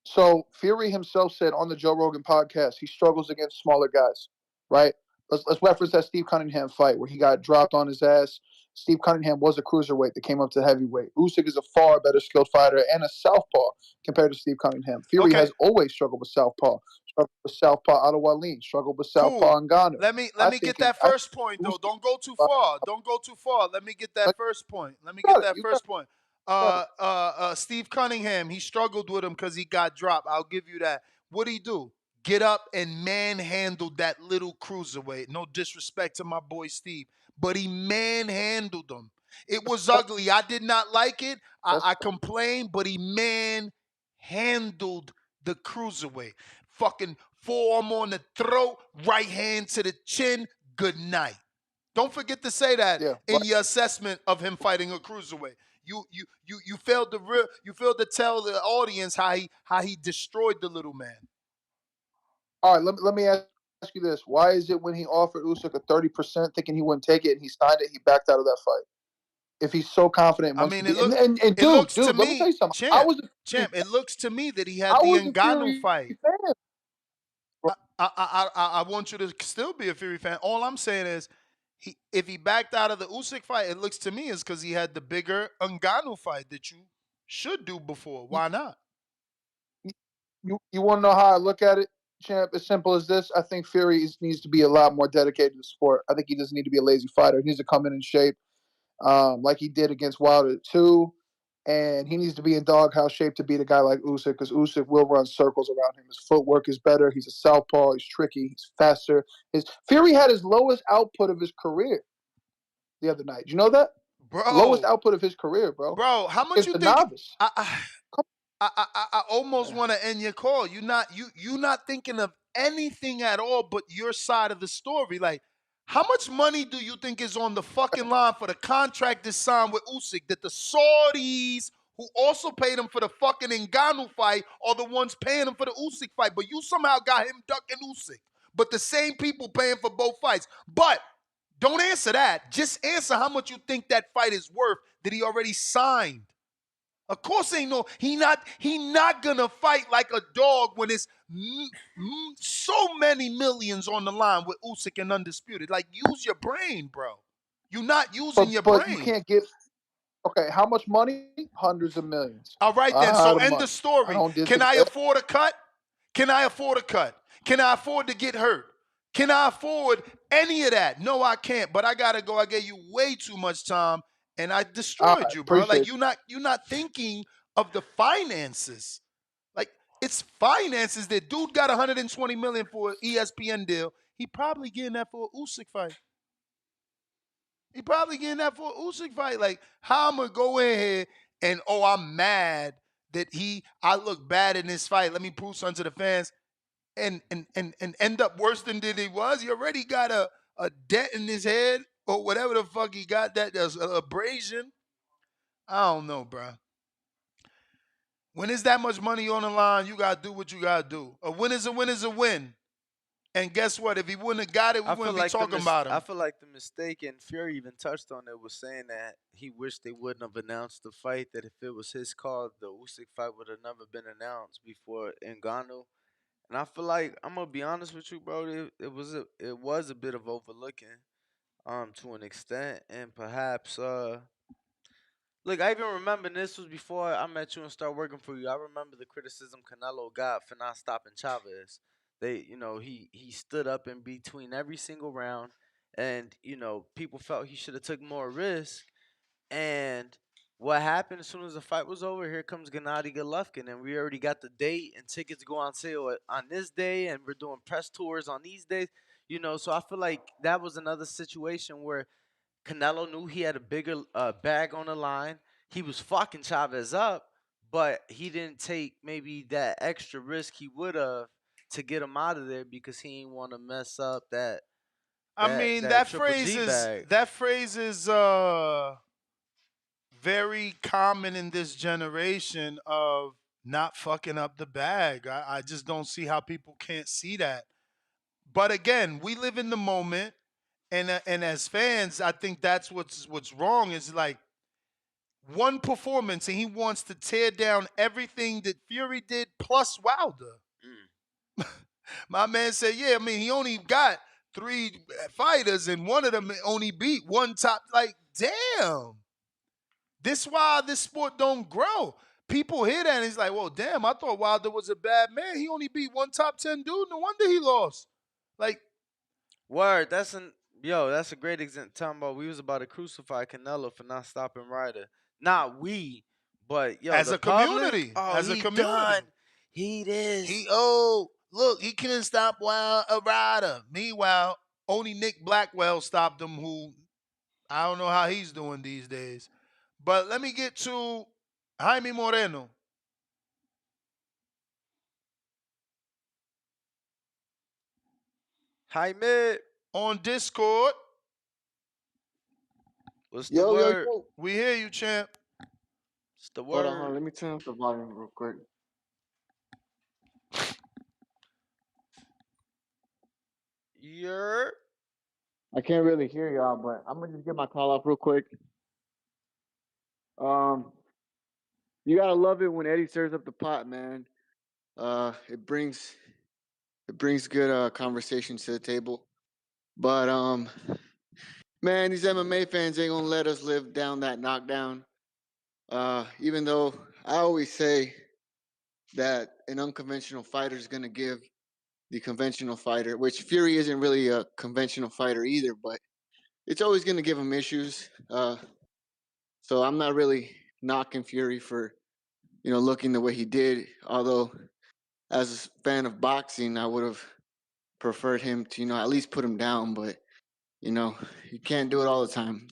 So Fury himself said on the Joe Rogan podcast he struggles against smaller guys, right? Let's reference that Steve Cunningham fight where he got dropped on his ass. Steve Cunningham was a cruiserweight that came up to heavyweight. Usyk is a far better skilled fighter and a southpaw compared to Steve Cunningham. Fury Okay. has always struggled with southpaw. Struggled with southpaw Ottawa Lean. Struggled with southpaw Ngannou. Let me get that first point though. Don't go too far. Don't go too far. Let me get that first point. Steve Cunningham, he struggled with him because he got dropped. I'll give you that. What'd he do? Get up and manhandled that little cruiserweight. No disrespect to my boy Steve, but he manhandled him. It was ugly. I did not like it. I complained, but he manhandled the cruiserweight. Fucking forearm on the throat, right hand to the chin. Good night. Don't forget to say that in your assessment of him fighting a cruiserweight. You failed to tell the audience how he destroyed the little man. All right, let me ask you this: why is it when he offered Usyk a 30%, thinking he wouldn't take it, and he signed it, he backed out of that fight? If he's so confident, I mean, it looks to let me me, tell you something. champ. It looks to me that he had the Ngannou fight. I want you to still be a Fury fan. All I'm saying is, if he backed out of the Usyk fight, it looks to me is because he had the bigger Ngannou fight that you should do before. Why not? You want to know how I look at it, champ? As simple as this: I think Fury needs to be a lot more dedicated to the sport. I think he doesn't need to be a lazy fighter. He needs to come in shape, like he did against Wilder too. And he needs to be in doghouse shape to beat a guy like Usyk, because Usyk will run circles around him. His footwork is better. He's a southpaw. He's tricky. He's faster. Fury had his lowest output of his career the other night. You know that? Bro. Lowest output of his career, bro. Bro, how much you the think? Novice. I almost want to end your call. You not thinking of anything at all but your side of the story. Like, how much money do you think is on the fucking line for the contract this signed with Usyk that the Saudis, who also paid him for the fucking Ngannou fight, are the ones paying him for the Usyk fight? But you somehow got him ducking Usyk. But the same people paying for both fights. But don't answer that. Just answer how much you think that fight is worth that he already signed. Of course ain't no, he not gonna fight like a dog when it's so many millions on the line with Usyk and Undisputed. Like, use your brain, bro. You're not using your brain. But you can't get, okay, how much money? Hundreds of millions. All right then, so end the story. Can I afford a cut? Can I afford a cut? Can I afford to get hurt? Can I afford any of that? No, I can't, but I gotta go. I gave you way too much time. and I All destroyed right, you, bro. Like appreciate you're not thinking of the finances. Like it's finances. That dude got 120 million for an ESPN deal. He probably getting that for a Usyk fight. He probably getting that for a Usyk fight. Like how I'm gonna go in here and I'm mad that I look bad in this fight. Let me prove something to the fans and end up worse than he was. He already got a dent in his head or whatever the fuck he got. There's an abrasion. I don't know, bro. When there's that much money on the line, you gotta do what you gotta do. A win is a win is a win. And guess what? If he wouldn't have got it, we wouldn't be talking about him. I feel like the mistake, and Fury even touched on it, was saying that he wished they wouldn't have announced the fight. That if it was his call, the Usyk fight would have never been announced before Ngannou. And I feel like I'm gonna be honest with you, bro. It was a bit of overlooking, to an extent, and perhaps look, I even remember, and this was before I met you and started working for you. I remember the criticism Canelo got for not stopping Chavez. He stood up in between every single round, and people felt he should have took more risk. And what happened as soon as the fight was over? Here comes Gennady Golovkin, and we already got the date, and tickets go on sale on this day, and we're doing press tours on these days. So I feel like that was another situation where Canelo knew he had a bigger bag on the line. He was fucking Chavez up, but he didn't take maybe that extra risk he would have to get him out of there because he didn't want to mess up that I mean, that Triple G bag. that phrase is very common in this generation of not fucking up the bag. I just don't see how people can't see that. But again, we live in the moment, and as fans, I think that's what's wrong. Is like one performance, and he wants to tear down everything that Fury did plus Wilder. My man said, "Yeah, I mean, he only got 3 fighters, and one of them only beat one top. Like, damn, this why this sport don't grow." People hear that and it's like, "Well, damn, I thought Wilder was a bad man. He only beat one top 10 dude. No wonder he lost." Like, Word, that's a great example. Talking about we was about to crucify Canelo for not stopping Ryder. Not we, but as the a public. community, Oh, as a he community, done. He this. Look, he couldn't stop a rider. Meanwhile, only Nick Blackwell stopped him, who I don't know how he's doing these days. But let me get to Jaime Moreno. Jaime on Discord. What's the word? We hear you, champ. It's the Hold word. on, let me turn up the volume real quick. You're. I can't really hear y'all, but I'm gonna just get my call off real quick. You gotta love it when Eddie stirs up the pot, man. It brings good conversations to the table. But man, these MMA fans ain't gonna let us live down that knockdown. Even though I always say that an unconventional fighter is gonna give the conventional fighter, which Fury isn't really a conventional fighter either, but it's always gonna give him issues. So I'm not really knocking Fury for looking the way he did. Although, as a fan of boxing, I would have preferred him to at least put him down. But you can't do it all the time.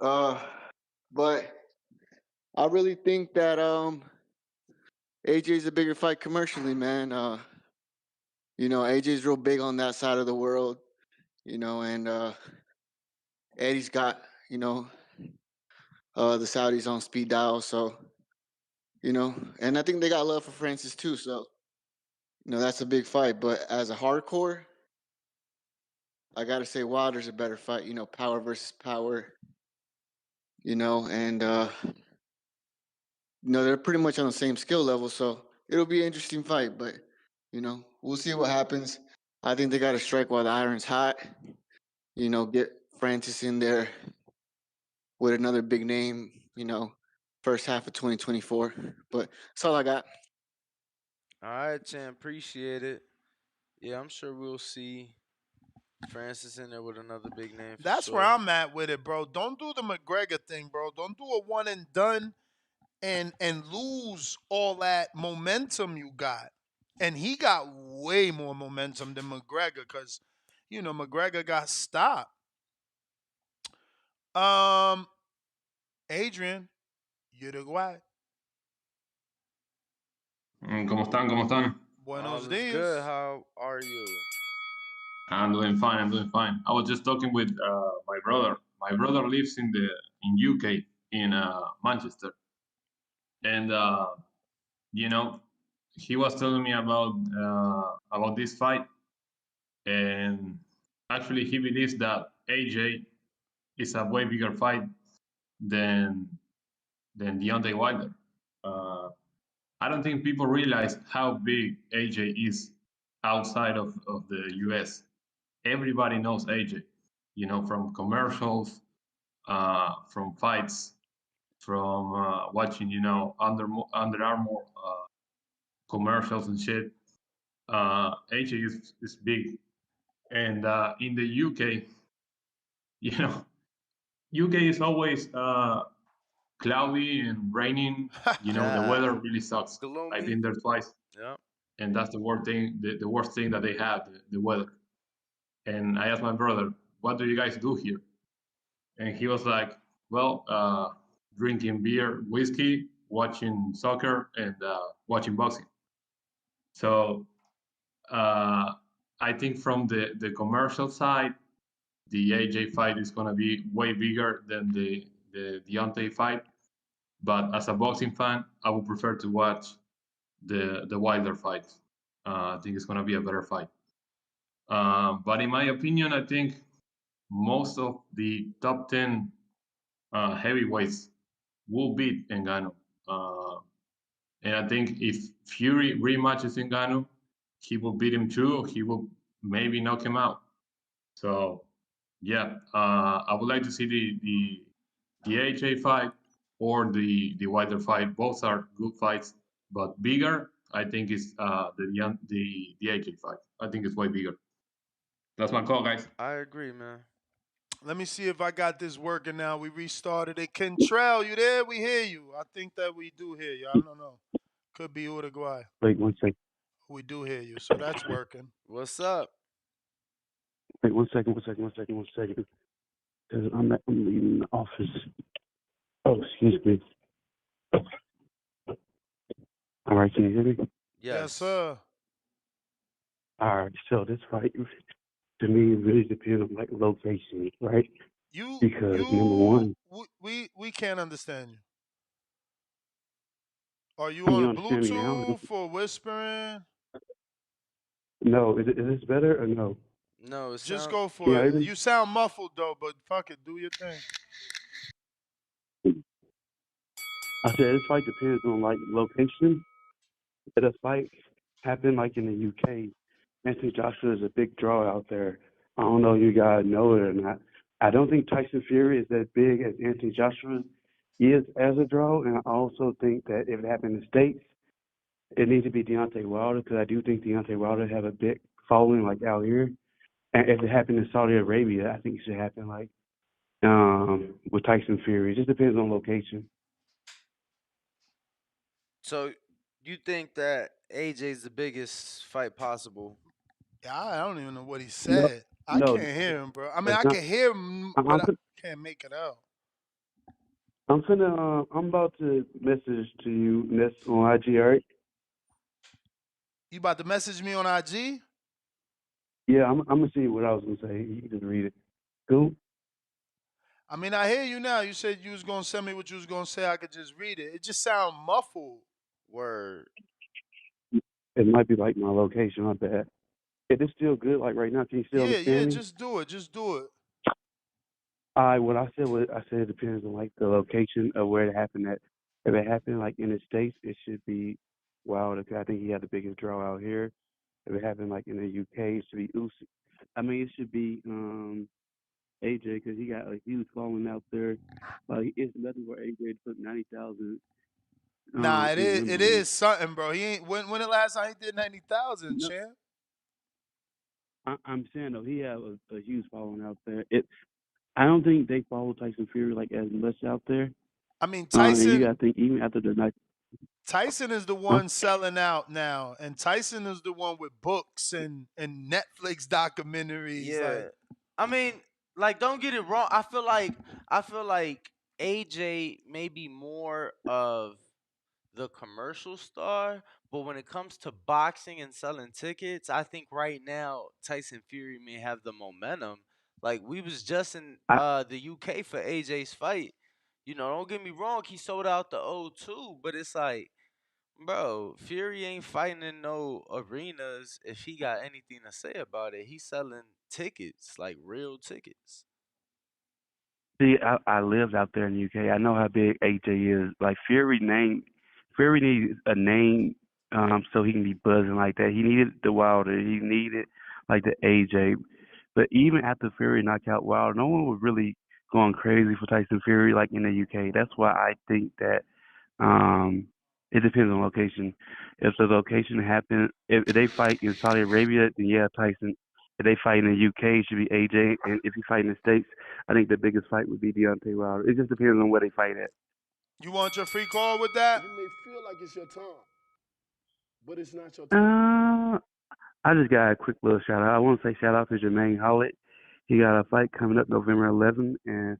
But I really think that AJ's a bigger fight commercially, man. AJ's real big on that side of the world. And Eddie's got the Saudis on speed dial, so and I think they got love for Francis too. So that's a big fight. But as a hardcore, I gotta say Wilder's a better fight. Power versus power. And they're pretty much on the same skill level, so it'll be an interesting fight. But we'll see what happens. I think they got to strike while the iron's hot. Get Francis in there with another big name. First half of 2024. But that's all I got. All right, champ. Appreciate it. Yeah, I'm sure we'll see Francis in there with another big name for That's where sure. I'm at with it, bro. Don't do the McGregor thing, bro. Don't do a one and done and lose all that momentum you got. And he got way more momentum than McGregor because, McGregor got stopped. Adrian, Uruguay. ¿Cómo están? ¿Cómo están? Buenos All is good. dias. How are you? I'm doing fine. I'm doing fine. I was just talking with my brother. My brother lives in UK in Manchester, and you know he was telling me about this fight, and actually he believes that AJ is a way bigger fight than Deontay Wilder. Uh, I don't think people realize how big AJ is outside of the US. Everybody knows AJ, from commercials, from fights, from watching, Under Armour commercials and shit. AJ is big. And in the UK, you know, UK is always cloudy and raining. The Yeah. weather really sucks. I've Gloomy. been there twice. Yep. And that's the worst thing. The worst thing that they have, the weather. And I asked my brother, "What do you guys do here?" And he was like, "Well, drinking beer, whiskey, watching soccer, and watching boxing." So I think from the commercial side, the AJ fight is gonna be way bigger than the Deontay fight. But as a boxing fan, I would prefer to watch the Wilder fight. I think it's gonna be a better fight. But in my opinion, I think most of the top 10 heavyweights will beat Ngannou. And I think if Fury rematches Ngannou, he will beat him too. He will maybe knock him out. So, yeah, I would like to see the AJ fight or the Wilder fight. Both are good fights, but bigger. I think is the AJ fight. I think it's way bigger. That's my call, guys. I agree, man. Let me see if I got this working now. We restarted it. Kentrell, you there? We hear you. I think that we do hear you. I don't know. Could be Uruguay. Wait 1 second. We do hear you, so that's working. What's up? Wait 1 second. 1 second. Because I'm leaving the office. Oh, excuse me. All right, can you hear me? Yes, sir. All right, so this fight, to me, it really depends on, location, right? Because, number one, We can't understand you. Are you can you on understand me now? Bluetooth or whispering? No, is this better or no? No, it Just sounds. go for Yeah, it. You sound muffled though, but fuck it, do your thing. I said this fight depends on, location. If a fight happened, in the UK, Anthony Joshua is a big draw out there. I don't know if you guys know it or not. I don't think Tyson Fury is as big as Anthony Joshua is as a draw, and I also think that if it happened in the States, it needs to be Deontay Wilder, because I do think Deontay Wilder have a big following out here. And if it happened in Saudi Arabia, I think it should happen with Tyson Fury. It just depends on location. So you think that AJ's the biggest fight possible? Yeah, I don't even know what he No, said. I no, can't hear him, bro. I mean, that's I not. can hear him, I'm, but I'm, I fin- can't make it out. I'm about to message to you next on IG, all right? You about to message me on IG? Yeah, I'm gonna see what I was gonna say. You can just read it. Cool. I mean, I hear you now. You said you was gonna send me what you was gonna say. I could just read it. It just sound muffled. Word. It might be my location. My bad. If it's still good, right now, can you still Yeah. understand me? Just do it. Just do it. What I said was, I said it depends on the location of where it happened at. If it happened in the States, it should be Wilder, 'cause I think he had the biggest draw out here. If it happened in the UK, it should be Usyk. I mean, it should be AJ, because he got he was falling out there. It's nothing for AJ to put 90,000 Nah, it in is. It Wembley. is something, bro. He ain't. When the last time he did 90,000, No, champ? I'm saying though, he have a huge following out there. I don't think they follow Tyson Fury like as much out there. I mean, And you Tyson got to think even after the night. Tyson is the one selling out now, and Tyson is the one with books and Netflix documentaries. Yeah. Like, I mean, like, don't get it wrong. I feel like AJ may be more of the commercial star, but when it comes to boxing and selling tickets, I think right now Tyson Fury may have the momentum. Like, we was just in the UK for AJ's fight. You know, don't get me wrong, he sold out the O2, but it's like, bro, Fury ain't fighting in no arenas if he got anything to say about it. He's selling tickets, like real tickets. See, I lived out there in the UK. I know how big AJ is. Like Fury needs a name, so he can be buzzing like that. He needed the Wilder. He needed like the AJ. But even after Fury knocked out Wilder, no one was really going crazy for Tyson Fury like in the UK. That's why I think that it depends on location. If the location happens, if they fight in Saudi Arabia, then yeah, Tyson. If they fight in the UK, it should be AJ. And if you fight in the States, I think the biggest fight would be Deontay Wilder. It just depends on where they fight at. you want your free call with that? You may feel like it's your time, but it's not your time. I just got a quick little shout out. I want to say shout out to Jermaine Hollett. He got a fight coming up November 11th, and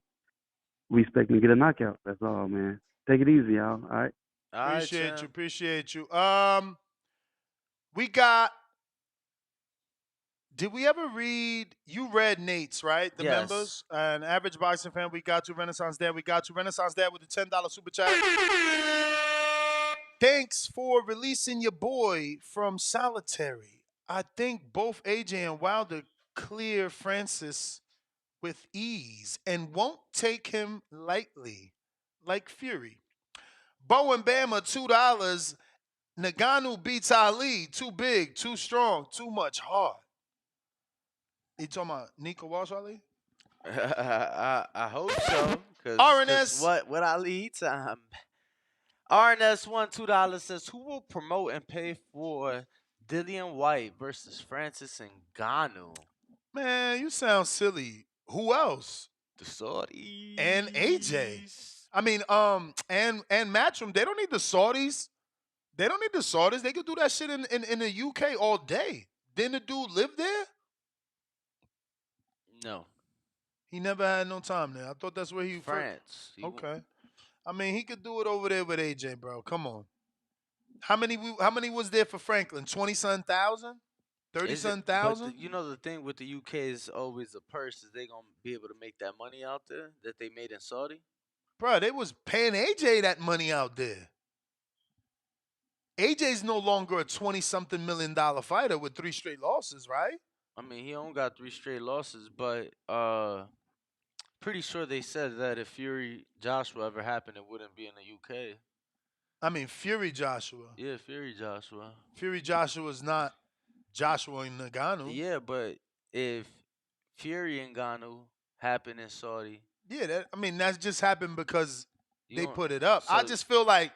we expect him to get a knockout. That's all, man. Take it easy, y'all. All right. Appreciate you. We got. Did we ever read? You read Nate's, right? The Yes. members. An average boxing fan. We got you, Renaissance Dad. We got you, Renaissance Dad, with the $10 super chat. Thanks for releasing your boy from solitary. I think both AJ and Wilder clear Francis with ease and won't take him lightly, like Fury. Bo and Bama, $2. Ngannou beats Ali. Too big, too strong, too much heart. You talking about Nico Walsh, Ali? I hope so. RNS. What Ali time? RNS $2 says, who will promote and pay for Dillian White versus Francis Ngannou? Man, you sound silly. Who else? The Saudis. And AJ. I mean, and Matchroom. They don't need the Saudis. They don't need the Saudis. They could do that shit in the UK all day. Didn't the dude live there? No. He never had no time there. I thought that's where he France. Okay. I mean, he could do it over there with AJ, bro. Come on. How many was there for Franklin? 20-something thousand? 30-something thousand? You know, the thing with the UK is always the purse. Is they going to be able to make that money out there that they made in Saudi? Bro, they was paying AJ that money out there. AJ's no longer a 20-something million fighter with 3 straight losses, right? I mean, he only got 3 straight losses, but pretty sure they said that if Fury Joshua ever happened, it wouldn't be in the UK. I mean, Fury Joshua. Yeah, Fury Joshua. Fury Joshua's not Joshua and Ngannou. Yeah, but if Fury and Ngannou happened in Saudi. Yeah, that just happened because they put it up. So, I just feel like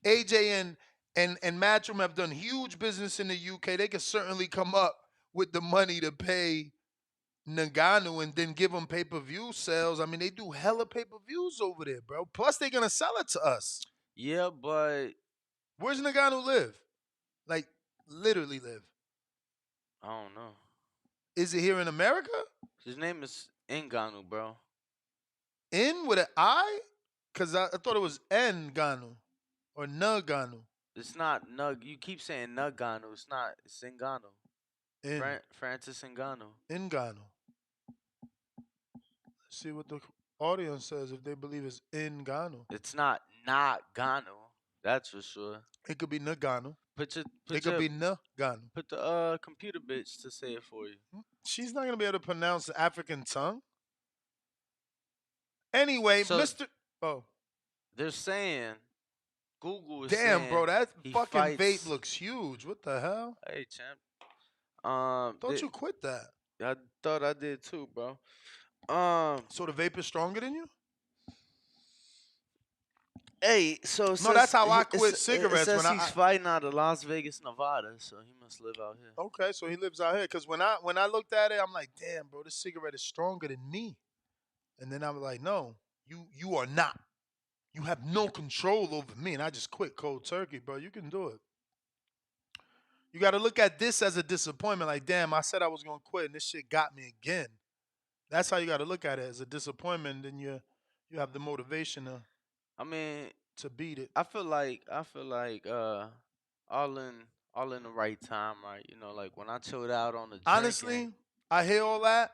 AJ and Matchroom have done huge business in the UK. They could certainly come up with the money to pay Ngannou and then give them pay-per-view sales. I mean, they do hella pay-per-views over there, bro. Plus, they're going to sell it to us. Yeah, but where's Ngannou live? Like, literally live. I don't know. Is it here in America? His name is Ngannou, bro. N with an I? Because I thought it was Ngannou or Ngannou. It's not Nug. You keep saying Ngannou. It's not. It's Ngannou. Francis Ngannou. Ngannou. Let's see what the audience says if they believe it's Ngannou. It's not Ngannou. That's for sure. It could be Ngannou. It could be Ngannou. Put the computer bitch to say it for you. She's not gonna be able to pronounce the African tongue. Anyway, So, Mr. Oh, they're saying Google is damn, saying bro, that he fucking fights- vape looks huge. What the hell? Hey, champ. Don't you quit that? I thought I did too, bro. So the vape is stronger than you? Hey, so it No, says that's how I it quit it cigarettes. says When he's fighting out of Las Vegas, Nevada, so he must live out here. okay, so he lives out here. Because when I looked at it, I'm like, damn, bro, this cigarette is stronger than me. And then I was like, no, you are not. You have no control over me. And I just quit cold turkey, bro. You can do it. You got to look at this as a disappointment. Like, damn, I said I was gonna quit, and this shit got me again. That's how you got to look at it, as a disappointment. Then you have the motivation I mean, to beat it. I feel like all in all in the right time, right? You know, like when I chilled out on the drinking. Honestly, I hear all that,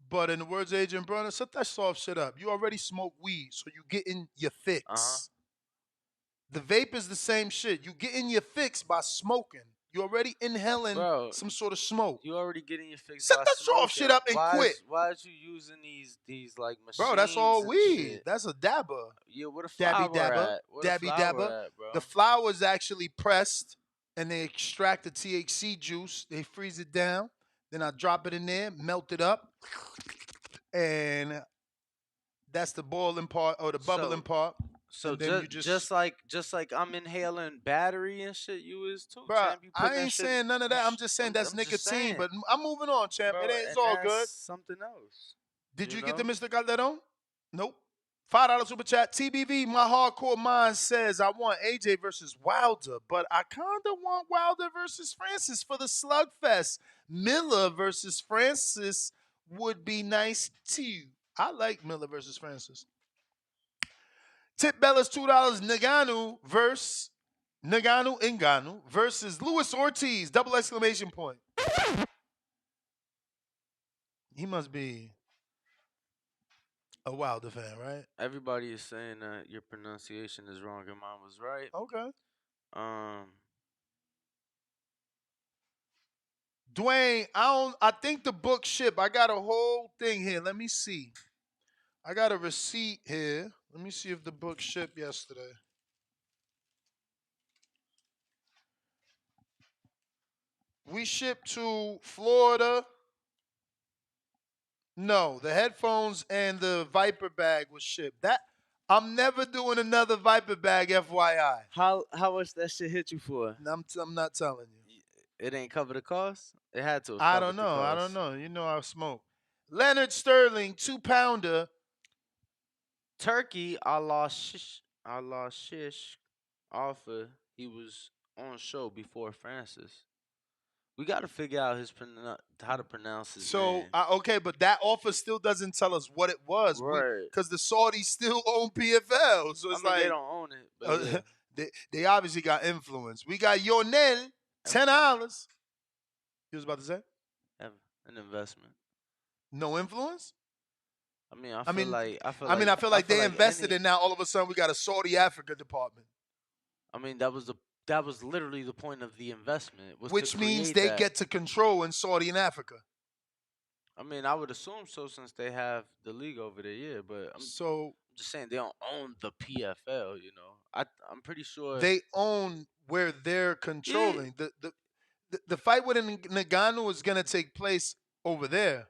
but in the words of Adrian Brunner, set that soft shit up. You already smoke weed, so you get in your fix. The vape is the same shit. You get in your fix by smoking. You already inhaling Bro, some sort of smoke. you already getting your fix Set by that smoking. soft shit up and quit. Why is you using these like machines? Bro, that's all and weed. shit? That's a dabber. Yeah, where the Dabby flower dabber. at? Where the Dabby flower dabber. at, bro? The flower is actually pressed and they extract the THC juice. They freeze it down. Then I drop it in there, melt it up. And that's the boiling part or the bubbling part. So and then you just like I'm inhaling battery and shit, you is too, Bruh, champ. You putting I that ain't shit. saying none of that. I'm just saying that's I'm just nicotine. saying. But I'm moving on, champ. Bro, It's and all that's good. something else. Did you know? get the Mr. Calderon? Nope. $5 super chat. TBV, my hardcore mind says I want AJ versus Wilder, but I kind of want Wilder versus Francis for the slugfest. Miller versus Francis would be nice too. I like Miller versus Francis. Tip Bella's $2. Ngannou versus Luis Ortiz. Double exclamation point. He must be a Wilder fan, right? Everybody is saying that your pronunciation is wrong and mine was right. Okay. Um, Dwayne, I think the book ship. I got a whole thing here. Let me see. I got a receipt here. Let me see if the book shipped yesterday. We shipped to Florida. No, the headphones and the Viper bag was shipped. That I'm never doing another Viper bag, FYI. how much that shit hit you for? I'm not telling you. It ain't cover the cost. It had to. I don't know. You know I smoke. Leonard Sterling, 2-pounder. Turkey, I lost shish offer. He was on show before Francis. We got to figure out how to pronounce his name. Okay, but that offer still doesn't tell us what it was. Right. Because the Saudis still own PFL. So it's they don't own it. But yeah. they obviously got influence. We got Yonel, $10. You was about to say? Have an investment. No influence? I feel like they invested in now all of a sudden we got a Saudi Africa department. I mean, that was literally the point of the investment. Which means they get to control in Saudi and Africa. I mean, I would assume so since they have the league over there, yeah. But I'm just saying they don't own the PFL. You know, I'm pretty sure they own where they're controlling. Yeah. The fight with Ngannou is gonna take place over there.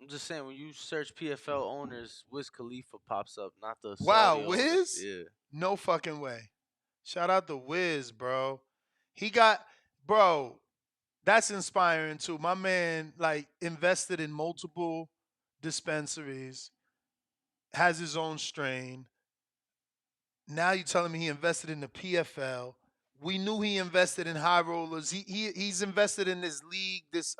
I'm just saying when you search PFL owners, Wiz Khalifa pops up, not the Wow, Saudi Wiz? owners. Yeah. No fucking way. Shout out to Wiz, bro. He got, bro, that's inspiring too. My man, like, invested in multiple dispensaries, has his own strain. Now you're telling me he invested in the PFL. We knew he invested in high rollers. He's invested in this league, this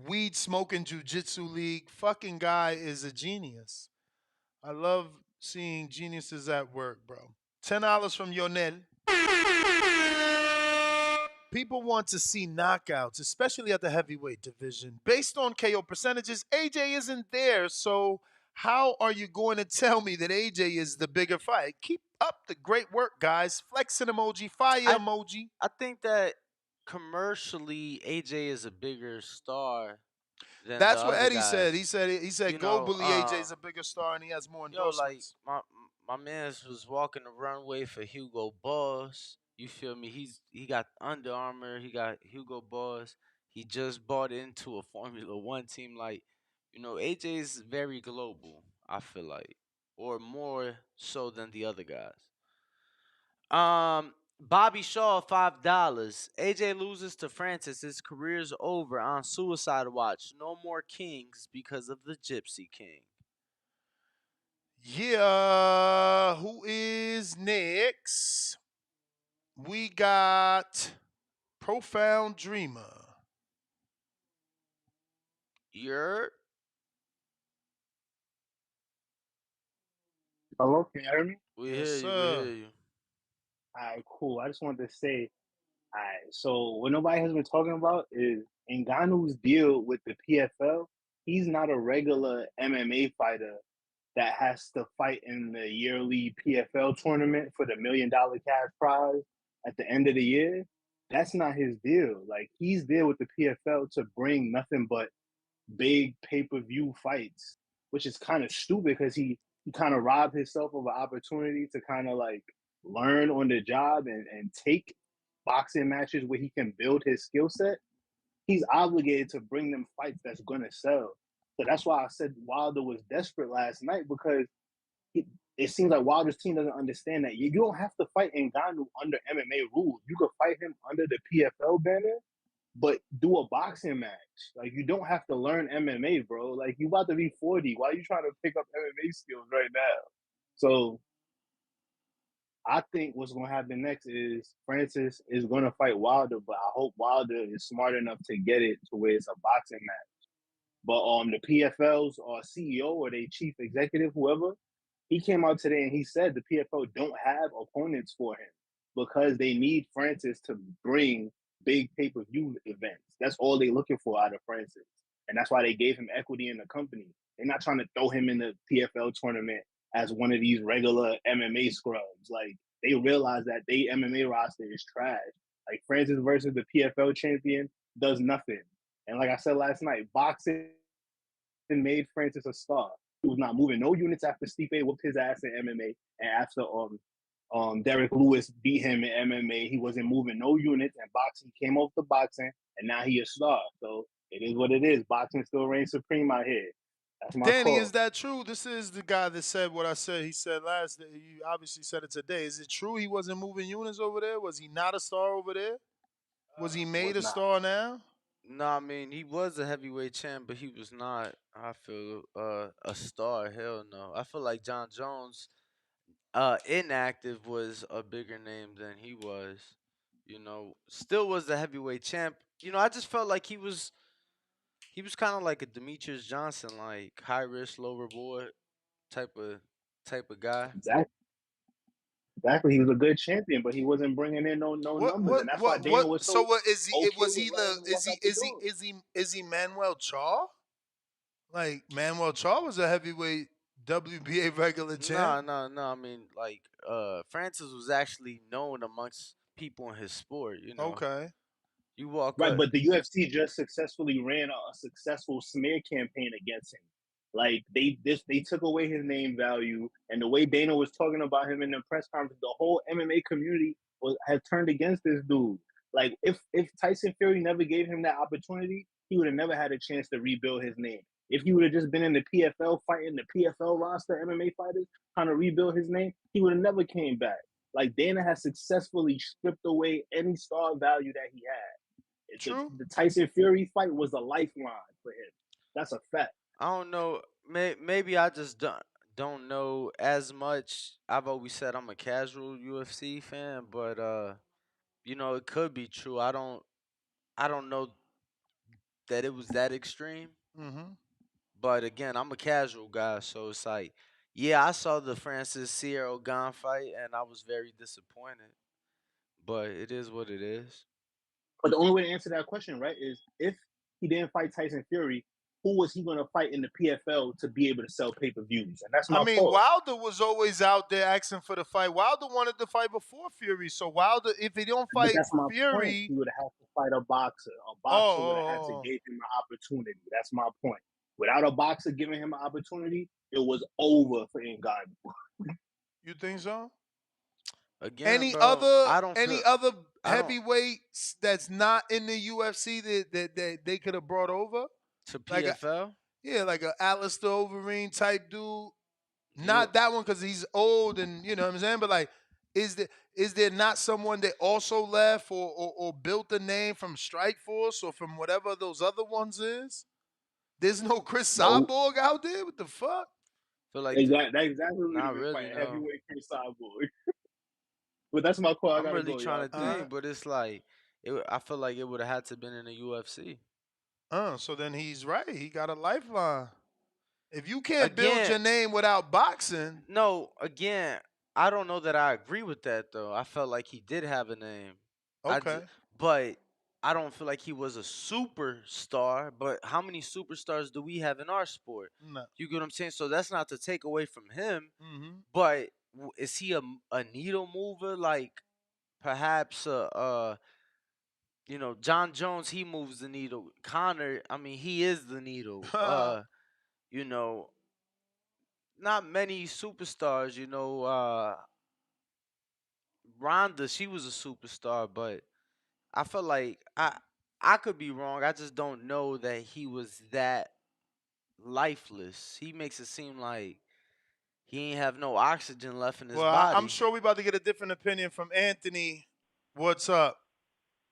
weed smoking jiu-jitsu league. Fucking guy is a genius. I love seeing geniuses at work, bro. $10 from Yonel. People want to see knockouts, especially at the heavyweight division. Based on KO percentages, AJ isn't there. So how are you going to tell me that AJ is the bigger fight? Keep up the great work, guys. Flexing emoji, fire emoji. I think that commercially, AJ is a bigger star than That's the what other Eddie guys. said. He said globally AJ is a bigger star and he has more endorsements. Like my man was walking the runway for Hugo Boss. You feel me? He got Under Armour. He got Hugo Boss. He just bought into a Formula One team. Like, you know, AJ is very global. I feel like. or more so than the other guys. Bobby Shaw, $5. AJ loses to Francis. His career's over on suicide watch. No more kings because of the Gypsy King. Yeah, who is next? We got Profound Dreamer. You're Hello, can you hear me? we Yes, hear you. We sir. hear you. All right, cool. I just wanted to say, all right, so what nobody has been talking about is Ngannou's deal with the PFL. He's not a regular MMA fighter that has to fight in the yearly PFL tournament for the $1 million cash prize at the end of the year. That's not his deal. Like, he's there with the PFL to bring nothing but big pay-per-view fights, which is kind of stupid because he kind of robbed himself of an opportunity to kind of like learn on the job and take boxing matches where he can build his skill set. He's obligated to bring them fights that's gonna sell. So that's why I said Wilder was desperate last night, because it seems like Wilder's team doesn't understand that you don't have to fight Ngannou under MMA rules. You could fight him under the PFL banner, but do a boxing match. Like, you don't have to learn MMA, bro. Like, you about to be 40. Why are you trying to pick up MMA skills right now? So I think what's going to happen next is Francis is going to fight Wilder, but I hope Wilder is smart enough to get it to where it's a boxing match. But the PFL's CEO or their chief executive, whoever, he came out today and he said the PFL don't have opponents for him because they need Francis to bring big pay-per-view events. That's all they're looking for out of Francis. And that's why they gave him equity in the company. They're not trying to throw him in the PFL tournament as one of these regular MMA scrubs. Like, they realize that they MMA roster is trash. Like, Francis versus the PFL champion does nothing. And like I said last night, boxing made Francis a star. He was not moving no units after Stipe whooped his ass in MMA, and after Derek Lewis beat him in MMA. He wasn't moving no units, and boxing came off the boxing, and now he a star. So it is what it is. Boxing still reigns supreme out here. That's my Danny, call. is that true? This is the guy that said what I said. He said last. He obviously said it today. Is it true he wasn't moving units over there? Was he not a star over there? Was he made a Was not. star now? No, I mean he was a heavyweight champ, but he was not. I feel a star. Hell no. I feel like John Jones, inactive, was a bigger name than he was. You know, still was the heavyweight champ. You know, I just felt like he was kind of like a Demetrius Johnson, like high risk, low reward type of guy. Exactly. Exactly. He was a good champion, but he wasn't bringing in no numbers, and that's why Dana was So so what is he? okay Was with he the? letting him walk out the door. Is he Manuel Chaw? Like Manuel Chaw was a heavyweight WBA regular champ. No. I mean, like, Francis was actually known amongst people in his sport. You know, Okay. you walk Right, up. but the UFC just successfully ran a successful smear campaign against him. Like, they took away his name value, and the way Dana was talking about him in the press conference, the whole MMA community had turned against this dude. Like, if Tyson Fury never gave him that opportunity, he would have never had a chance to rebuild his name. If he would have just been in the PFL fighting the PFL roster MMA fighters trying to rebuild his name, he would have never came back. Like, Dana has successfully stripped away any star value that he had. True. The Tyson Fury fight was a lifeline for him. That's a fact. I don't know. Maybe I just don't know as much. I've always said I'm a casual UFC fan, but you know, it could be true. I don't know that it was that extreme. Mm-hmm. But again, I'm a casual guy, so it's like, yeah, I saw the Francis Sierra Ogan fight, and I was very disappointed. But it is what it is. But the only way to answer that question, right, is if he didn't fight Tyson Fury, who was he going to fight in the PFL to be able to sell pay-per-views? And that's I my mean, fault. Wilder was always out there asking for the fight. Wilder wanted to fight before Fury, so Wilder, if he don't But fight that's my point. Fury, He would have had to fight a boxer. A boxer would have had to give him an opportunity. That's my point. Without a boxer giving him an opportunity, it was over for Ngannou. You think so? Again, Any bro, other heavyweights that's not in the UFC that they could have brought over to like PFL? like a Alistair Overeem type dude? Not that one because he's old and you know what I'm saying. But like, is there not someone that also left or built a name from Strikeforce or from whatever those other ones is? There's no Chris Cyborg out there. What the fuck? Feel like Exactly. That exactly would have not been really, fighting no. heavyweight Chris Cyborg. But that's my call. I I'm gotta really go, trying y'all. to Peace. think, but it's like I feel like it would have had to been in the UFC. So then he's right. He got a lifeline. If you can't build Again, your name without boxing, no, again, I don't know that I agree with that though. I felt like he did have a name. okay. But I don't feel like he was a superstar. But how many superstars do we have in our sport? No. You get what I'm saying? So that's not to take away from him. Mm-hmm. But is he a needle mover? Like perhaps John Jones, he moves the needle. Connor, I mean, he is the needle. You know, not many superstars. Ronda, she was a superstar, but I feel like I could be wrong. I just don't know that he was that lifeless. He makes it seem like he ain't have no oxygen left in his Well, I'm body. sure we about to get a different opinion from Anthony. What's up?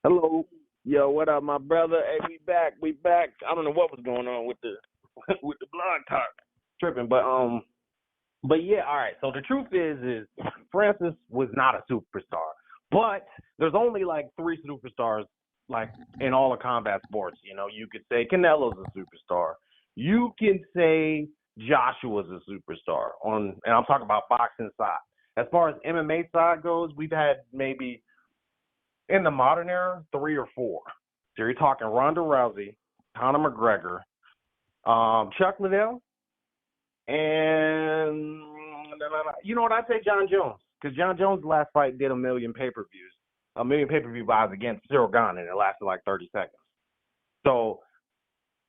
Hello. Yo, what up, my brother? Hey, we back. We back. I don't know what was going on with the with the blog talk tripping, but yeah, all right. So the truth is Francis was not a superstar. But there's only like 3 superstars like in all the combat sports. You know, you could say Canelo's a superstar. You can say Joshua's a superstar and I'm talking about boxing side. As far as MMA side goes, we've had maybe in the modern era 3 or 4. So you're talking Ronda Rousey, Conor McGregor, Chuck Liddell, and you know what? I'd say John Jones, because John Jones' last fight did 1 million pay-per-views, 1 million pay-per-view buys against Cyril Gane, and it lasted like 30 seconds. So,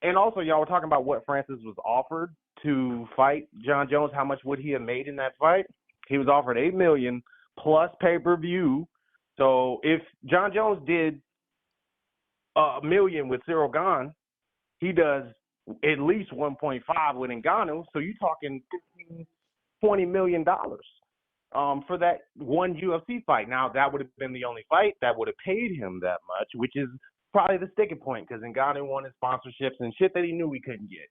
and also y'all were talking about what Francis was offered to fight John Jones. How much would he have made in that fight? He was offered 8 million plus pay-per-view. So if John Jones did 1 million with Cyril Gane, he does at least 1.5 with Ngannou. So you're talking $20 million for that one UFC fight. Now, that would have been the only fight that would have paid him that much, which is probably the sticking point, because Ngannou wanted sponsorships and shit that he knew we couldn't get,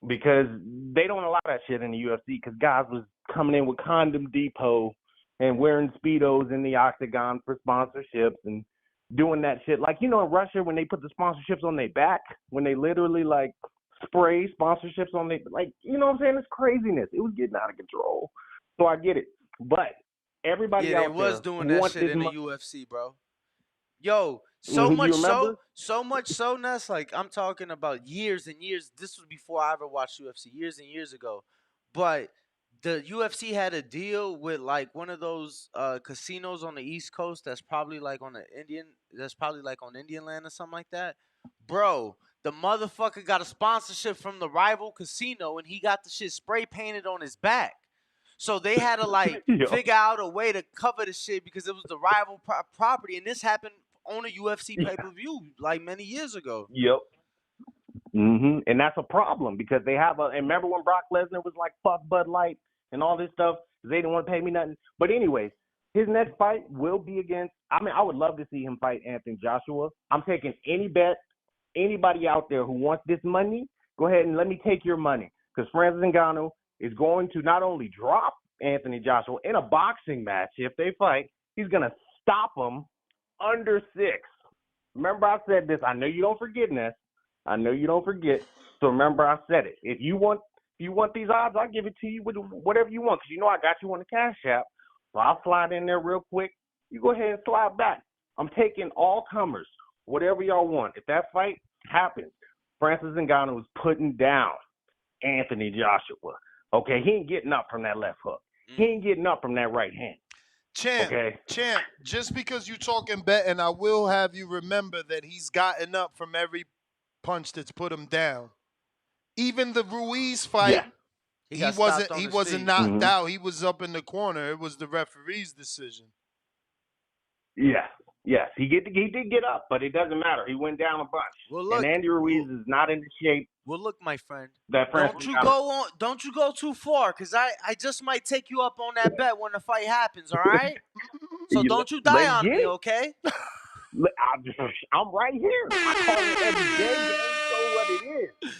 because they don't allow that shit in the UFC, because guys was coming in with Condom Depot and wearing Speedos in the octagon for sponsorships and doing that shit. Like, you know, in Russia, when they put the sponsorships on their back, when they literally, like, spray sponsorships on their, like, you know what I'm saying? It's craziness. It was getting out of control. So I get it. But everybody Yeah, they out was there doing that wants shit this in the money. UFC, bro. Yo, You remember? so much so, Ness, like I'm talking about years and years. This was before I ever watched UFC, years and years ago. But the UFC had a deal with like one of those casinos on the East Coast that's probably like on Indian land or something like that. Bro, the motherfucker got a sponsorship from the rival casino and he got the shit spray painted on his back. So they had to like figure out a way to cover the shit because it was the rival property, and this happened on a UFC pay-per-view like many years ago. Yep. And that's a problem, because they have and remember when Brock Lesnar was like, fuck Bud Light and all this stuff, they didn't want to pay me nothing. But anyways, his next fight will be against, I would love to see him fight Anthony Joshua. I'm taking any bet, anybody out there who wants this money, go ahead and let me take your money, because Francis Ngannou is going to not only drop Anthony Joshua in a boxing match if they fight, he's going to stop him under 6. Remember I said this. I know you don't forget this. I know you don't forget. So remember I said it. If you want these odds, I'll give it to you with whatever you want, because you know I got you on the Cash App. So I'll slide in there real quick. You go ahead and slide back. I'm taking all comers, whatever y'all want. If that fight happens, Francis Ngannou is putting down Anthony Joshua. Okay, he ain't getting up from that left hook. He ain't getting up from that right hand. Champ, just because you talking betting, I will have you remember that he's gotten up from every punch that's put him down. Even the Ruiz fight, he wasn't knocked out. He was up in the corner. It was the referee's decision. Yeah. Yes, he did get up, but it doesn't matter. He went down a bunch. Well, and look, Andy Ruiz is not in the shape well, look, my friend. that Francis Ngannou. Don't you go too far, cause I just might take you up on that bet when the fight happens. All right. So don't you die Let's on get me, it. okay? I'm right here. I call it every day, man. You know what it is.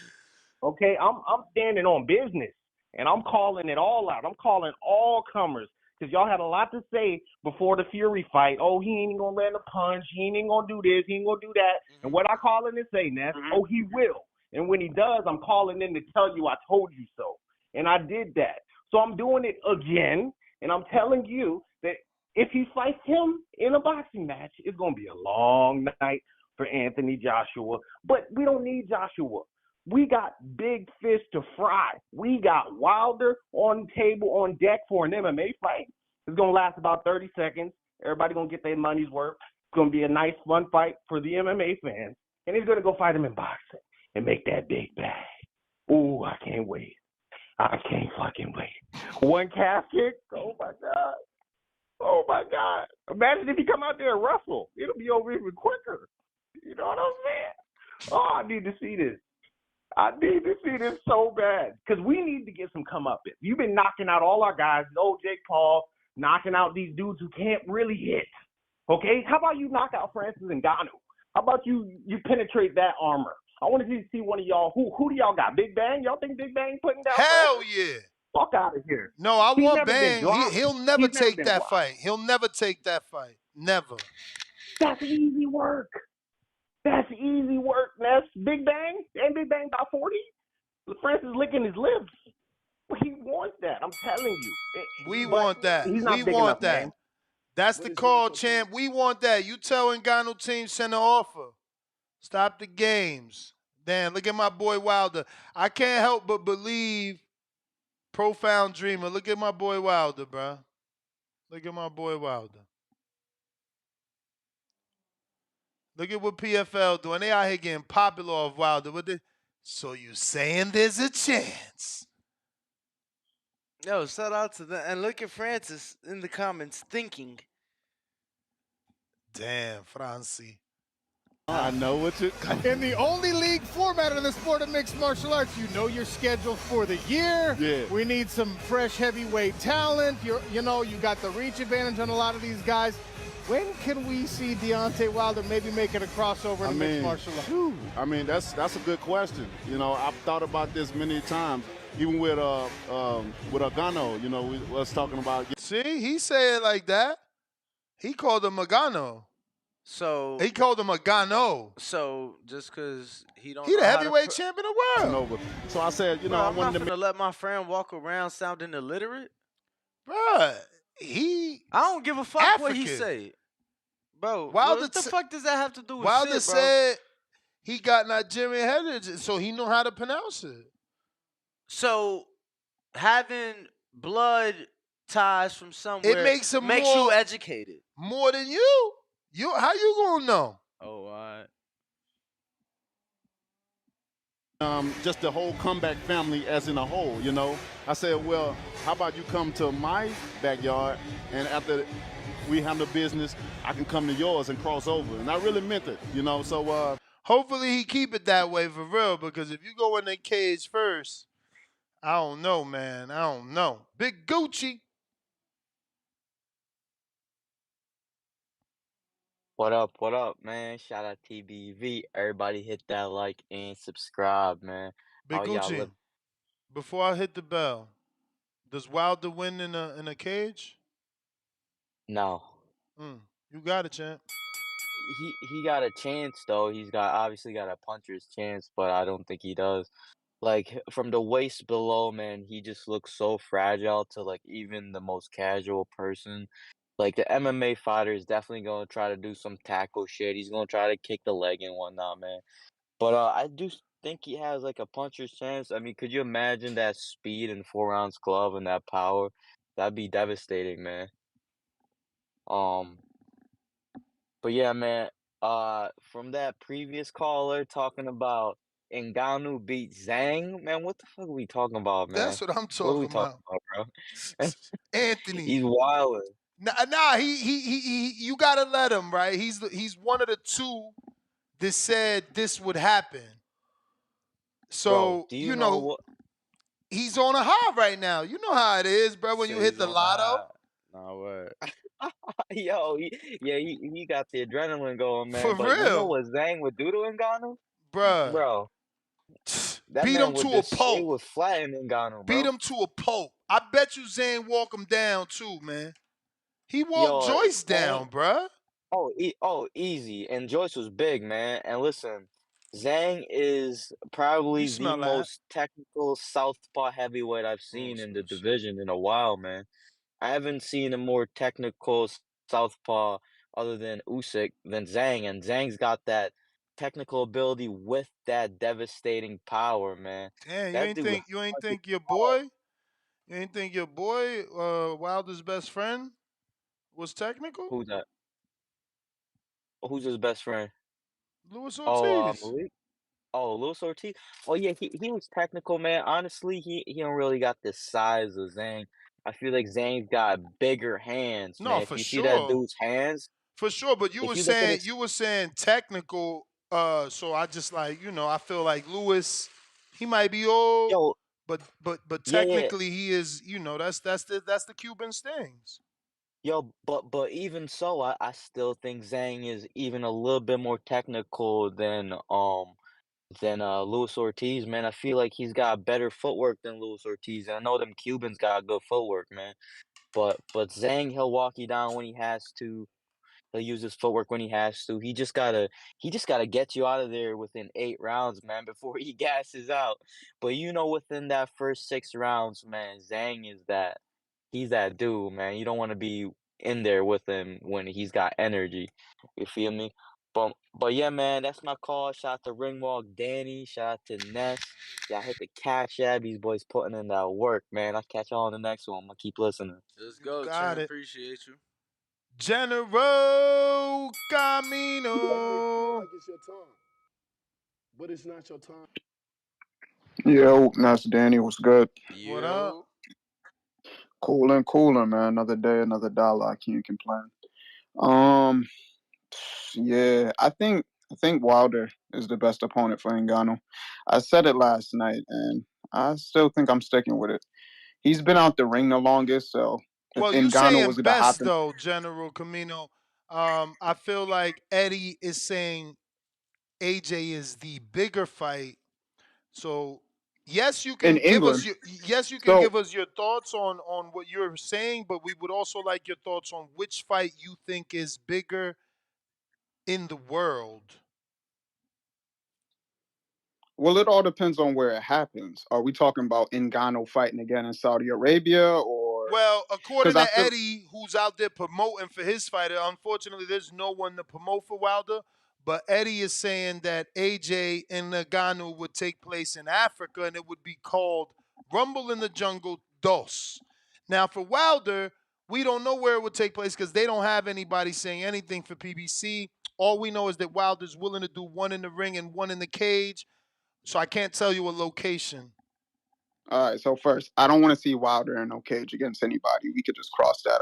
Okay, I'm standing on business, and I'm calling it all out. I'm calling all comers, because y'all had a lot to say before the Fury fight. Oh, he ain't gonna land a punch. He ain't gonna do this. He ain't gonna do that. And what I call in to say, Ness, oh, he will. And when he does, I'm calling in to tell you I told you so. And I did that. So I'm doing it again, and I'm telling you that if he fights him in a boxing match, it's going to be a long night for Anthony Joshua. But we don't need Joshua. We got big fish to fry. We got Wilder on table, on deck for an MMA fight. It's going to last about 30 seconds. Everybody going to get their money's worth. It's going to be a nice, fun fight for the MMA fans. And he's going to go fight him in boxing and make that big bag. Ooh, I can't wait. I can't fucking wait. One calf kick? Oh, my God. Oh, my God. Imagine if he come out there and wrestle. It'll be over even quicker. You know what I'm saying? Oh, I need to see this. I need to see this so bad. Because we need to get some comeuppance. You've been knocking out all our guys. Old Jake Paul, knocking out these dudes who can't really hit. Okay? How about you knock out Francis Ngannou? How about you penetrate that armor? I want to see one of y'all. Who do y'all got? Big Bang? Y'all think Big Bang putting down? Hell Francis? yeah. Fuck out of here. No, I He's want never been Bang. dropped. He'll never He's never take been that dropped. fight. He'll never take that fight. Never. That's easy work. That's easy work, Ness. Big Bang? Ain't Big Bang about 40? Francis licking his lips. He wants that. I'm telling you. We But want that. he's not We big want enough, that. man. That's the call, champ. We want that. You tell Ngannou team send an offer. Stop the games. Damn, look at my boy Wilder. I can't help but believe Profound Dreamer. Look at my boy Wilder, bro. Look at my boy Wilder. Look at what PFL doing. They out here getting popular off Wilder. So you saying there's a chance? Yo, shout out to them. And look at Francis in the comments thinking. Damn, Francie. I know what you. In the only league format of the sport of mixed martial arts, you know your schedule for the year. Yeah. We need some fresh heavyweight talent. You got the reach advantage on a lot of these guys. When can we see Deontay Wilder maybe making a crossover in mixed martial arts? I mean, that's a good question. You know, I've thought about this many times, even with Ngannou. You know, we was talking about. See, he said it like that. He called him Ngannou. So he called him Ngannou. So just because he don't, He the heavyweight champion of the world. So I said, you know, I'm not to gonna let my friend walk around sounding illiterate. Bruh, I don't give a fuck what he African. say. Bro, Wilder what the fuck does that have to do with Wilder shit, bro? said he got Nigerian heritage, so he know how to pronounce it. So having blood ties from somewhere makes him makes more- you educated. More than you. How you gonna know? Oh, all right. Just the whole comeback family as in a whole, you know. I said, well, how about you come to my backyard, and after we handle business, I can come to yours and cross over. And I really meant it, you know. So hopefully he keep it that way for real, because if you go in the cage first, I don't know, man. I don't know. Big Gucci. What up, man? Shout out TBV. Everybody hit that like and subscribe, man. Big How y'all Gucci. live? Before I hit the bell, does Wilder win in a cage? No. You got it, champ. He got a chance though. He's obviously got a puncher's chance, but I don't think he does. Like from the waist below, man, he just looks so fragile to like even the most casual person. Like the MMA fighter is definitely gonna try to do some tackle shit. He's gonna try to kick the leg and whatnot, man. But I do think he has like a puncher's chance. I mean, could you imagine that speed and 4 ounce glove and that power? That'd be devastating, man. But yeah, man. From that previous caller talking about Ngannou beat Zhang, man. What the fuck are we talking about, man? That's what I'm What are we talking talking about. about, bro? Anthony. He's wilding. Nah, he you gotta let him, right? He's one of the two that said this would happen. Bro, So, do you know what? he's on a high right now. You know how it is, bro, when you Say hit he's the on the lotto. high. No word. Yo, he got the adrenaline going, man. For But you know real. what Zhang would do to Ngannou? Bruh. Bro, that Beat man him would to a just it pulp. would flatten Ngannou, Beat bro. him to a pulp. I bet you Zane walk him down too, man. He walked Yo, Joyce Zhang. down, bruh. Easy. And Joyce was big, man. And listen, Zhang is You probably the smell that? most technical southpaw heavyweight I've Oh, seen in the smell shit. division in a while, man. I haven't seen a more technical southpaw other than Usyk than Zhang, and Zhang's got that technical ability with that devastating power, man. Damn, That dude you ain't punches think your hard. boy, Wilder's best friend was technical? Who's that? Who's his best friend? Luis Oh, Ortiz. Malik. Oh, Luis Ortiz. Oh yeah, he was technical, man. Honestly, he don't really got the size of Zhang. I feel like Zhang's got bigger hands, No, man. If for you see that sure. dude's hands, For sure, but if you look at his you were saying technical, so I just like, I feel like Lewis, he might be old, yo, but yeah. technically he is, that's the Cuban stings. Yo, but even so, I still think Zhang is even a little bit more technical than Luis Ortiz, man. I feel like he's got better footwork than Luis Ortiz. And I know them Cubans got good footwork, man. But Zhang, he'll walk you down when he has to. He'll use his footwork when he has to. He just gotta get you out of there within 8 rounds, man, before he gasses out. But within that first 6 rounds, man, Zhang is that. He's that dude, man. You don't want to be in there with him when he's got energy. You feel me? But yeah, man, that's my call. Shout out to Ringwalk Danny. Shout out to Ness. Y'all hit the Cash App. These boys putting in that work, man. I'll catch y'all on the next one. I'm gonna keep listening. Let's go, Got Trent. it. Appreciate you. General It may feel Camino. like it's your time, but it's not your time. Yo, that's Danny. What's good? What up? Yo. Cooling, man. Another day, another dollar. I can't complain. Um, yeah, I think Wilder is the best opponent for Ngannou. I said it last night, and I still think I'm sticking with it. He's been out the ring the longest, so if Well, you Ngannou saying was gonna best happen though, General Camino. I feel like Eddie is saying AJ is the bigger fight. So yes, you in can give us England, your yes, you can so give us your thoughts on what you're saying, but we would also like your thoughts on which fight you think is bigger in the world. well, it all depends on where it happens. Are we talking about Ngannou fighting again in Saudi Arabia, or Well, because according I to feel Eddie, who's out there promoting for his fighter, unfortunately, there's no one to promote for Wilder. But Eddie is saying that AJ and Ngannou would take place in Africa, and it would be called Rumble in the Jungle Dos. Now, for Wilder, we don't know where it would take place because they don't have anybody saying anything for PBC. All we know is that Wilder's willing to do one in the ring and one in the cage. So I can't tell you a location. all right. So first, I don't want to see Wilder in no cage against anybody. We could just cross that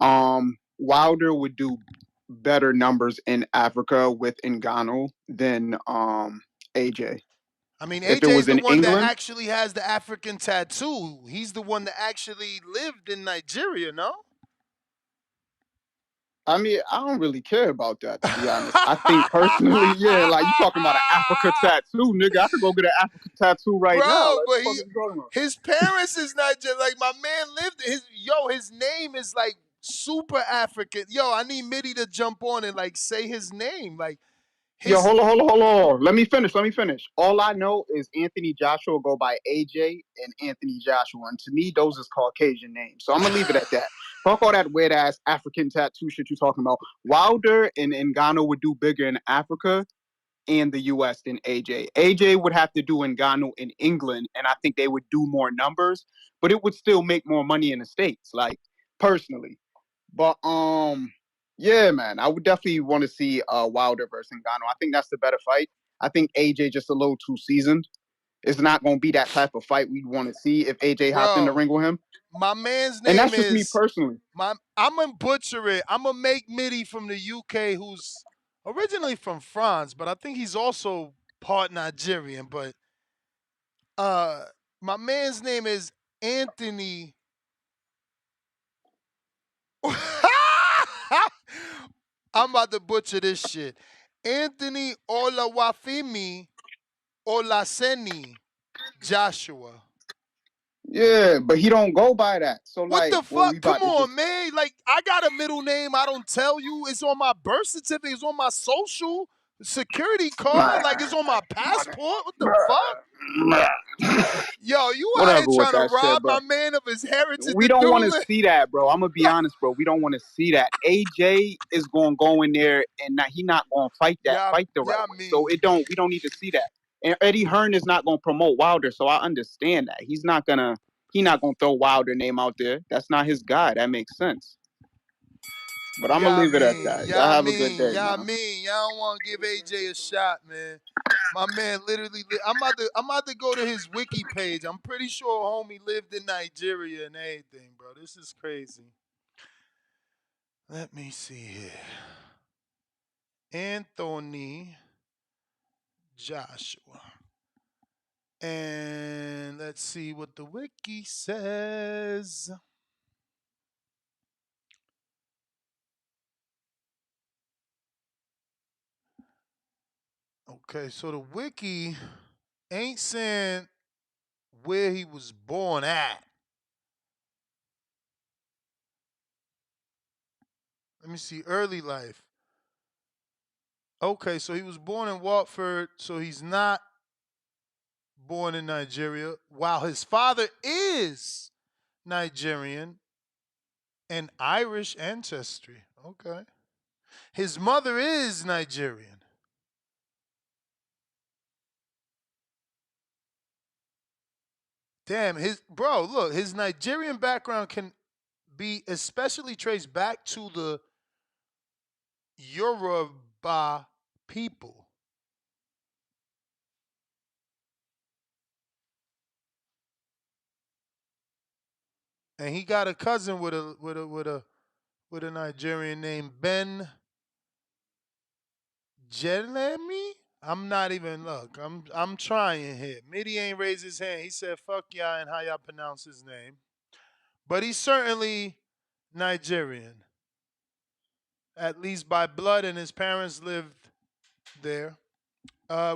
out. Wilder would do better numbers in Africa with Ngannou than AJ. I mean, If it AJ is was the in one that England, actually has the African tattoo. He's the one that actually lived in Nigeria, no? I mean, I don't really care about that, to be honest. I think personally, yeah, like you talking about an Africa tattoo, nigga. I could go get an Africa tattoo right now. Bro, Like, but what the fuck is going on? his parents is not just like my man lived his name is like super African. Yo, I need Mitty to jump on and like say his name. Like Yo, his hold on. Let me finish. All I know is Anthony Joshua go by AJ and Anthony Joshua. And to me, those is Caucasian names. So I'm going to leave it at that. Fuck all that weird ass African tattoo shit you talking about. Wilder and Ngannou would do bigger in Africa and the US than AJ. AJ would have to do Ngannou in England, and I think they would do more numbers, but it would still make more money in the States, like personally. But yeah, man, I would definitely want to see Wilder versus Ngannou. I think that's the better fight. I think AJ just a little too seasoned. it's not going to be that type of fight we'd want to see if AJ hopped in the Bro, ring with him. my man's And name that's just me is personally. I'm gonna butcher it. I'm gonna make Mitty from the UK, who's originally from France, but I think he's also part Nigerian. But my man's name is Anthony. I'm about to butcher this shit. Anthony Olawafemi Olaseni Joshua. Yeah, but he don't go by that. So What like, the well, we fuck? Come about to on, just man. Like, I got a middle name. I don't tell you. It's on my birth certificate. It's on my social security card. Like, it's on my passport. What the fuck? Yo, you out here whatever with trying to that shit, rob bro. my man of his heritage. We The don't want to dude. see that, bro. I'm gonna be honest, bro. We don't want to see that. AJ is gonna go in there and he not gonna fight the right way. So we don't need to see that. And Eddie Hearn is not gonna promote Wilder, so I understand that. He not gonna throw Wilder name out there. That's not his guy. That makes sense. But I'm gonna leave it at that. Y'all have a good day, man. Y'all don't want to give AJ a shot, man. My man literally. I'm about to go to his wiki page. I'm pretty sure homie lived in Nigeria and everything, bro. This is crazy. Let me see here. Anthony Joshua. And let's see what the wiki says. Okay, so the wiki ain't saying where he was born at. Let me see, early life. Okay, so he was born in Watford, so he's not born in Nigeria, while his father is Nigerian and Irish ancestry. Okay. His mother is Nigerian. Damn, his Nigerian background can be especially traced back to the Yoruba people. And he got a cousin with a Nigerian named Ben Jelemi. I'm not even I'm trying here. Midi ain't raised his hand. He said fuck y'all and how y'all pronounce his name. But he's certainly Nigerian. At least by blood, and his parents lived there.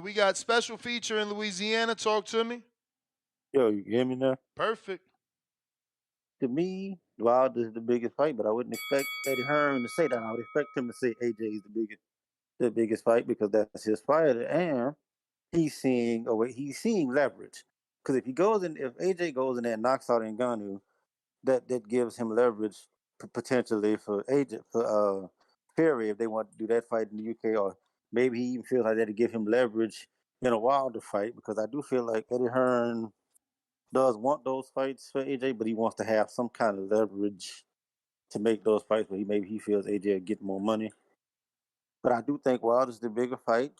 We got special feature in Louisiana. Talk to me. Yo, you hear me now? Perfect. To me, Wilder is the biggest fight, but I wouldn't expect Eddie Hearn to say that. I would expect him to say AJ is the biggest fight because that's his fighter, and he's seeing leverage. Because if AJ goes in there and knocks out Ngannou, that gives him leverage potentially for AJ for Fury if they want to do that fight in the UK, or maybe he even feels like that'll give him leverage in a Wilder fight because I do feel like Eddie Hearn does want those fights for AJ, but he wants to have some kind of leverage to make those fights where he feels AJ will get more money. But I do think Wilder's the bigger fight.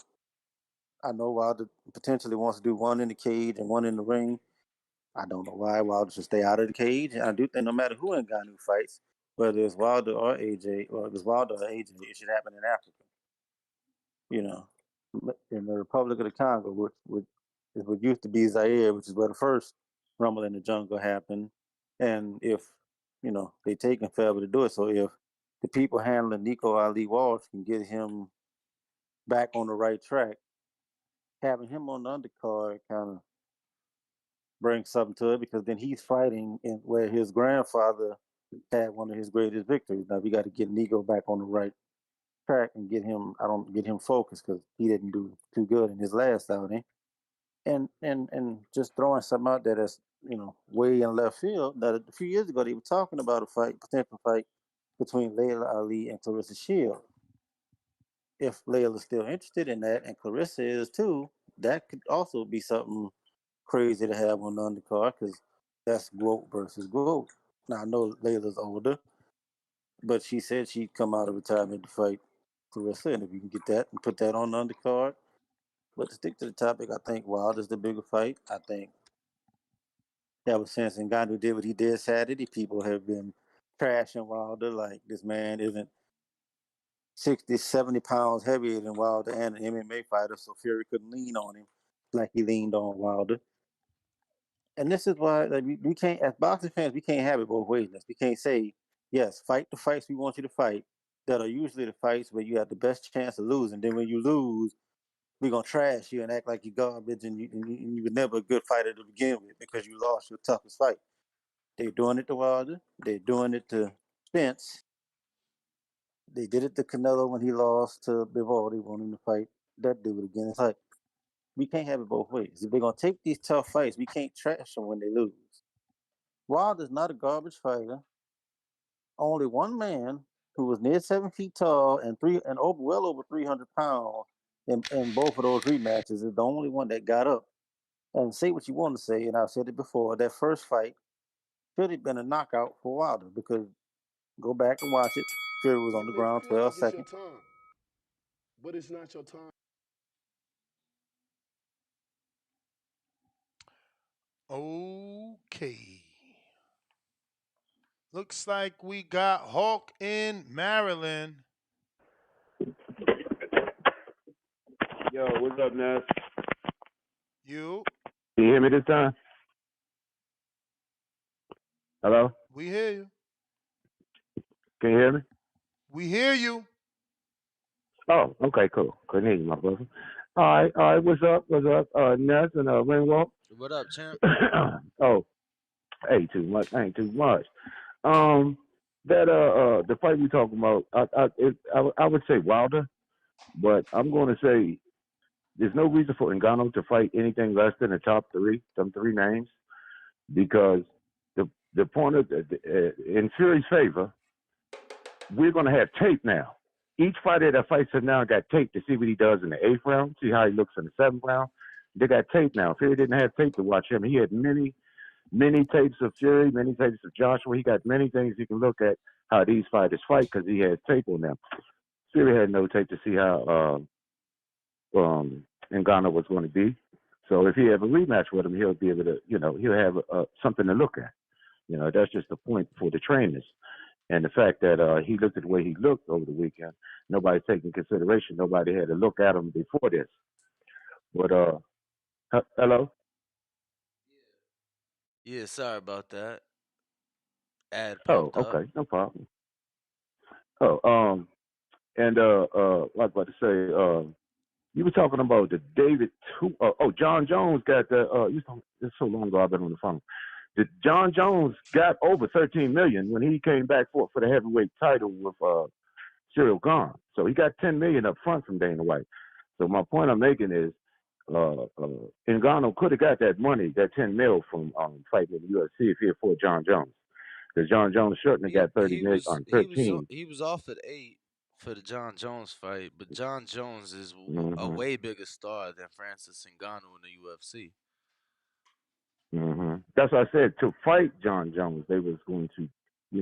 I know Wilder potentially wants to do one in the cage and one in the ring. I don't know why Wilder should stay out of the cage. And I do think no matter who Ngannou fights, whether it's Wilder or AJ, or if it's Wilder or AJ, it should happen in Africa. You know, in the Republic of the Congo, which is what used to be Zaire, which is where the first Rumble in the Jungle happened. And if, they taking forever to do it, so if the people handling Nico Ali Walsh can get him back on the right track, having him on the undercard kind of brings something to it because then he's fighting in where his grandfather had one of his greatest victories. Now we got to get Nico back on the right track and get him focused because he didn't do too good in his last outing. And just throwing something out there that's way in left field. That a few years ago they were talking about a potential fight between Layla Ali and Clarissa Shields. If Layla's still interested in that and Clarissa is too, that could also be something crazy to have on the undercard because that's GOAT versus GOAT. Now I know Layla's older, but she said she'd come out of retirement to fight Clarissa, and if you can get that and put that on the undercard, But to stick to the topic, I think Wilder's the bigger fight. I think ever since Ngannou did what he did Saturday, people have been trashing Wilder like this man isn't 60, 70 pounds heavier than Wilder and an MMA fighter, so Fury couldn't lean on him like he leaned on Wilder. And this is why like, we can't, as boxing fans, we can't have it both ways. We can't say, yes, fight the fights we want you to fight that are usually the fights where you have the best chance of losing. Then when you lose, we're going to trash you and act like you're garbage and you were never a good fighter to begin with because you lost your toughest fight. They're doing it to Wilder. They're doing it to Spence. They did it to Canelo when he lost to Bivol. They wanted him to fight that dude again. It's like, we can't have it both ways. If they're going to take these tough fights, we can't trash them when they lose. Wilder's not a garbage fighter. Only one man who was near 7 feet tall and well over 300 pounds in both of those rematches is the only one that got up. And say what you want to say, and I've said it before, that first fight should have been a knockout for Wilder because go back and watch it. Fury was on the ground 12 seconds. But it's not your time. Okay. Looks like we got Hawk in Maryland. Yo, what's up, Ness? You? Can you hear me this time? Hello? We hear you. Can you hear me? We hear you. Oh, okay, cool. Couldn't hear you, my brother. All right. What's up? Ness and Ringwalk. What up, champ? Oh, ain't too much. The fight we talking about, I would say Wilder, but I'm going to say there's no reason for Ngannou to fight anything less than the top three, some three names, because the point of in Fury's favor, we're going to have tape now. Each fighter that fights him now got tape to see what he does in the 8th round, see how he looks in the 7th round. They got tape now. Fury didn't have tape to watch him. He had many tapes of Fury, many tapes of Joshua. He got many things he can look at how these fighters fight because he has tape on them. Fury had no tape to see how Ngannou was going to be. So if he have a rematch with him, he'll be able to, he'll have something to look at. That's just the point for the trainers. And the fact that he looked at the way he looked over the weekend, nobody's taking consideration. Nobody had to look at him before this. But, hello? Yeah, sorry about that. Ad Oh, popped up. okay, no problem. Oh, and what I was about to say, you were talking about the John Jones got the, it's so long ago I've been on the phone. John Jones got over $13 million when he came back for the heavyweight title with Cyril Gahn. So he got $10 million up front from Dana White. So my point I'm making is Ngannou could have got that money, that $10 million from fighting in the UFC if he had fought John Jones. Because John Jones certainly got $30 million on 13. He was offered 8 for the John Jones fight, but John Jones is a Mm-hmm. way bigger star than Francis Ngannou in the UFC. Mm-hmm. That's what I said. To fight John Jones, they was going to, he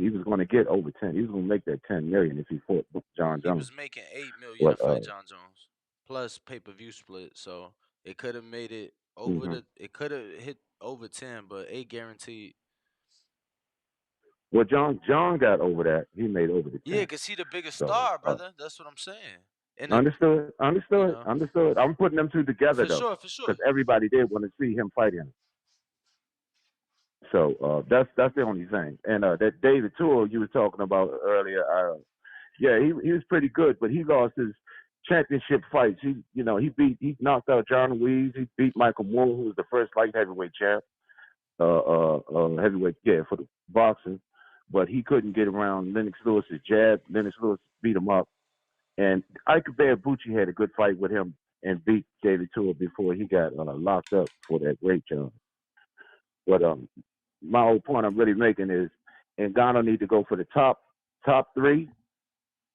was going to get over 10. He was going to make that 10 million if he fought John Jones. He was making 8 million to fight John Jones plus pay-per-view split, so it could have made it over it could have hit over 10, but 8 guaranteed. Well, John got over that. He made over the 10. Yeah, because he the biggest star, brother. That's what I'm saying. And understood. I'm putting them two together, for though. sure. Because everybody did want to see him fight him. So that's the only thing. And that David Toole you were talking about earlier, he was pretty good, but he lost his championship fights. He knocked out John Ruiz. He beat Michael Moore, who was the first light heavyweight champ. Heavyweight, for the boxing. But he couldn't get around Lennox Lewis's jab. Lennox Lewis beat him up. And Ike Bucci had a good fight with him and beat David Toole before he got locked up for that rape charge. But my whole point I'm really making is Ngannou need to go for the top 3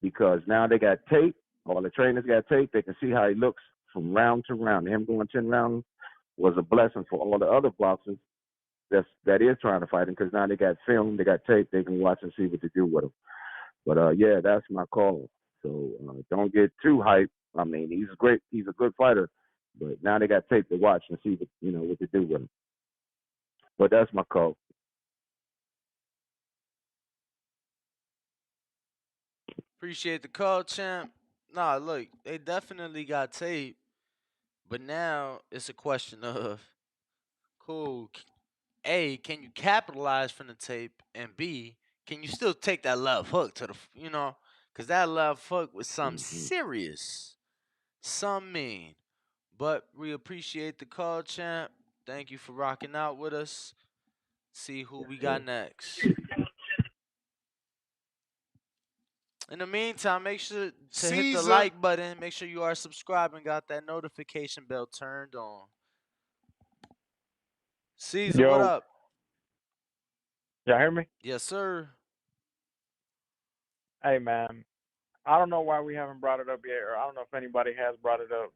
because now they got tape. All the trainers got tape. They can see how he looks from round to round. Him going 10 rounds was a blessing for all the other boxers that is trying to fight him because now they got film, they got tape, they can watch and see what to do with him. But that's my call. So don't get too hyped I mean, he's great. He's a good fighter, but now they got tape to watch and see what to do with him. But that's my call. Appreciate the call, champ. Nah, look, they definitely got tape, but now it's a question of cool. A, can you capitalize from the tape, and B, can you still take that left hook to the because that left hook was something serious, some mean. But we appreciate the call, champ. Thank you for rocking out with us. See who we got next. In the meantime, make sure to hit the Caesar. like button. Make sure you are subscribed and got that notification bell turned on. Caesar, what up? Y'all hear me? Yes, sir. Hey, man. I don't know why we haven't brought it up yet, or I don't know if anybody has brought it up.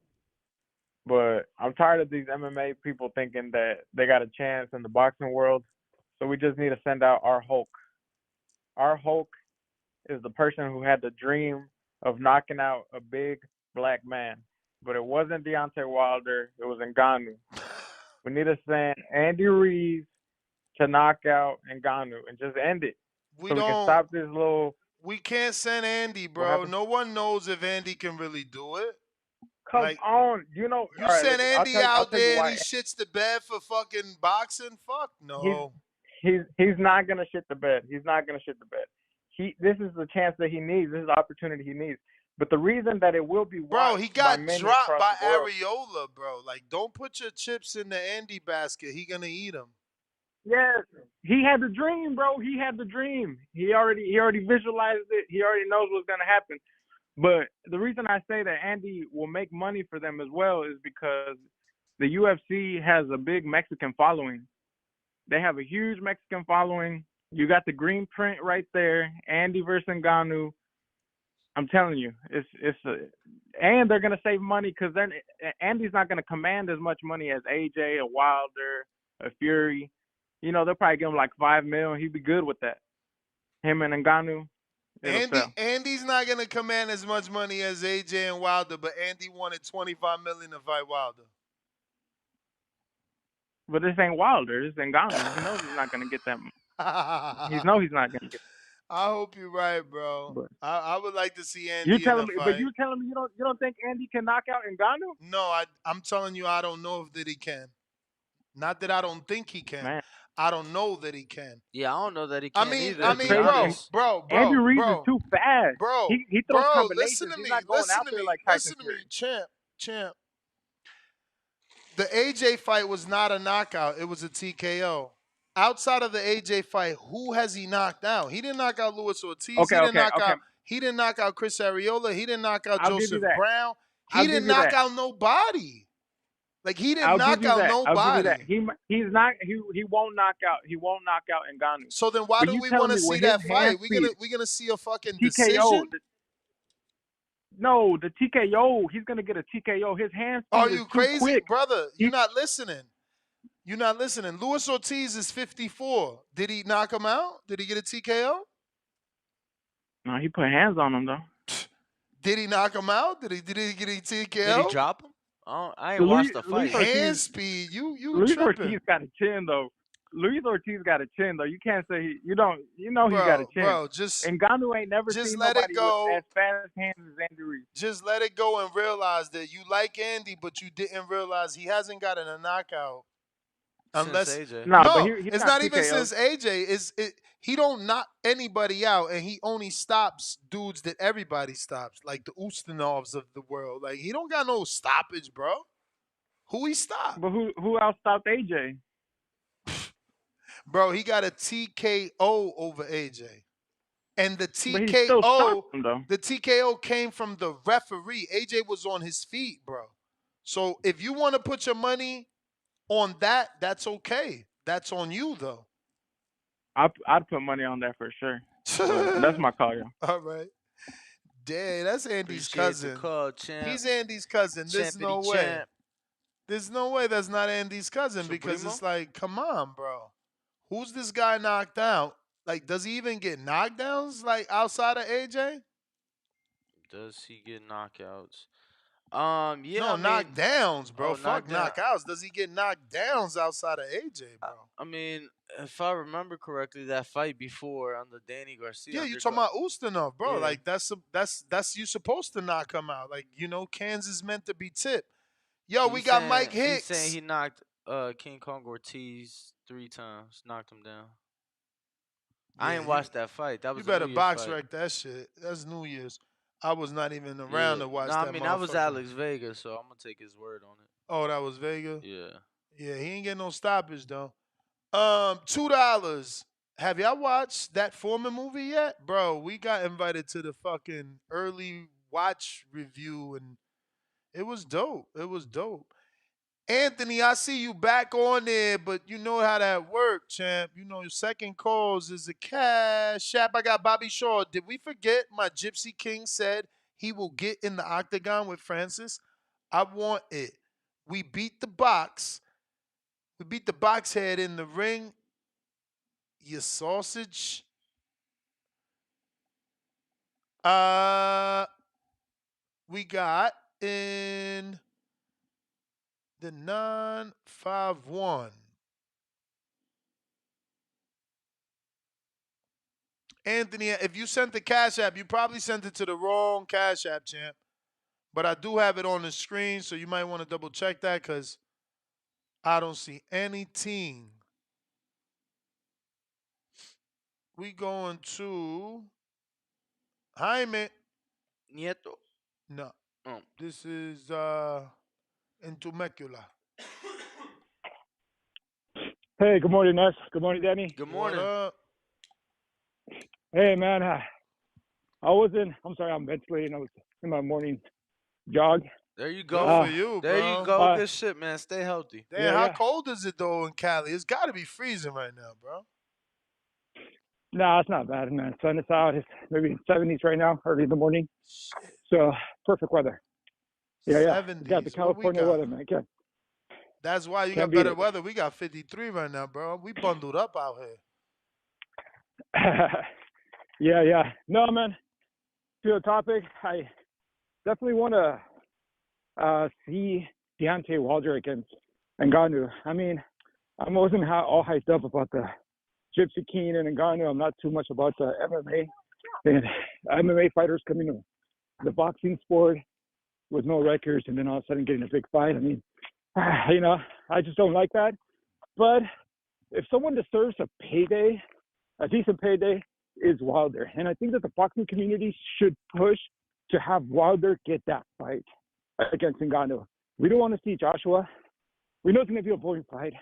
But I'm tired of these MMA people thinking that they got a chance in the boxing world. So we just need to send out our Hulk. Our Hulk is the person who had the dream of knocking out a big black man. But it wasn't Deontay Wilder. It was Ngannou. We need to send Andy Reid to knock out Ngannou and just end it. We so we don't. can stop this little. We can't send Andy, bro. No one knows if Andy can really do it. Come on, You all right, send look, Andy I'll out tell you there and why. he shits the bed for fucking boxing? Fuck no. He's not gonna shit the bed. He's not gonna shit the bed. This is the chance that he needs. This is the opportunity he needs. But the reason that it will be Bro, he watched got by many dropped across by the world. Areola, bro. Like, don't put your chips in the Andy basket. He gonna eat them. Yes, he had the dream, bro. He had the dream. He already visualized it. He already knows what's gonna happen. But the reason I say that Andy will make money for them as well is because the UFC has a big Mexican following. They have a huge Mexican following. You got the green print right there. Andy versus Ngannou. I'm telling you, and they're gonna save money because then Andy's not gonna command as much money as AJ, a Wilder, a Fury. They'll probably give him like $5 million. He'd be good with that. Him and Ngannou. Andy's not gonna command as much money as AJ and Wilder, but Andy wanted $25 million to fight Wilder. But this ain't Wilder. This ain't Ngannou. He knows he's not gonna get that. He knows he's not gonna get. I hope you're right, bro. But I would like to see Andy you in telling a me, fight. but you telling me you don't think Andy can knock out Ngannou? No, I'm telling you, I don't know if that he can. Not that I don't think he can. Man. I don't know that he can. Yeah, I don't know that he can either. I mean, bro. Andy Reid is too fast. Bro, he throws combinations. Listen to He's me. not going out there like Tyson Listen to me, champ. The AJ fight was not a knockout. It was a TKO. Outside of the AJ fight, who has he knocked out? He didn't knock out Luis Ortiz. He didn't knock out Chris Areola. He didn't knock out Joseph Brown. He didn't knock out nobody. Like, he didn't knock out nobody. I'll give you that. He's not. He won't knock out. He won't knock out Ngannou. So then why do we want to see that fight? We're gonna see a fucking decision. No, the TKO. He's gonna get a TKO. His hand speed Are is you too crazy, quick. brother? You're not listening. You're not listening. Luis Ortiz is 54. Did he knock him out? Did he get a TKO? No, he put hands on him though. Did he knock him out? Did he get a TKO? Did he drop him? I ain't watched the fight. Hand speed. You Luis tripping. Ortiz got a chin though. Luis Ortiz got a chin though. You can't say you don't. You know he got a chin. Bro, just Ngannou ain't never seen nobody with as fast hands as Andy Reid. Just let it go and realize that you like Andy, but you didn't realize he hasn't gotten a knockout. Unless AJ. It's not even since AJ. He don't knock anybody out, and he only stops dudes that everybody stops, like the Ustinovs of the world. Like, he don't got no stoppage, bro. Who he stopped? But who else stopped AJ? Bro, he got a TKO over AJ. And the TKO came from the referee. AJ was on his feet, bro. So if you want to put your money on that, that's okay. That's on you, though. I'd put money on that for sure. That's my call, yo. All right. Dang, that's Andy's cousin. He's Andy's cousin. There's no way. Champ. There's no way that's not Andy's cousin because it's like, come on, bro. Who's this guy knocked out? Like, does he even get knockdowns like outside of AJ? Does he get knockouts? Yeah, No, I mean, knockdowns, bro. oh, Fuck knockdown. knockouts. Does he get knockdowns outside of AJ, bro? I mean, if I remember correctly, that fight before under Danny Garcia. Yeah, you talking about Ustinov, bro? Yeah. Like that's you supposed to knock him out. Like Kansas meant to be tipped. Yo, we got Mike Hicks. He's saying he knocked King Kong Ortiz 3 times, knocked him down. I ain't watched that fight. That was You better a New Year's box fight. wreck that shit. That's New Year's. I was not even around to watch No, that. I mean that was motherfucker. Alex Vega, so I'm gonna take his word on it. Oh, that was Vega. Yeah. Yeah, he ain't getting no stoppage though. $2. Have y'all watched that Foreman movie yet, bro? We got invited to the fucking early watch review, and it was dope. It was dope. Anthony, I see you back on there, but you know how that work, champ. You know your second calls is a cash app. I got Bobby Shaw. Did we forget my Gypsy King said he will get in the octagon with Francis? I want it. We beat the box. We beat the box head in the ring. You sausage. We got in the 951. Anthony, if you sent the Cash App, you probably sent it to the wrong Cash App, champ. But I do have it on the screen, so you might want to double check that because I don't see any team. We going to Jaime. Nieto. No. Oh. This is in Temecula. Hey, good morning, Ness. Good morning, Danny. Good morning. What up? Hey, man. I'm sorry, I'm ventilating. I was in my morning jog. There you go. Good for you, there bro. you go. Good shit, man. Stay healthy. Damn, how cold is it though in Cali? It's got to be freezing right now, bro. Nah, it's not bad, man. Sun is out. It's maybe 70s right now, early in the morning. So perfect weather. Yeah. 70s. Got the California weather, man. That's why you Can't got beat better it. weather. We got 53 right now, bro. We bundled up out here. Yeah. No, man. To the topic, I definitely want to see Deontay Wilder against Ngannou. I mean, I wasn't all hyped up about the Gypsy King and Ngannou. I'm not too much about the MMA. And MMA fighters coming to the boxing sport with no records and then all of a sudden getting a big fight. I mean, I just don't like that. But if someone deserves a payday, a decent payday, is Wilder. And I think that the boxing community should push to have Wilder get that fight against Ngannou. We don't want to see Joshua. We know it's going to be a boring fight.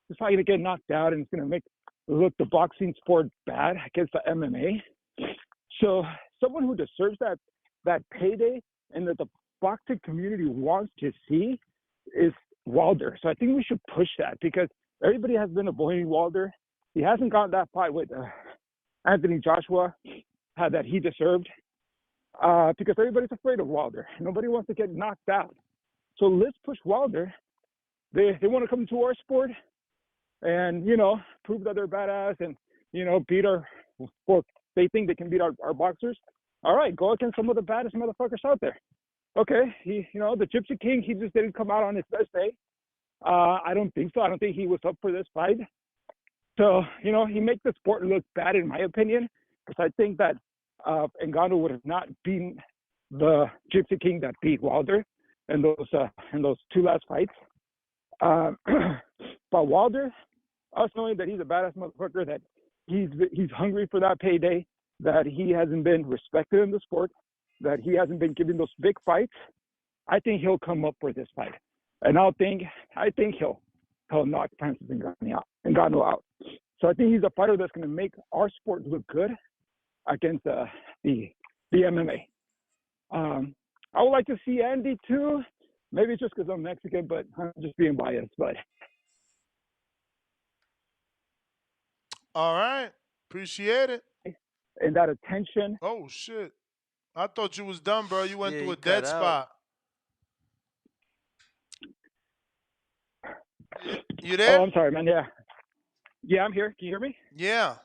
It's probably going to get knocked out and it's going to make the boxing sport bad against the MMA. So someone who deserves that payday and that the boxing community wants to see is Wilder. So I think we should push that because everybody has been avoiding Wilder. He hasn't gotten that fight with Anthony Joshua that he deserved because everybody's afraid of Wilder. Nobody wants to get knocked out. So let's push Wilder. They want to come to our sport and, prove that they're badass and, beat they think they can beat our boxers. All right, go against some of the baddest motherfuckers out there. Okay, the Gypsy King, he just didn't come out on his best day. I don't think so. I don't think he was up for this fight. So, he makes the sport look bad in my opinion, because I think that Ngannou would have not beaten the Gypsy King that beat Wilder in those two last fights. But Wilder, us knowing that he's a badass motherfucker, that he's hungry for that payday, that he hasn't been respected in the sport, that he hasn't been given those big fights, I think he'll come up for this fight. And I think he'll knock Francis Ngannou out. So I think he's a fighter that's going to make our sport look good against the MMA. I would like to see Andy too. Maybe it's just because I'm Mexican, but I'm just being biased. But all right, appreciate it. And that attention. Oh shit! I thought you was done, bro. You went through a cut dead spot. You there? Oh, I'm sorry, man. Yeah, I'm here. Can you hear me? Yeah.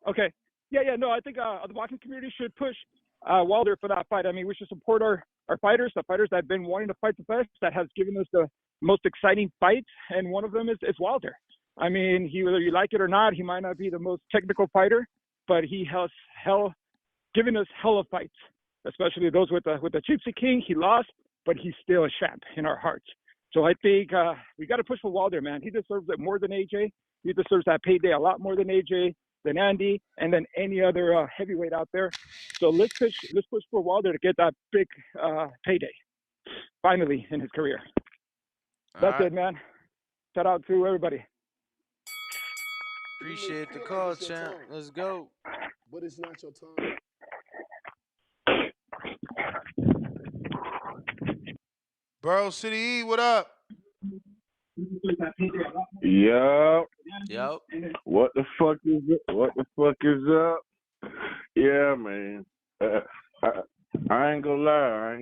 Okay. Yeah. No, I think the boxing community should push Wilder for that fight. I mean, we should support our our fighters, the fighters that have been wanting to fight the best, that has given us the most exciting fights, and one of them is Wilder. I mean, whether you like it or not, he might not be the most technical fighter, but he has given us hell of fights, especially those with the Gypsy King. He lost, but he's still a champ in our hearts. So I think we got to push for Wilder, man. He deserves it more than AJ. He deserves that payday a lot more than AJ, than Andy, and then any other heavyweight out there. So let's push for Wilder to get that big payday finally in his career. That's it, man. Shout out to everybody. Appreciate the call, champ. Let's go. But it's not your time. Borough City E, what up? Yup. Yep. What the fuck is it? What the fuck is up? Yeah, man. I ain't gonna lie,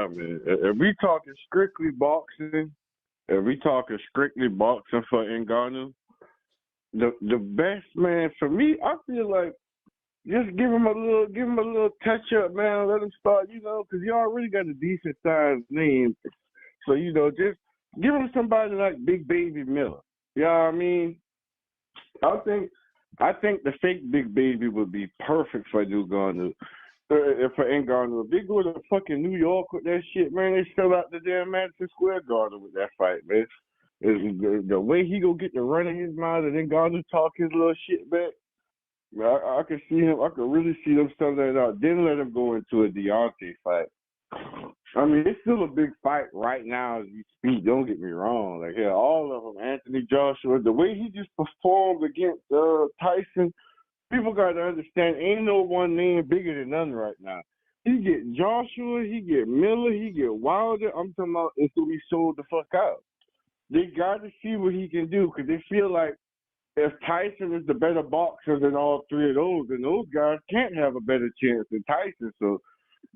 man. If we talking strictly boxing for Ngannou, the best, man, for me, I feel like just give him a little touch up, man. Let him start, because he already got a decent sized name. So, just give him somebody like Big Baby Miller. You know what I mean? I think the fake Big Baby would be perfect for Ngannou. For Ngannou. If they go to fucking New York with that shit, man, they sell out the damn Madison Square Garden with that fight, man. The way he go get the run in his mouth and then Ngannou talk his little shit back, I could see him. I could really see them sell that out. Then let him go into a Deontay fight. I mean, it's still a big fight right now as we speak. Don't get me wrong. Like, yeah, all of them. Anthony Joshua, the way he just performed against Tyson, people got to understand. Ain't no one name bigger than none right now. He get Joshua, he get Miller, he get Wilder. I'm talking about it's gonna be sold the fuck out. They got to see what he can do because they feel like if Tyson is the better boxer than all three of those, then those guys can't have a better chance than Tyson. So,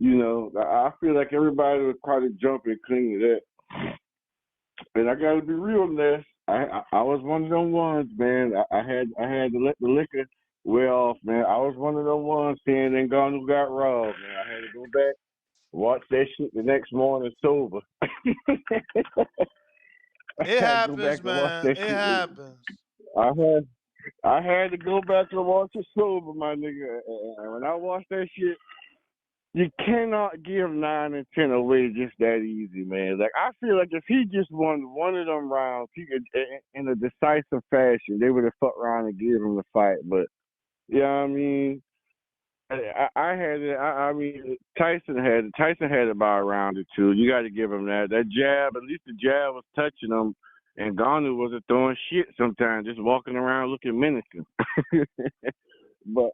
I feel like everybody would probably jump and clean to that. And I got to be real, Ness. I was one of them ones, man. I had to let the liquor wear off, man. I was one of them ones saying Ngannou got robbed, man. I had to go back, watch that shit the next morning sober. It happens, man. It happens. I had to go back and watch it sober, my nigga. And when I watched that shit, you cannot give 9 and 10 away just that easy, man. Like, I feel like if he just won one of them rounds, he could, in a decisive fashion, they would have fucked around and gave him the fight. But, yeah, I mean, I had it. I mean, Tyson had about a round or two. You got to give him that. That jab, at least the jab was touching him. And Ngannou wasn't throwing shit sometimes, just walking around looking menacing. But,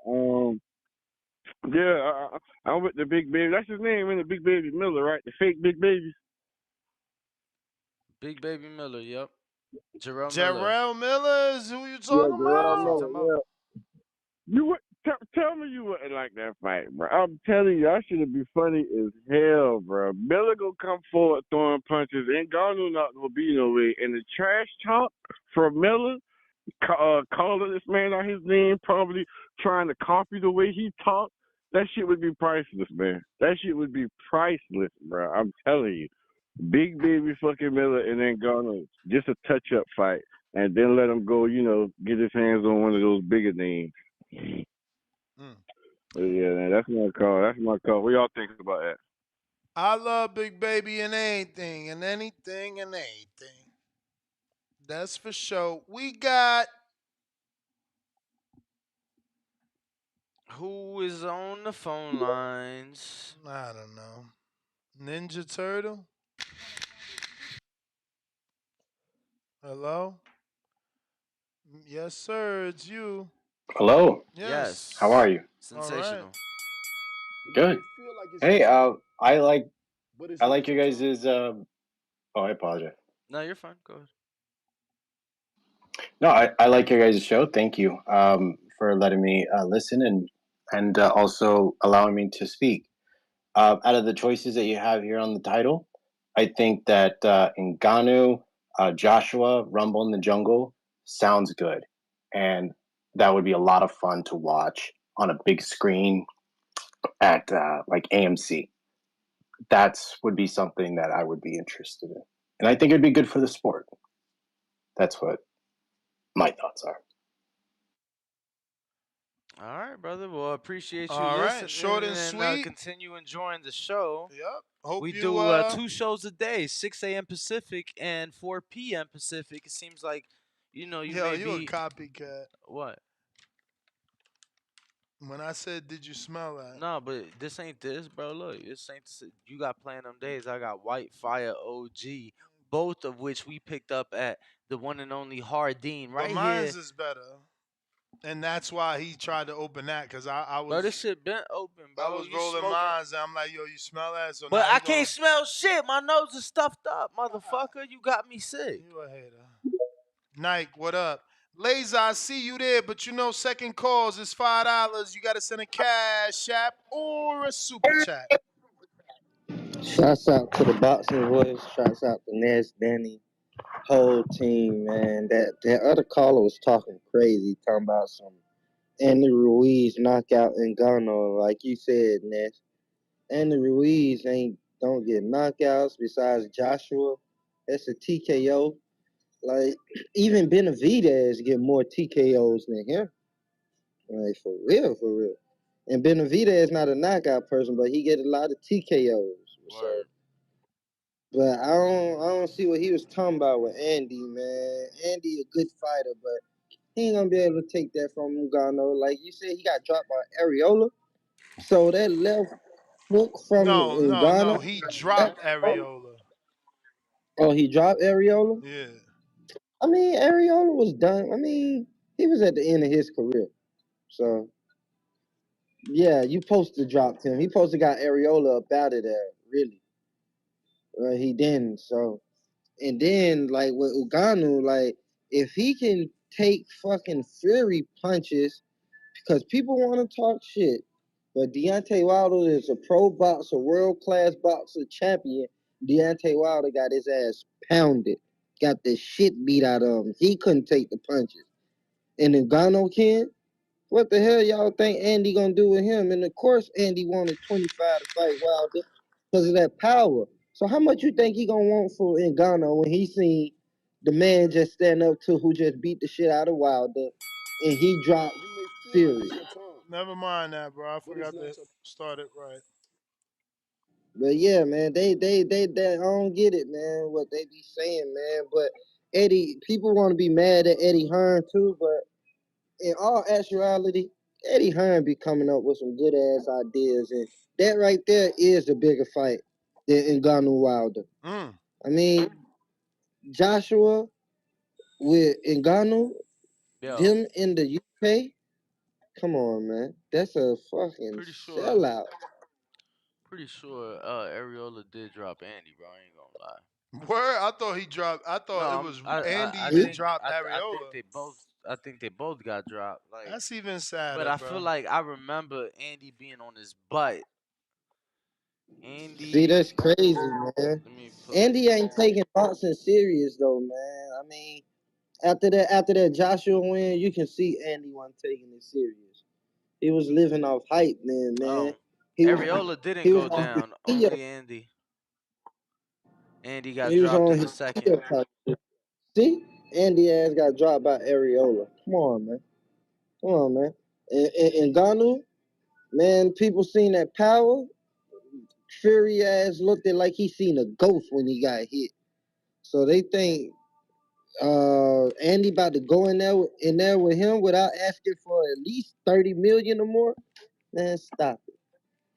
yeah, I'm with the Big Baby. That's his name, isn't it? Big Baby Miller, right? The fake Big Baby. Big Baby Miller, yep. Jarrell Miller is who you talking about? Yeah. Tell me you wouldn't like that fight, bro. I'm telling you, that should be funny as hell, bro. Miller gonna come forward throwing punches, and Ngannou not gonna be no way. And the trash talk from Miller, calling this man out his name, probably trying to copy the way he talked, that shit would be priceless, man. That shit would be priceless, bro. I'm telling you. Big Baby fucking Miller and then Ngannou, just a touch-up fight, and then let him go, get his hands on one of those bigger names. Yeah, man, that's my call. What y'all think about that? I love Big Baby and anything. That's for sure. We got who is on the phone lines? I don't know. Ninja Turtle? Hello? Yes, sir. It's you. Hello. Yes. How are you? Sensational. Good. Hey, I like your guys' oh, I apologize. No, you're fine. Go ahead. No, I like your guys' show. Thank you for letting me listen and also allowing me to speak. Out of the choices that you have here on the title, I think that Ngannou, Joshua, Rumble in the Jungle sounds good. And that would be a lot of fun to watch on a big screen at like AMC. would be something that I would be interested in. And I think it'd be good for the sport. That's what my thoughts are. All right, brother. Well, appreciate you All right, listening short and and sweet. continue enjoying the show. Yep. Hope we you, do 2 shows a day, 6 a.m. Pacific and 4 p.m. Pacific. It seems like, you Yo, may you a be... copycat. What? When I said, did you smell that? No, but this ain't this, bro. Look, this ain't this. You got Playing Them Days. I got White Fire OG, both of which we picked up at the one and only Hardin right But here. mine's is better. And that's why he tried to open that, because I was... Bro, this shit been open, bro. I was You rolling smoking- mines, and I'm like, yo, you smell that? So But now I he can't smell shit. My nose is stuffed up, motherfucker. You got me sick. You a hater. Nike, what up? Laser, I see you there, but you know second calls is $5. You got to send a cash app or a super chat. Shouts out to the boxing boys. Shouts out to Ness, Danny, whole team, man. That other caller was talking crazy, talking about some Andy Ruiz knockout in Ngannou. Like you said, Ness, Andy Ruiz don't get knockouts besides Joshua. That's a TKO. Like, even Benavidez get more TKOs than him. Like, for real, for real. And Benavidez is not a knockout person, but he get a lot of TKOs. So, but I don't see what he was talking about with Andy, man. Andy a good fighter, but he ain't gonna be able to take that from Ngannou. Like you said, he got dropped by Areola. So that left hook from No, Ngannou. he dropped Areola. Oh, he dropped Areola? Yeah. I mean, Areola was done. I mean, he was at the end of his career. So, yeah, you supposed to drop him. He supposed to got Areola up out of there, really. He didn't. So, and then, like, with Ngannou, like, if he can take fucking Fury punches, because people want to talk shit, but Deontay Wilder is a pro boxer, world-class boxer champion. Deontay Wilder got his ass pounded, got the shit beat out of him. He couldn't take the punches. And Ngannou can? What the hell y'all think Andy gonna do with him? And of course Andy wanted 25 to fight Wilder because of that power. So how much you think he gonna want for Ngannou when he seen the man just stand up to who just beat the shit out of Wilder and he dropped Fury? Never mind that, bro. I forgot to start it right. But yeah, man, they I don't get it, man, what they be saying, man. But Eddie, people want to be mad at Eddie Hearn too, but in all actuality, Eddie Hearn be coming up with some good ass ideas, and that right there is the bigger fight than Ngannou Wilder. I mean, Joshua with Ngannou, them in the UK. Come on, man, that's a fucking sellout. Pretty sure Areola did drop Andy, bro. I ain't gonna lie. Word? I thought he dropped. I thought it was Andy that dropped Areola. I think they both got dropped. Like, that's even sadder, but I bro. feel like I remember Andy being on his butt. Andy. See, that's crazy, man. Andy ain't taking boxing serious though, man. I mean, after that Joshua win, you can see Andy wasn't taking it serious. He was living off hype, man. Areola didn't go down. Only Andy. Andy got dropped in the second. See, Andy ass got dropped by Areola. Come on, man. Come on, man. And Ngannou, man, people seen that power. Fury ass looked like he seen a ghost when he got hit. So they think Andy about to go in there with him without asking for at least 30 million or more. Man, stop it.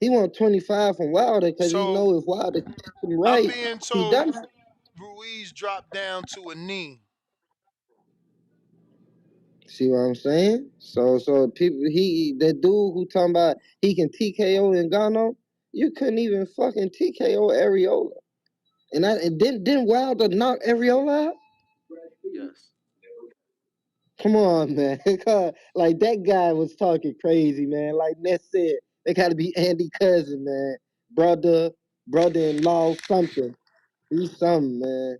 He want 25 from Wilder because he know if Wilder gets him right, I'm being he told done. Ruiz dropped down to a knee. See what I'm saying? So people, that dude who talking about he can TKO Ngannou, you couldn't even fucking TKO Areola. And didn't Wilder knock Areola out? Yes. Come on, man. Like, that guy was talking crazy, man. Like Ness said, they gotta be Andy cousin, man. Brother-in-law, something. Be something, man.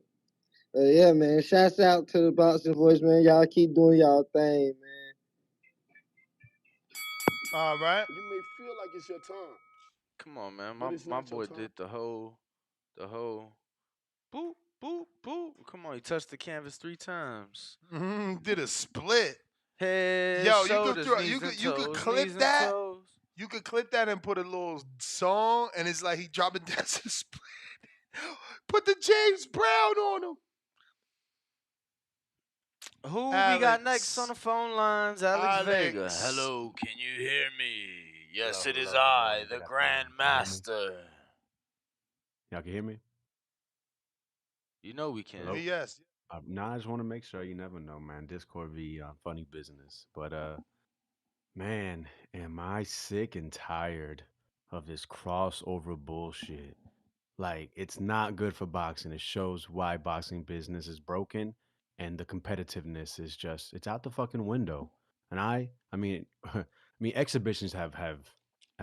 Yeah, man. Shouts out to the boxing boys, man. Y'all keep doing y'all thing, man. All right. You may feel like it's your time. Come on, man. But it's My not your boy time. did the whole boop, boop, boop. Come on, he touched the canvas 3 times. Did a split. Head, Yo, you could shoulders, throw, knees and you could toes, clip knees and that. toes. You could clip that and put a little song, and it's like he dropping that's a split. Put the James Brown on him. Who we got next on Alex. the phone lines? Alex Vega. Alex. Hello, can you hear me? Yes, Hello, it is hello, good I, morning, the good Grand afternoon. Can you hear me? Master. Y'all can hear me? You know we can. Hello? Yes. No, I just want to make sure. You never know, man. Discord be funny business. But man, am I sick and tired of this crossover bullshit. Like, it's not good for boxing. It shows why boxing business is broken, and the competitiveness is just it's out the fucking window. And I mean, I mean, exhibitions have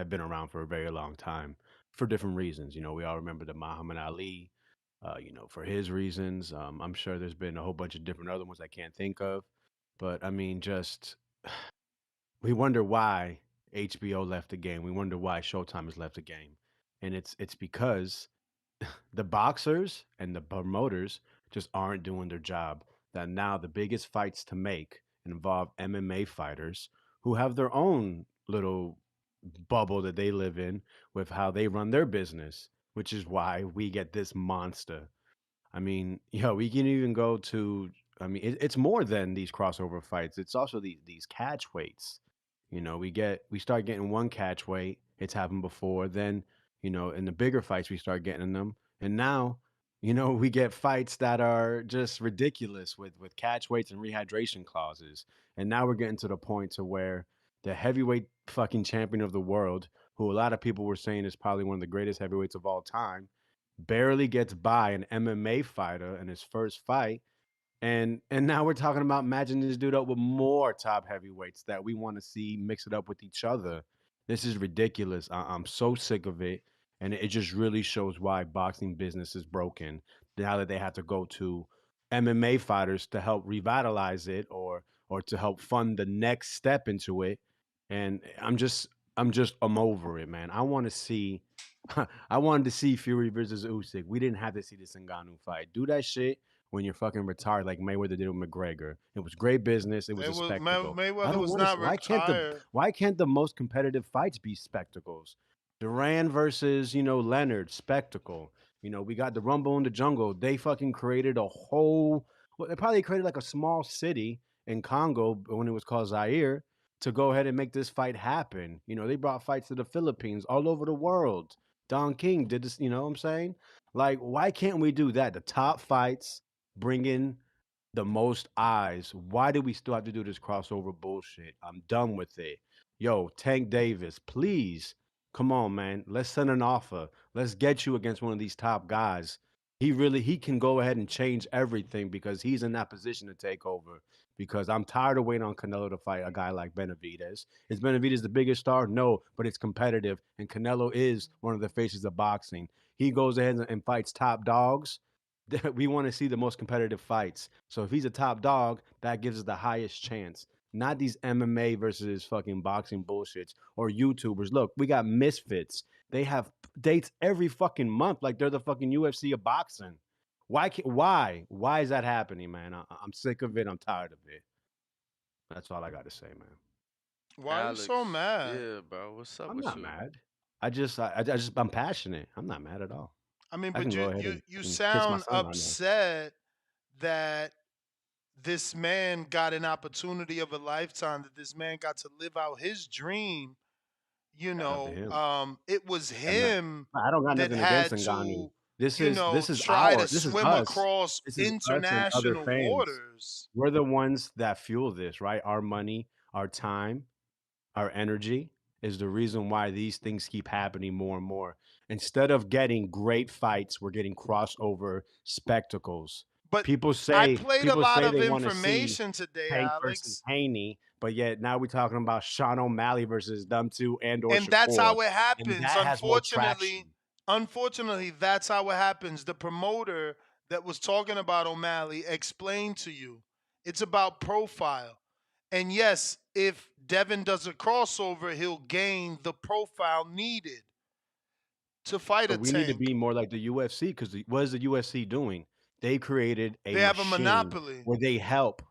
been around for a very long time for different reasons. You know, we all remember the Muhammad Ali, you know, for his reasons. I'm sure there's been a whole bunch of different other ones I can't think of, but I mean, just we wonder why HBO left the game. We wonder why Showtime has left the game, and it's because the boxers and the promoters just aren't doing their job. That now the biggest fights to make involve MMA fighters who have their own little bubble that they live in with how they run their business, which is why we get this monster. I mean, yo, we can even go to. I mean, it's more than these crossover fights. It's also these catch weights. You know, we start getting one catch weight. It's happened before. Then, you know, in the bigger fights, we start getting them, and now, you know, we get fights that are just ridiculous with catch weights and rehydration clauses. And now we're getting to the point to where the heavyweight fucking champion of the world, who a lot of people were saying is probably one of the greatest heavyweights of all time, barely gets by an MMA fighter in his first fight. And now we're talking about matching this dude up with more top heavyweights that we want to see mix it up with each other. This is ridiculous. I'm so sick of it. And it just really shows why boxing business is broken. Now that they have to go to MMA fighters to help revitalize it or to help fund the next step into it. And I'm over it, man. I want to see I wanted to see Fury versus Usyk. We didn't have to see this Ngannou fight. Do that shit when you're fucking retired, like Mayweather did with McGregor. It was great business. It was It a was spectacle. I Mayweather don't was want to. not retired. Why can't the most competitive fights be spectacles? Duran versus Leonard, spectacle. You know, we got the Rumble in the Jungle. They fucking created a whole. Well, they probably created like a small city in Congo when it was called Zaire to go ahead and make this fight happen. You know, they brought fights to the Philippines, all over the world. Don King did this, you know what I'm saying? Like, why can't we do that? The top fights bring in the most eyes. Why do we still have to do this crossover bullshit? I'm done with it. Yo, Tank Davis, please. Come on, man. Let's send an offer. Let's get you against one of these top guys. He can go ahead and change everything because he's in that position to take over. Because I'm tired of waiting on Canelo to fight a guy like Benavidez. Is Benavidez the biggest star? No, but it's competitive, and Canelo is one of the faces of boxing. He goes ahead and fights top dogs. We want to see the most competitive fights. So if he's a top dog, that gives us the highest chance. Not these MMA versus fucking boxing bullshits or YouTubers. Look, we got misfits. They have dates every fucking month, like they're the fucking UFC of boxing. Why is that happening, man? I'm sick of it. I'm tired of it. That's all I got to say, man. Why are you so Alex, mad? yeah, bro. What's up I'm with not you? mad. I'm passionate. I'm not mad at all. I mean, I but can go you ahead you you and kiss my sound son right now. upset that this man got an opportunity of a lifetime, that this man got to live out his dream. You Shout out to know, him. it was I'm not- him I don't got that nothing against had Ngannou. to, This is try to this is swim us. across This is us and other international fans. waters. We're the ones that fuel this, right? Our money, our time, our energy is the reason why these things keep happening more and more. Instead of getting great fights, we're getting crossover spectacles. But People I say played a people lot say of they want to see information today, Tank versus Alex. Haney, but yet now we're talking about Sean O'Malley versus them two and or And that's Shakur, how it and happens. that has more traction. Unfortunately, that's how it happens. The promoter that was talking about O'Malley explained to you. It's about profile. And yes, if Devin does a crossover, he'll gain the profile needed. to fight So a we need to tank. be more like the UFC because what is the UFC doing? They created a They have a machine monopoly. where they help.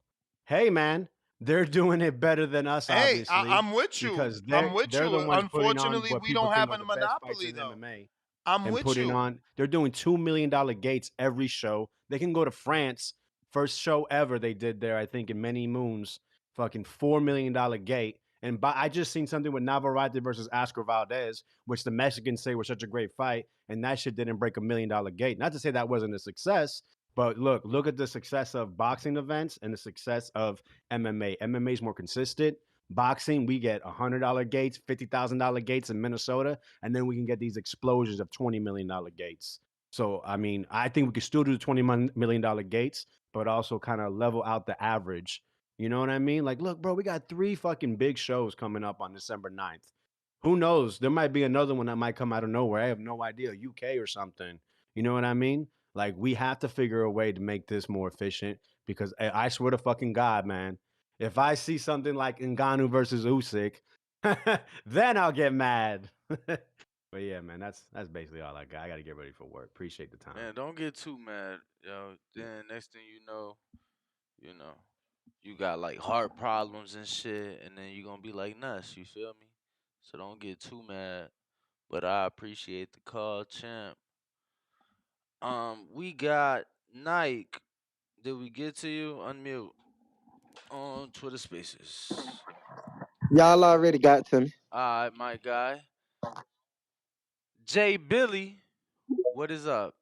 Hey, man, they're doing it better than us, Hey, obviously, I'm with you. because I'm with they're the you. ones putting on Unfortunately, what we people don't think have are a the best fights monopoly in though. MMA. I'm And with putting you. on, they're doing $2 million gates every show. They can go to France, first show ever they did there, I think, in many moons, fucking $4 million gate. And I just seen something with Navarrete versus Oscar Valdez, which the Mexicans say was such a great fight, and that shit didn't break $1 million gate. Not to say that wasn't a success, but look at the success of boxing events and the success of MMA. MMA is more consistent. Boxing, we get $100 gates, $50,000 gates in Minnesota, and then we can get these explosions of $20 million gates. So, I mean, I think we could still do the $20 million gates, but also kind of level out the average. You know what I mean? Like, look, bro, we got 3 fucking big shows coming up on December 9th. Who knows? There might be another one that might come out of nowhere. I have no idea. UK or something. You know what I mean? Like, we have to figure a way to make this more efficient because I swear to fucking God, man, if I see something like Ngannou versus Usyk, then I'll get mad. But yeah, man, that's basically all I got. I got to get ready for work. Appreciate the time. Man, don't get too mad, yo. Then next thing you know, you got like heart problems and shit, and then you gonna be like nuts. You feel me? So don't get too mad. But I appreciate the call, champ. We got Nike. Did we get to you? Unmute on Twitter Spaces. Y'all already got to me. All right, my guy. Jay Billy, what is up?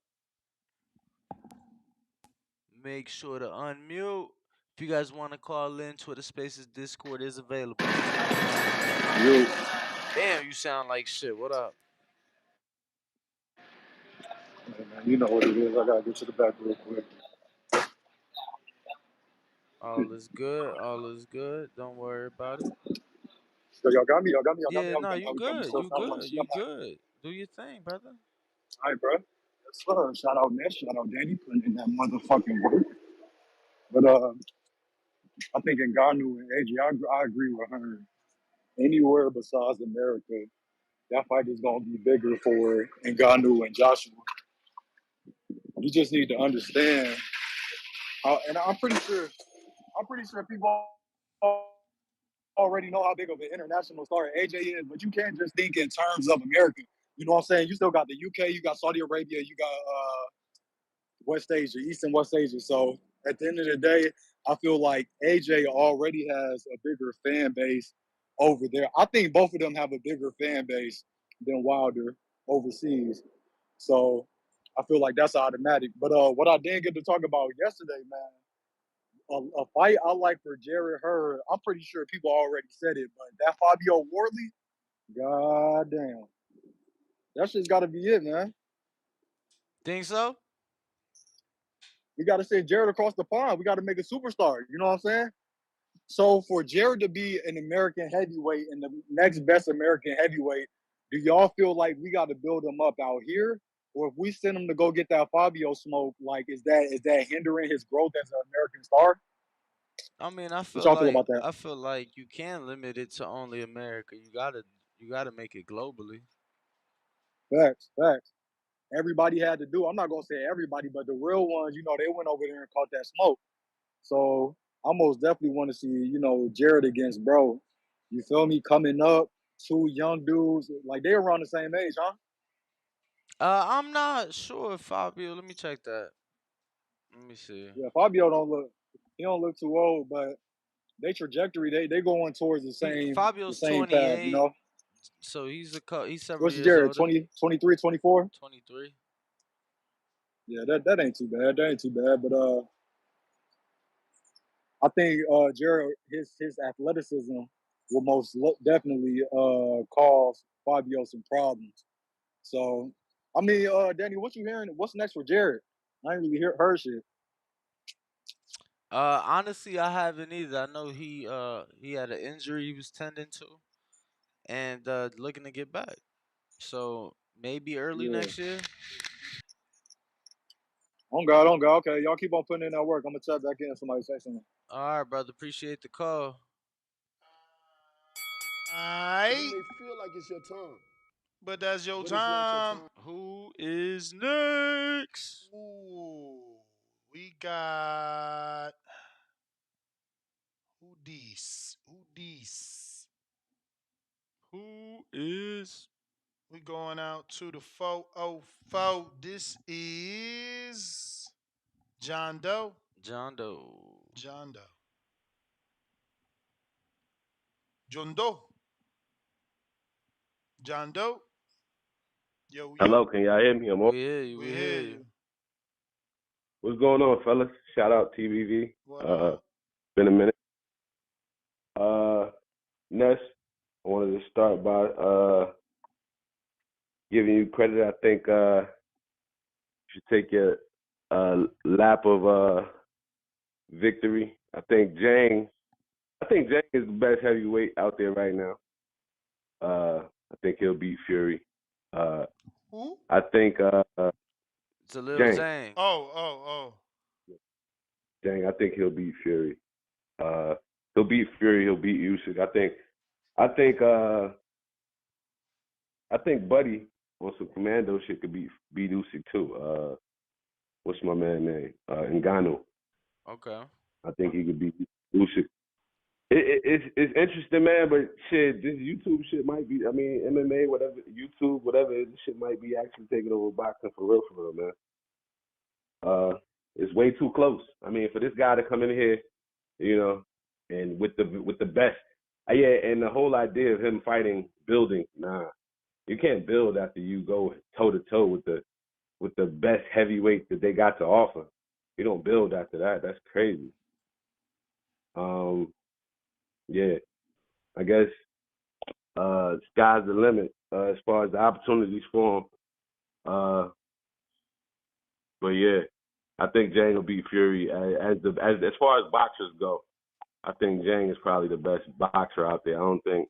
Make sure to unmute. If you guys want to call in, Twitter Spaces Discord is available. Damn, you sound like shit. What up? You know what it is. I gotta get to the back real quick. All is good. All is good. Don't worry about it. So y'all got me. Y'all got me. Y'all got me. Yeah, I'm no, done. you I'm done. good. So You sound like good. shit. You I'm like, good. Do your thing, brother. all right, bro. Yes, sir. Shout out Ness. Shout out Danny putting in that motherfucking work. But I think in Ngannou and AJ, I agree with her. Anywhere besides America, that fight is gonna be bigger for Ngannou and Joshua. You just need to understand how, and I'm pretty sure people already know how big of an international star AJ is, but you can't just think in terms of America. You know what I'm saying? You still got the UK, you got Saudi Arabia, you got West Asia, East and West Asia. So at the end of the day, I feel like AJ already has a bigger fan base over there. I think both of them have a bigger fan base than Wilder overseas. So I feel like that's automatic. But what I didn't get to talk about yesterday, man, a fight I like for Jared Hearn, I'm pretty sure people already said it, but that Fabio Wardley, goddamn, that shit's got to be it, man. Think so? We got to send Jared across the pond. We got to make a superstar. You know what I'm saying? So for Jared to be an American heavyweight and the next best American heavyweight, do y'all feel like we got to build him up out here? Or if we send him to go get that Fabio smoke, like is that hindering his growth as an American star? I mean, What y'all feel about that? I feel like you can't limit it to only America. You gotta make it globally. Facts, facts. Everybody had to do. I'm not gonna say everybody, but the real ones, they went over there and caught that smoke. So I most definitely want to see, Jared against bro. You feel me? Coming up, 2 young dudes, like they're around the same age, huh? I'm not sure if Fabio. Let me check that. Let me see. Yeah, Fabio he don't look too old, but they trajectory, they going towards the Fabio's same path, 28, so he's several What's years Jared, older. 20, 23, 24? 23. Yeah, that ain't too bad. That ain't too bad, but I think Jared, his athleticism will most definitely cause Fabio some problems. So, I mean, Danny, what you hearing? What's next for Jared? I ain't really heard shit. Honestly, I haven't either. I know he had an injury he was tending to, and looking to get back. So maybe early Yeah. next year. On God, on God. Okay, y'all keep on putting in that work. I'm gonna tap back in if somebody say something. All right, brother. Appreciate the call. You may feel like it's your time, But that's your time. Who is next? Ooh, we got who this? Who this? Who is? We going out to the 404. This is John Doe. John Doe. John Doe. John Doe. John Doe. Yo, Hello, yo. can y'all hear me? We hear you. We hear you. What's going on, fellas? Shout out TBV. What up? Been a minute. Ness, I wanted to start by giving you credit. I think you should take your lap of victory. I think Jang is the best heavyweight out there right now. I think he'll beat Fury. Who? I think It's a little Jang. Zang. Oh. Jang, I think he'll beat Fury. He'll beat Fury. He'll beat Usyk. I think Buddy on some commando shit could beat Usyk too. What's my man name? Ngannou. Okay. I think he could beat Usyk. It's interesting, man, but shit, this YouTube shit might be. I mean, MMA, whatever, YouTube, whatever, this shit might be actually taking over boxing for real, man. It's way too close. I mean, for this guy to come in here, you know, and with the best, and the whole idea of him fighting, building, nah, you can't build after you go toe to toe with the best heavyweight that they got to offer. You don't build after that. That's crazy. Yeah, I guess sky's the limit as far as the opportunities for him. But yeah, I think Jang will beat Fury as far as boxers go. I think Jang is probably the best boxer out there. I don't think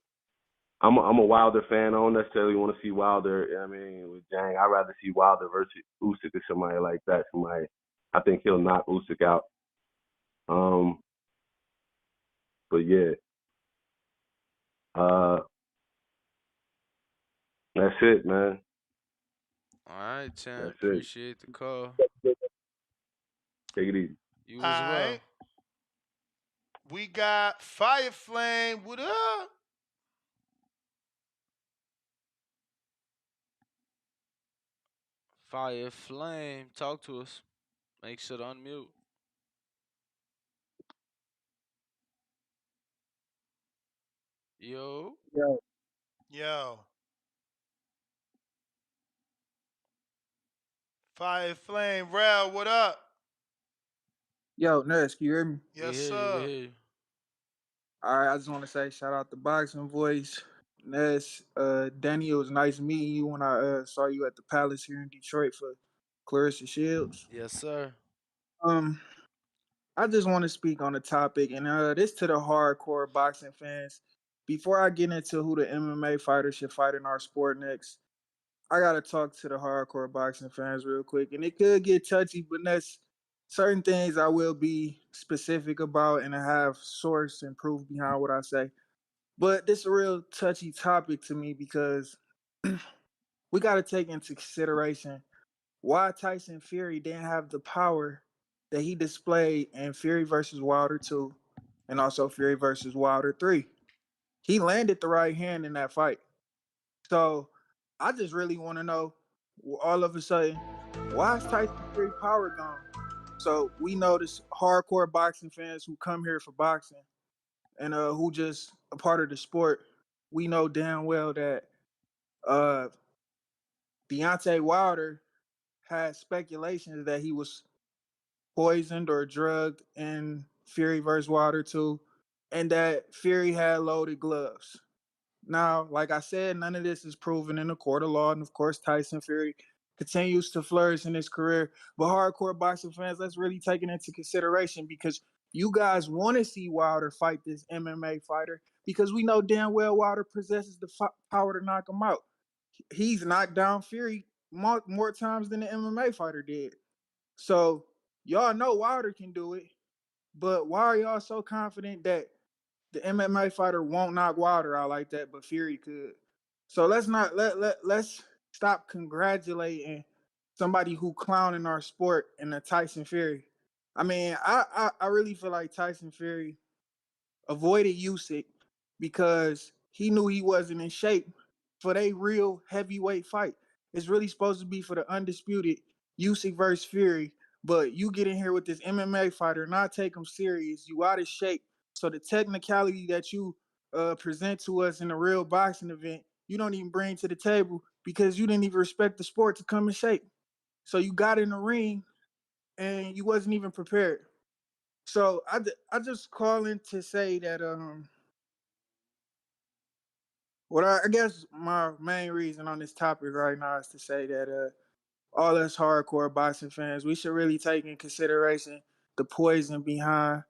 I'm a Wilder fan. I don't necessarily want to see Wilder. I mean, with Jang, I'd rather see Wilder versus Usyk or somebody like that. I think he'll knock Usyk out. But yeah, that's it, man. All right, Chan. That's it. Appreciate the call. Take it easy. You All as well. right. We got Fire Flame. What up? Fire Flame. Talk to us. Make sure to unmute. Yo. Yo. Fire Flame. Rel, what up? Yo, Ness, can you hear me? Yes, sir. We hear you. All right, I just want to say shout out to Boxing Voice. Ness, Danny, it was nice meeting you when I saw you at the Palace here in Detroit for Clarissa Shields. Yes, sir. I just want to speak on the topic, and this to the hardcore boxing fans. Before I get into who the MMA fighter should fight in our sport next, I gotta talk to the hardcore boxing fans real quick, and it could get touchy, but that's certain things I will be specific about and I have source and proof behind what I say. But this is a real touchy topic to me because we got to take into consideration why Tyson Fury didn't have the power that he displayed in Fury versus Wilder 2 and also Fury versus Wilder 3. He landed the right hand in that fight. So I just really want to know, all of a sudden, why is Tyson Fury power gone? So we know this hardcore boxing fans who come here for boxing and who just a part of the sport. We know damn well that Deontay Wilder had speculations that he was poisoned or drugged in Fury versus Wilder 2, and that Fury had loaded gloves. Now, like I said, none of this is proven in a court of law, and of course, Tyson Fury continues to flourish in his career. But hardcore boxing fans, let's really take it into consideration because you guys want to see Wilder fight this MMA fighter because we know damn well Wilder possesses the power to knock him out. He's knocked down Fury more times than the MMA fighter did. So y'all know Wilder can do it, but why are y'all so confident that the MMA fighter won't knock Wilder out like that, but Fury could? So let's stop congratulating somebody who clowning our sport in a Tyson Fury. I mean, I really feel like Tyson Fury avoided Usyk because he knew he wasn't in shape for a real heavyweight fight. It's really supposed to be for the undisputed Usyk versus Fury, but you get in here with this MMA fighter, not take him serious. You out of shape. So the technicality that you present to us in a real boxing event, you don't even bring to the table because you didn't even respect the sport to come in shape. So you got in the ring and you wasn't even prepared. So I just calling to say that what I guess my main reason on this topic right now is to say that all us hardcore boxing fans, we should really take in consideration the poison behind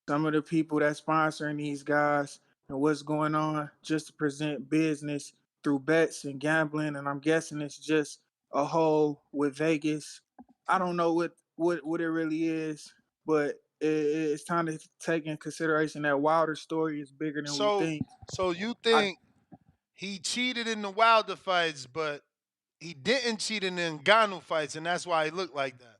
some of the people that sponsoring these guys and what's going on just to present business through bets and gambling. And I'm guessing it's just a whole with Vegas. I don't know what it really is, but it's time to take in consideration that Wilder story is bigger than we So, think. so you I, think he cheated in the Wilder fights, but he didn't cheat in the Ngannou fights, and that's why he looked like that.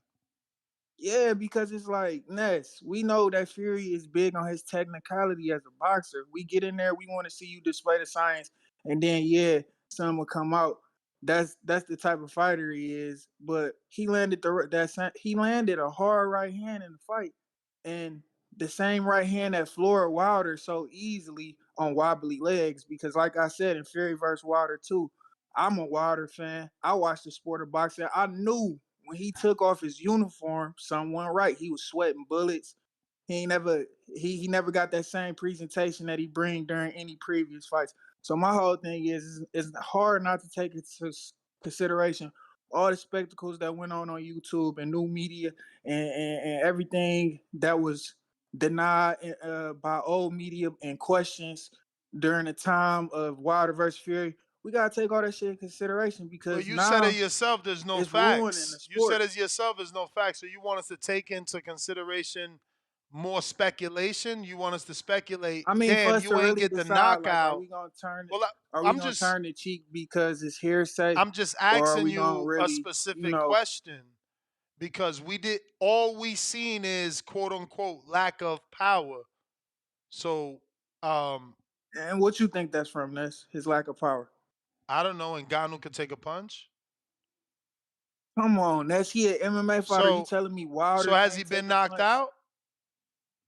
Yeah, because it's like Ness. We know that Fury is big on his technicality as a boxer. We get in there, we want to see you display the science, and then some will come out. That's the type of fighter he is. But he landed a hard right hand in the fight, and the same right hand that floored Wilder so easily on wobbly legs. Because like I said in Fury versus Wilder too, I'm a Wilder fan. I watched the sport of boxing. I knew when he took off his uniform, someone right. He was sweating bullets. He never got that same presentation that he bring during any previous fights. So my whole thing is it's hard not to take into consideration all the spectacles that went on YouTube and new media and everything that was denied by old media and questions during the time of Wilder versus Fury. We gotta take all that shit in consideration But because you said it now yourself, there's no it's ruining the facts. You said sport. it yourself, there's no facts. So you want us to take into consideration more speculation? You want us to speculate, I mean, for damn, us to you ain't really get the decide, like, knockout. Well, are we I'm gonna just turn the cheek because it's hearsay, I'm just or are asking we gonna you a really, specific question because all we seen is quote unquote lack of power. So and what you think that's from? This his lack of power. I don't know, Ngannou could take a punch. Come on, that's he an MMA fighter. You So telling me so Wilder has he can't been take a knocked punch? out?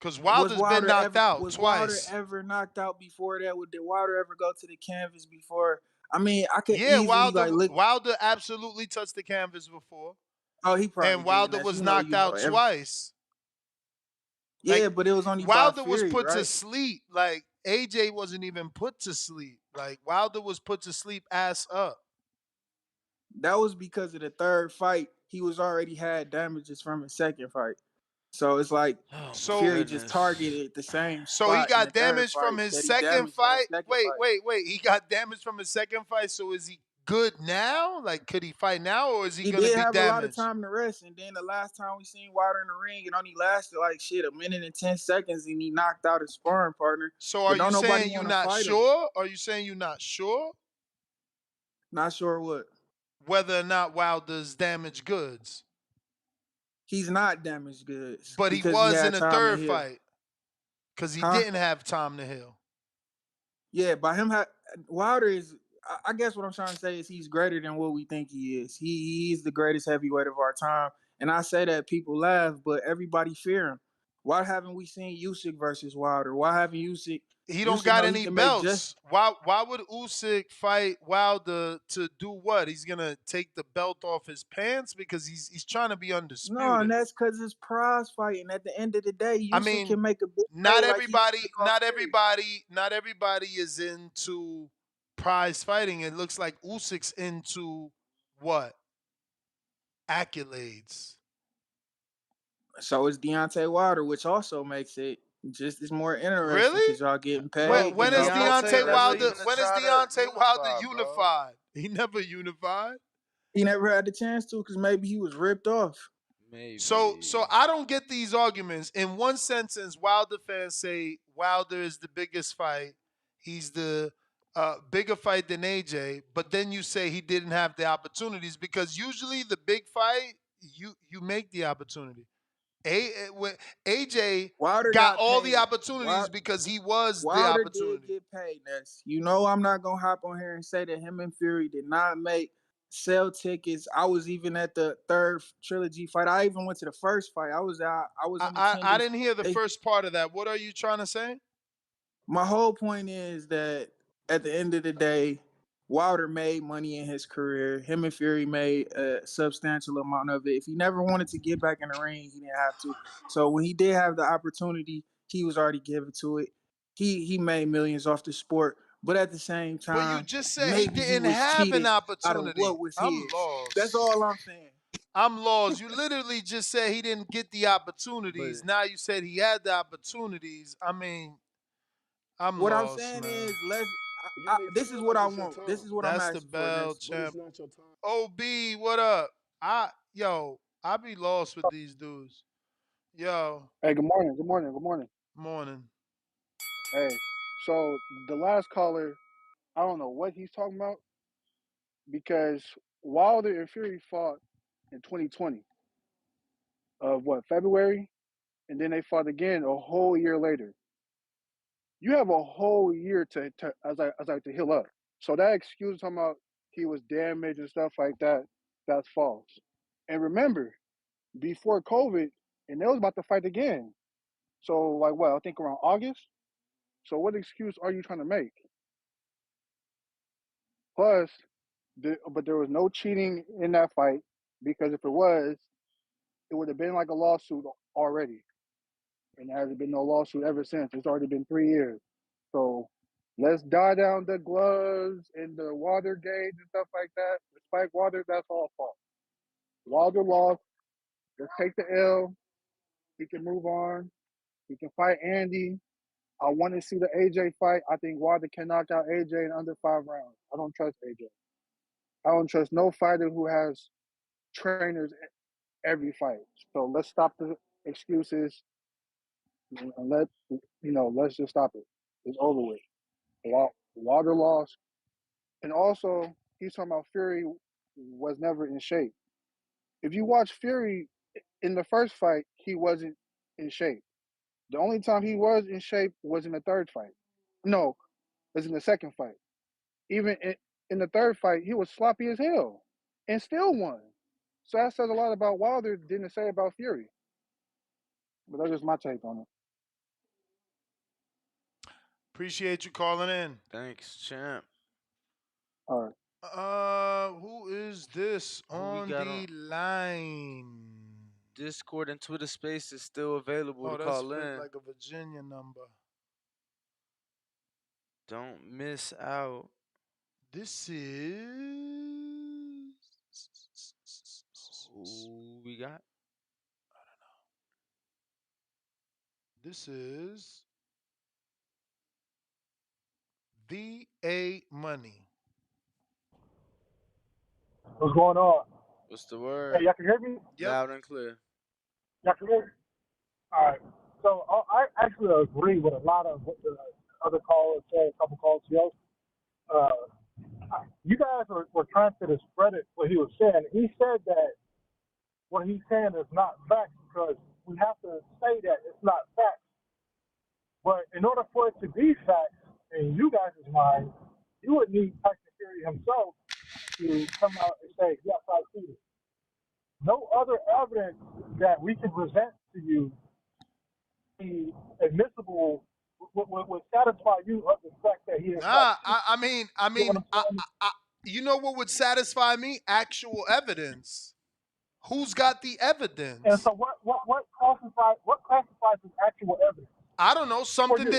Because Wilder's been knocked out Was Wilder twice. ever knocked out before that? Did Wilder ever go to the canvas before? I mean, I could Yeah, easily like look. Wilder absolutely touched the canvas before. Oh, he probably And did. Wilder Ness. was knocked You know out every. twice. Like Yeah, but it was only by Wilder was Fury, put to right? sleep. Like AJ wasn't even put to sleep. Like Wilder was put to sleep ass up. That was because of the third fight. He was already had damages from his second fight. So it's like So Fury just targeted the same so he spot in the got third damage from fight his that he second damaged in his fight. second Wait, fight. wait, wait. He got damage from his second fight. So is he good now? Like, could he fight now, or is he He gonna did be have a lot of damaged? time to rest, and then the last time we seen Wilder in the ring, it only lasted like shit a minute and 10 seconds, and he knocked out his sparring partner. So are But you don't nobody saying you're want to not fight him. sure? Are you saying you're not sure Not sure what. whether or not Wilder's damaged goods? He's not damaged goods But he because he was in had the time to third heal. fight because he Huh? didn't have time to heal. Yeah, by him, Wilder is. I guess what I'm trying to say is he's greater than what we think he is. He's the greatest heavyweight of our time, and I say that people laugh, but everybody fear him. Why haven't we seen Usyk versus Wilder? Why haven't Usyk? He don't Usyk got know he any can make just. belts. Why would Usyk fight Wilder to do what? He's gonna take the belt off his pants because he's trying to be No, and undisputed. that's because it's prize fighting. At the end of the day, I Usyk mean, can make a big not pay like he everybody, took off not Fury. everybody, not everybody is into prize fighting. It looks like Usyk's into what? Accolades. So is Deontay Wilder, which also makes it just as more interesting Really? because y'all getting When, paid. when is Deontay Deontay never Wilder? even When is tried to Deontay Wilder unify, bro. unified? He never unified. He never had the chance to because maybe he was ripped off. Maybe. So I don't get these arguments. In one sentence, Wilder fans say Wilder is the biggest fight. He's the bigger fight than AJ, but then you say he didn't have the opportunities because usually the big fight you make the opportunity. AJ Wilder got got all the paid. opportunities because he was the Wilder did opportunity. get paid. Ness. You know I'm not gonna hop on here and say that him and Fury did not sell tickets. I was even at the third trilogy fight. I even went to the first fight. I was out. I was in attendance. I didn't hear the first part of that. What are you trying to say? My whole point is that at the end of the day, Wilder made money in his career. Him and Fury made a substantial amount of it. If he never wanted to get back in the ring, he didn't have to. So when he did have the opportunity, he was already given to it. He made millions off the sport. But at the same time, but you just said maybe he didn't was have cheated an opportunity. out of what was I'm his. lost. That's all I'm saying. I'm lost. You literally just said he didn't get the opportunities. Now you said he had the opportunities. I mean, I'm what lost, I'm saying man. is, this is what I want. This is what I'm That's the asking for. bell, This. champ. OB, what up? I be lost with these dudes. Yo. Hey, good morning. Good morning. Good morning. Morning. Hey, so the last caller, I don't know what he's talking about because Wilder and Fury fought in 2020 of February, and then they fought again a whole year later. You have a whole year to to heal up. So that excuse talking about he was damaged and stuff like that, that's false. And remember, before COVID, and they was about to fight again. So I think around August. So what excuse are you trying to make? Plus, but there was no cheating in that fight because if it was, it would have been like a lawsuit already. And there hasn't been no lawsuit ever since. It's already been 3 years. So let's die down the gloves and the water gauge and stuff like that. The Spike Water, that's all false. Wilder lost. Let's take the L. He can move on. He can fight Andy. I want to see the AJ fight. I think Wilder can knock out AJ in under 5 rounds. I don't trust AJ. I don't trust no fighter who has trainers every fight. So let's stop the excuses and let's just stop it. It's over with. Wilder lost. And also, he's talking about Fury was never in shape. If you watch Fury in the first fight, he wasn't in shape. The only time he was in shape was in the third fight. No, it was in the second fight. Even in the third fight, he was sloppy as hell and still won. So that says a lot about Wilder, didn't say about Fury. But that's just my take on it. Appreciate you calling in. Thanks, champ. All right. Who is this on the line? Discord and Twitter Space is still available to That's call in. like a Virginia number. Don't miss out. This is who we got? I don't know. This is VA Money. What's going on? What's the word? Hey, y'all can hear me? Yep. Loud and clear. Y'all can hear me? All right. So I actually agree with a lot of what the other callers said, a couple calls ago. You guys were trying to discredit what he was saying. He said that what he's saying is not facts because we have to say that it's not facts. But in order for it to be facts in you guys' mind, you would need Tyson Fury himself to come out and say, yes, I see it. No other evidence that we can present to you be admissible would satisfy you of the fact that he is. I mean, you know what would satisfy me? Actual evidence. Who's got the evidence? And so what classifies as actual evidence? I don't know, something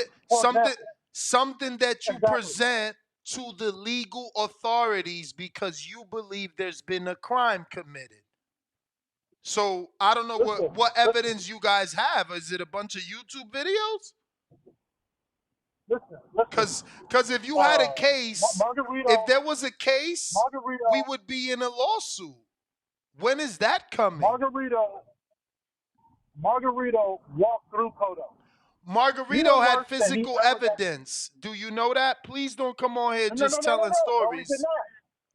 that you present to the legal authorities because you believe there's been a crime committed. So I don't know what evidence you guys have. Is it a bunch of YouTube videos? Because if you had a case, if there was a case, we would be in a lawsuit. When is that coming? Margarito walked through Cotto. Margarito had worse than he physical ever got. evidence. Do you know that? Please don't come on here No, just telling bro. He did stories. not.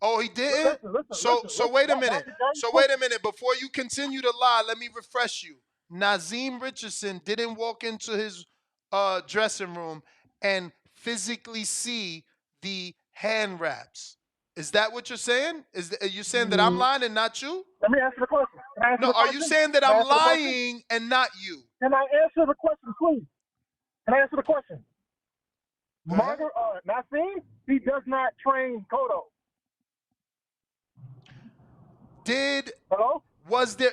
Oh, he didn't? So wait a minute. So wait a minute. Before you continue to lie, let me refresh you. Nazim Richardson didn't walk into his dressing room and physically see the hand wraps. Is that what you're saying? Are you saying that I'm lying and not you? Let me answer the question. Can I answer No, the are question? you saying that Can I I'm answer the question? lying and not you? Can I answer the question, please? Can I answer the question? Nassim, he does not train Kodo. Was there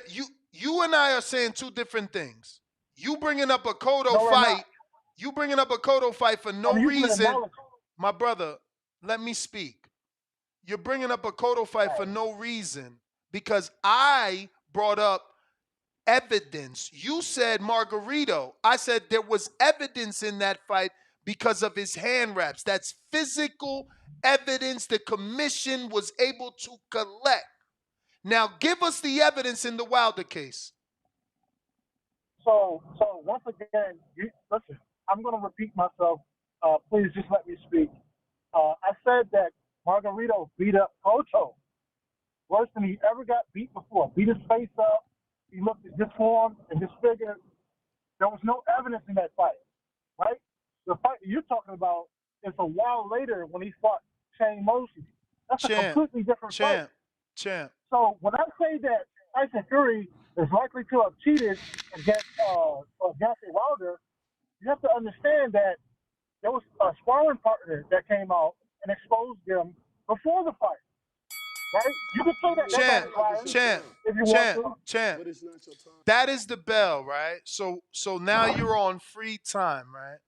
you and I are saying two different things. You bringing up a Kodo No, we're fight. not. You bringing up a Kodo fight for no I'm using an reason. analogy. My brother, let me speak. You're bringing up a Kodo fight for no reason because I brought up evidence. You said Margarito. I said there was evidence in that fight because of his hand wraps. That's physical evidence the commission was able to collect. Now, give us the evidence in the Wilder case. So once again, listen, I'm going to repeat myself. Please just let me speak. I said that Margarito beat up Koto worse than he ever got beat before. Beat his face up. He looked disformed and disfigured. There was no evidence in that fight, right? The fight that you're talking about is a while later when he fought Shane Mosley. That's a completely different fight. Champ. So when I say that Tyson Fury is likely to have cheated against Deontay Wilder, you have to understand that there was a sparring partner that came out and exposed them before the fight. Right? You can say that nobody's lying if you want to. Champ. That is the bell, right? So now you're on free time, right?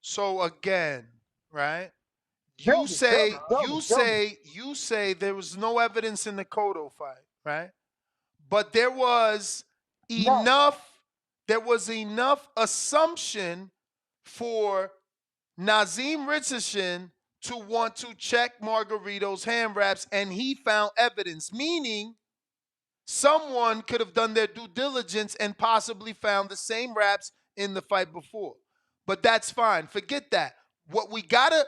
So again, right? You say there was no evidence in the Cotto fight, right? But there was enough assumption for Nazim Richardson to want to check Margarito's hand wraps, and he found evidence, meaning someone could have done their due diligence and possibly found the same wraps in the fight before. But that's fine. Forget that. What we gotta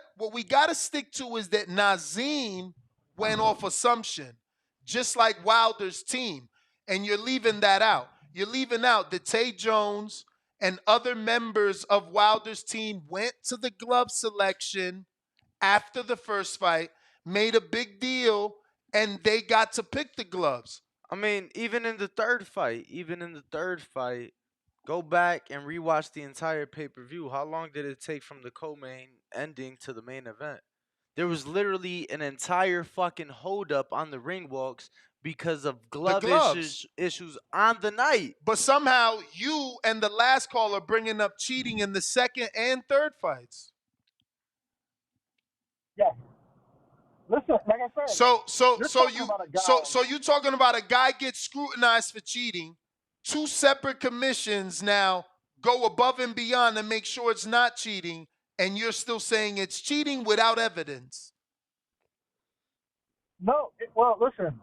stick to is that Nazim went off assumption, just like Wilder's team. And you're leaving that out. You're leaving out that Tay Jones and other members of Wilder's team went to the glove selection after the first fight, made a big deal, and they got to pick the gloves. I mean, even in the third fight, go back and rewatch the entire pay-per-view. How long did it take from the co-main ending to the main event? There was literally an entire fucking holdup on the ring walks because of glove issues on the night. But somehow you and the last caller bringing up cheating in the second and third fights. Yeah. Listen, like I said. So you talking about a guy gets scrutinized for cheating. Two separate commissions now go above and beyond to make sure it's not cheating, and you're still saying it's cheating without evidence. No, well, listen.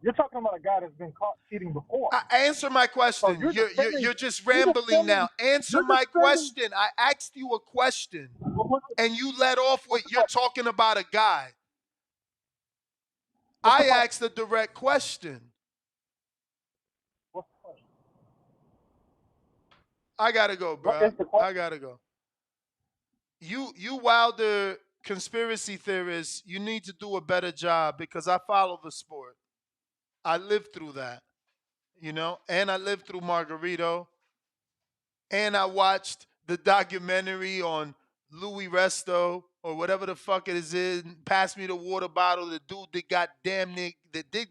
You're talking about a guy that's been caught cheating before. Answer my question. So you're just rambling now. Answer my question. I asked you a question, and you let off with you're talking about a guy. I asked a direct question. What's the question? I gotta go, bro. I gotta go. You Wilder conspiracy theorists, you need to do a better job because I follow the sport. I lived through that, and I lived through Margarito, and I watched the documentary on Louis Resto or whatever the fuck it is in Pass Me the Water Bottle, the dude that got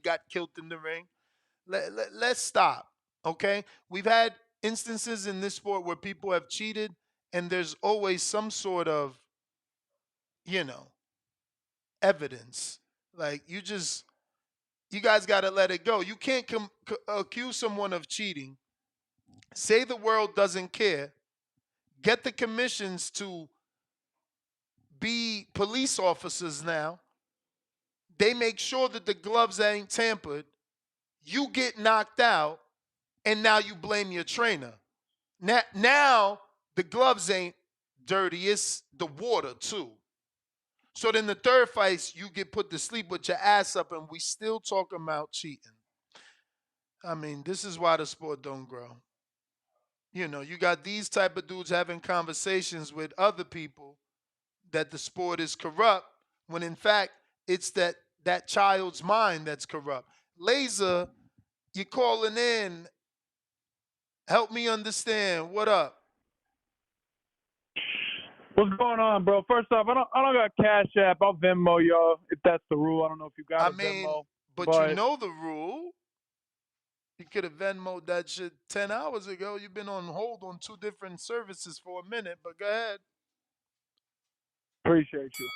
got killed in the ring. Let's stop, okay? We've had instances in this sport where people have cheated, and there's always some sort of, evidence. Like, you guys got to let it go. You can't accuse someone of cheating, say the world doesn't care, get the commissions to be police officers now. They make sure that the gloves ain't tampered. You get knocked out, and now you blame your trainer. Now the gloves ain't dirty. It's the water too. So then the third fight, you get put to sleep with your ass up, and we still talking about cheating. I mean, this is why the sport don't grow. You know, you got these type of dudes having conversations with other people that the sport is corrupt, when in fact it's that child's mind that's corrupt. Laser, you calling in? Help me understand. What up? What's going on, bro? First off, I don't got Cash App. I'll Venmo y'all if that's the rule. I don't know if you got I a mean, Venmo, but you know the rule. You could have Venmoed that shit 10 hours ago. You've been on hold on 2 different services for a minute, but go ahead. Appreciate you.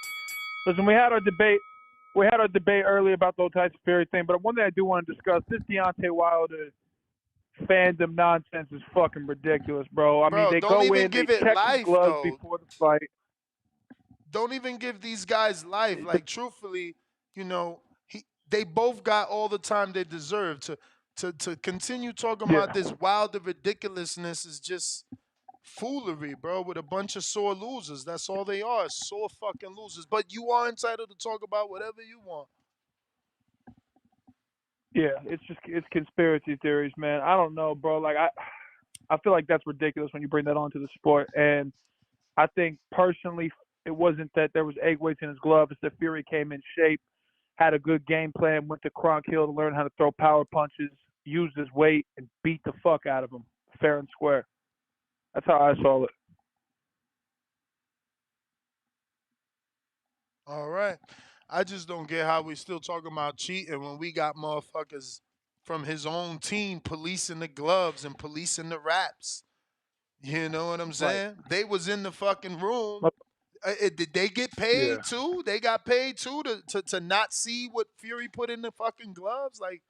Listen, we had our debate. We had our debate earlier about the Tyson Fury thing, but one thing I do want to discuss: this Deontay Wilder fandom nonsense is fucking ridiculous, bro. I mean, Bro, they don't go even in, they give it check his life, gloves though. before the fight. Don't even give these guys life. Like, truthfully, you know, they both got all the time they deserve. To continue talking about this Wilder ridiculousness is just foolery, bro, with a bunch of sore losers. That's all they are, sore fucking losers. But you are entitled to talk about whatever you want. Yeah, it's conspiracy theories, man. I don't know, bro. Like I feel like that's ridiculous when you bring that onto the sport. And I think personally, it wasn't that there was egg weights in his glove. It's that Fury came in shape, had a good game plan, went to Kronk Hill to learn how to throw power punches, used his weight, and beat the fuck out of him, fair and square. That's how I saw it. All right. I just don't get how we still talking about cheating when we got motherfuckers from his own team policing the gloves and policing the wraps. You know what I'm saying? Right. They was in the fucking room. Did they get paid too? They got paid too to not see what Fury put in the fucking gloves? Like,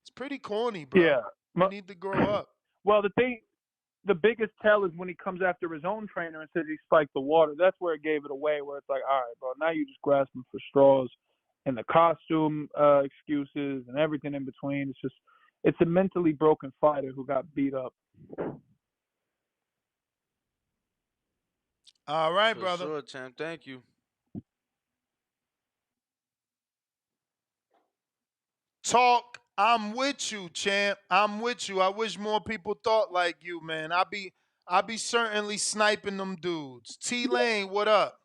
it's pretty corny, bro. Yeah. You need to grow up. Well, the biggest tell is when he comes after his own trainer and says he spiked the water. That's where it gave it away, where it's like, all right, bro, now you just grasping for straws. And the costume excuses and everything in between. It's a mentally broken fighter who got beat up. All right, For brother. sure, champ. Thank you. Talk. I'm with you, champ. I'm with you. I wish more people thought like you, man. I be certainly sniping them dudes. T Lane, what up?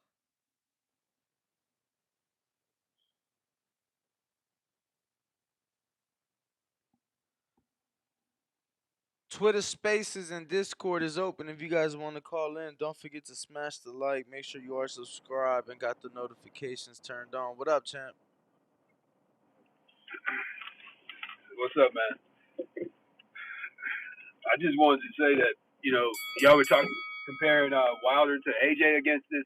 Twitter Spaces and Discord is open. If you guys want to call in, don't forget to smash the like. Make sure you are subscribed and got the notifications turned on. What up, champ? What's up, man? I just wanted to say that, y'all were comparing Wilder to AJ against this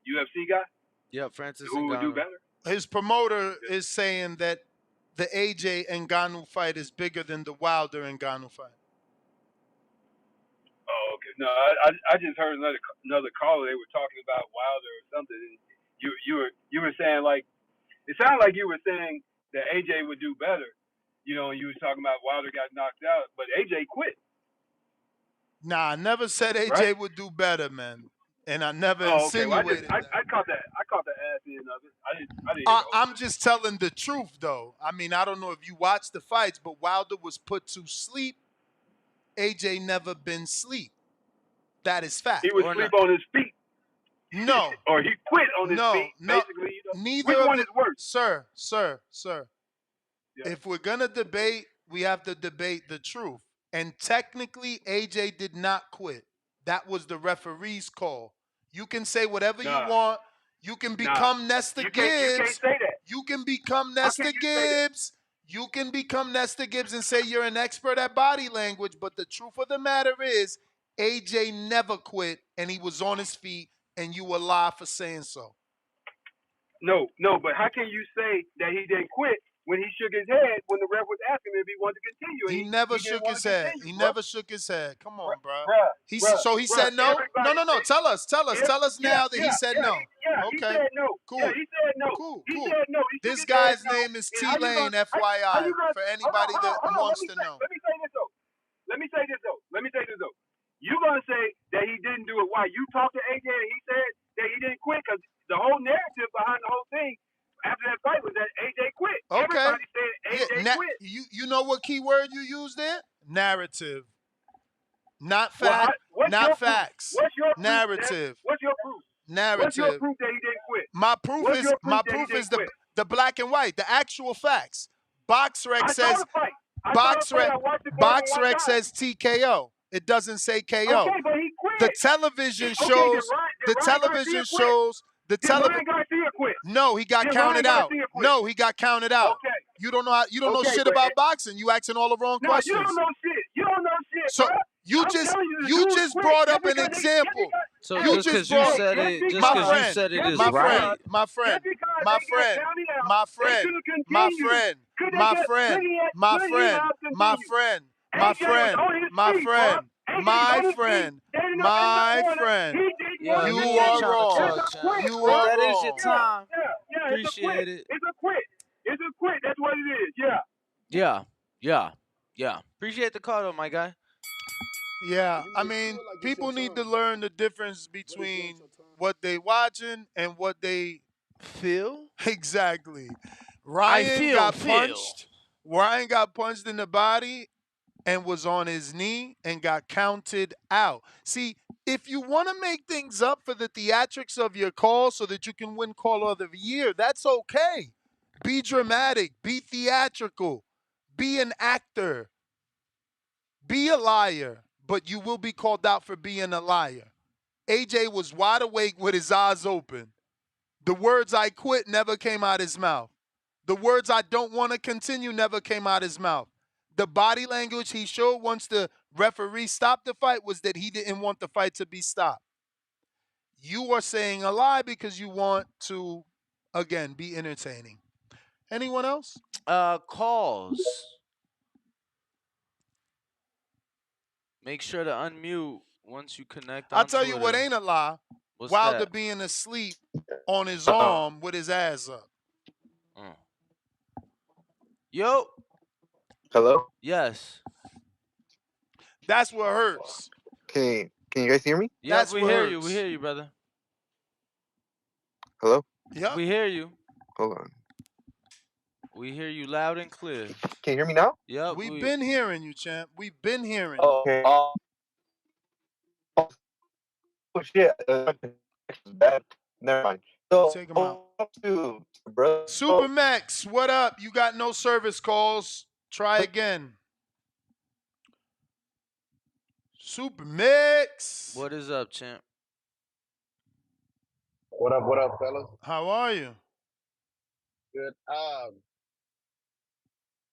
UFC guy. Yep, Francis Who would do Ngannou. better? His promoter is saying that the AJ and Ngannou fight is bigger than the Wilder and Ngannou fight. Oh, okay. No, I just heard another caller. They were talking about Wilder or something. And you were saying, like, it sounded like you were saying that AJ would do better. And you was talking about Wilder got knocked out, but AJ quit. Nah, I never said AJ right? would do better, man. And I never okay. insinuated Well, that. I caught the ass end of it. I didn't hear I'm just telling the truth, though. I mean, I don't know if you watched the fights, but Wilder was put to sleep. AJ never been sleep. That is fact. He was sleep on his feet. No. Or he quit on his feet. No. Basically, Neither which of one the, is worse? Sir. Yeah. If we're gonna debate, we have to debate the truth. And technically, AJ did not quit. That was the referee's call. You can say whatever you want. You can become Nesta Gibbs. You can't say that. You can become Nesta Gibbs. You can become Nesta Gibbs and say you're an expert at body language. But the truth of the matter is, AJ never quit, and he was on his feet, and you were live for saying so. No, but how can you say that he didn't quit when he shook his head when the ref was asking him if he wanted to continue? He never shook his head. He never shook his head. Come on, bro. So he said no? No. Tell us now that he said no. Okay. He said no. Cool. Yeah, he said no. Cool. He said no. This guy's name is T Lane, FYI, for anybody that wants to know. Let me say this though. why you talked to AJ and he said that he didn't quit, because the whole narrative behind the whole thing after that fight was that AJ quit. Okay. Everybody said AJ quit. You know what key word you used there? Narrative. Not Well, fact. what's Not your facts. proof? What's your proof? Narrative. What's your proof? Narrative. What's your proof that he didn't quit? My proof What's your proof that he is didn't quit? the black and white, the actual facts. BoxRec I says saw the fight. I watched the fight on BoxRec one says TKO. It doesn't say KO. Okay, but he quit. The television Okay, shows. did Ryan Garcia quit? Did Ryan Garcia quit? No, he got Did counted Ryan out. Garcia quit? No, he got counted out. Okay. You don't know. You don't know Okay, shit but about boxing. You asking all the wrong No, questions. you don't know shit. You don't know shit, So bro. you I'm just telling the you dude just quit. brought up Just an because example. So You just because just you brought said it, just my because you friend, said it is my right. friend, my friend, Just because my they got friend, counted out, my they friend, should have my continued. friend, Could they my get- friend, could he have- my could he friend, have my continued? friend, my AJ was friend, on his my feet, friend, bro. AJ my on his feet, friend, standing up in the my corner. friend. He didn't Yo, want to You you are continue. wrong. That's a quit, You bro. are That is your wrong. time. Yeah, it's a quit. Appreciate it. It's a quit. It's a quit. That's what it is. Yeah. Yeah. Appreciate the call, though, my guy. Yeah, You I may mean, feel like it's people your need to time, learn the difference but it's between not your time. what they watching and what they Feel? exactly. I feel. Ryan got punched in the body and was on his knee and got counted out. See, if you want to make things up for the theatrics of your call so that you can win Call of the Year, that's okay. Be dramatic, be theatrical, be an actor, be a liar, but you will be called out for being a liar. AJ was wide awake with his eyes open. The words "I quit" never came out his mouth. The words "I don't want to continue" never came out his mouth. The body language he showed once the referee stopped the fight was that he didn't want the fight to be stopped. You are saying a lie because you want to, again, be entertaining. Anyone else? Calls. Make sure to unmute once you connect on I'll tell you what Twitter. ain't a lie. What's Wilder that? being asleep on his arm with his ass up. Yo. Hello? Yes. That's what hurts. Can you guys hear me? Yep, That's we what hear hurts. you. We hear you, brother. Hello? Yep. We hear you. Hold on. We hear you loud and clear. Can you hear me now? Yep. We've been hearing you, champ. We've been hearing you. Oh, okay. Oh shit. Bad. Never mind. So, Take him out. to bro. Supermax, what up? You got no service calls. Try again. Supermax. What is up, champ? What up, fellas? How are you? Good.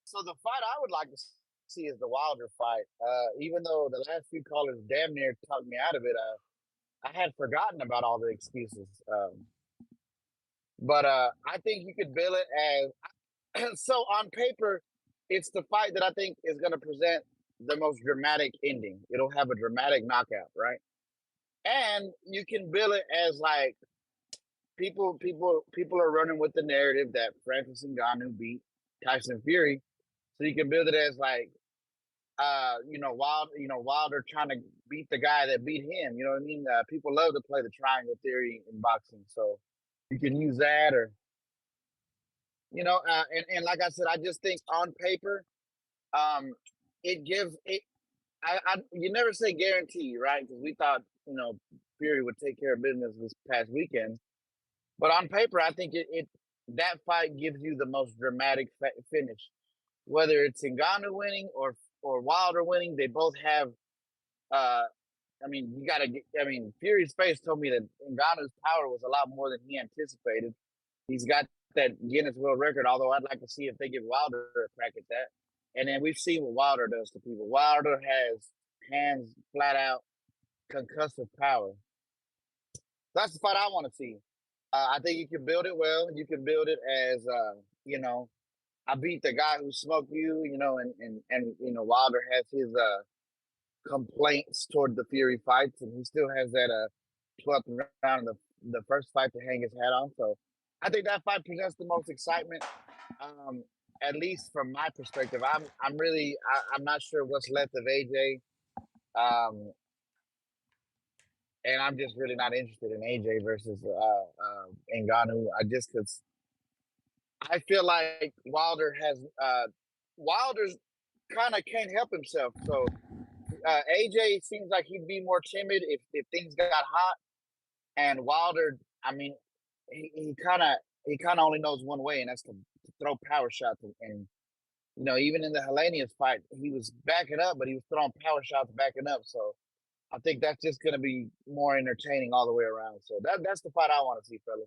So the fight I would like to see is the Wilder fight. Even though the last few callers damn near talked me out of it, I had forgotten about all the excuses. But I think you could bill it as so on paper, it's the fight that I think is going to present the most dramatic ending. It'll have a dramatic knockout, right? And you can bill it as like people are running with the narrative that Francis Ngannou beat Tyson Fury, so you can build it as like Wilder trying to beat the guy that beat him. You know what I mean? People love to play the triangle theory in boxing, so you can use that, or and like I said, I just think on paper, it gives it. You never say guarantee, right? Because we thought Fury would take care of business this past weekend. But on paper, I think that fight gives you the most dramatic finish. Whether it's Ngannou winning or Wilder winning, they both have. Fury's face told me that Ngannou's power was a lot more than he anticipated. He's got that Guinness World Record, although I'd like to see if they give Wilder a crack at that. And then we've seen what Wilder does to people. Wilder has hands flat out concussive power. That's the fight I want to see. I think you can build it well. You can build it as, I beat the guy who smoked you, and Wilder has his complaints toward the Fury fights, and he still has that 12th round of the first fight to hang his hat on. So I think that fight presents the most excitement, at least from my perspective. I'm not sure what's left of AJ. and I'm just really not interested in AJ versus Ngannou. Because I feel like Wilder's kind of can't help himself. So AJ seems like he'd be more timid if things got hot, and Wilder, I mean, he kind of only knows one way, and that's to throw power shots. And even in the Hellenius fight, he was backing up, but he was throwing power shots backing up. So I think that's just going to be more entertaining all the way around. So that's the fight I want to see, fella.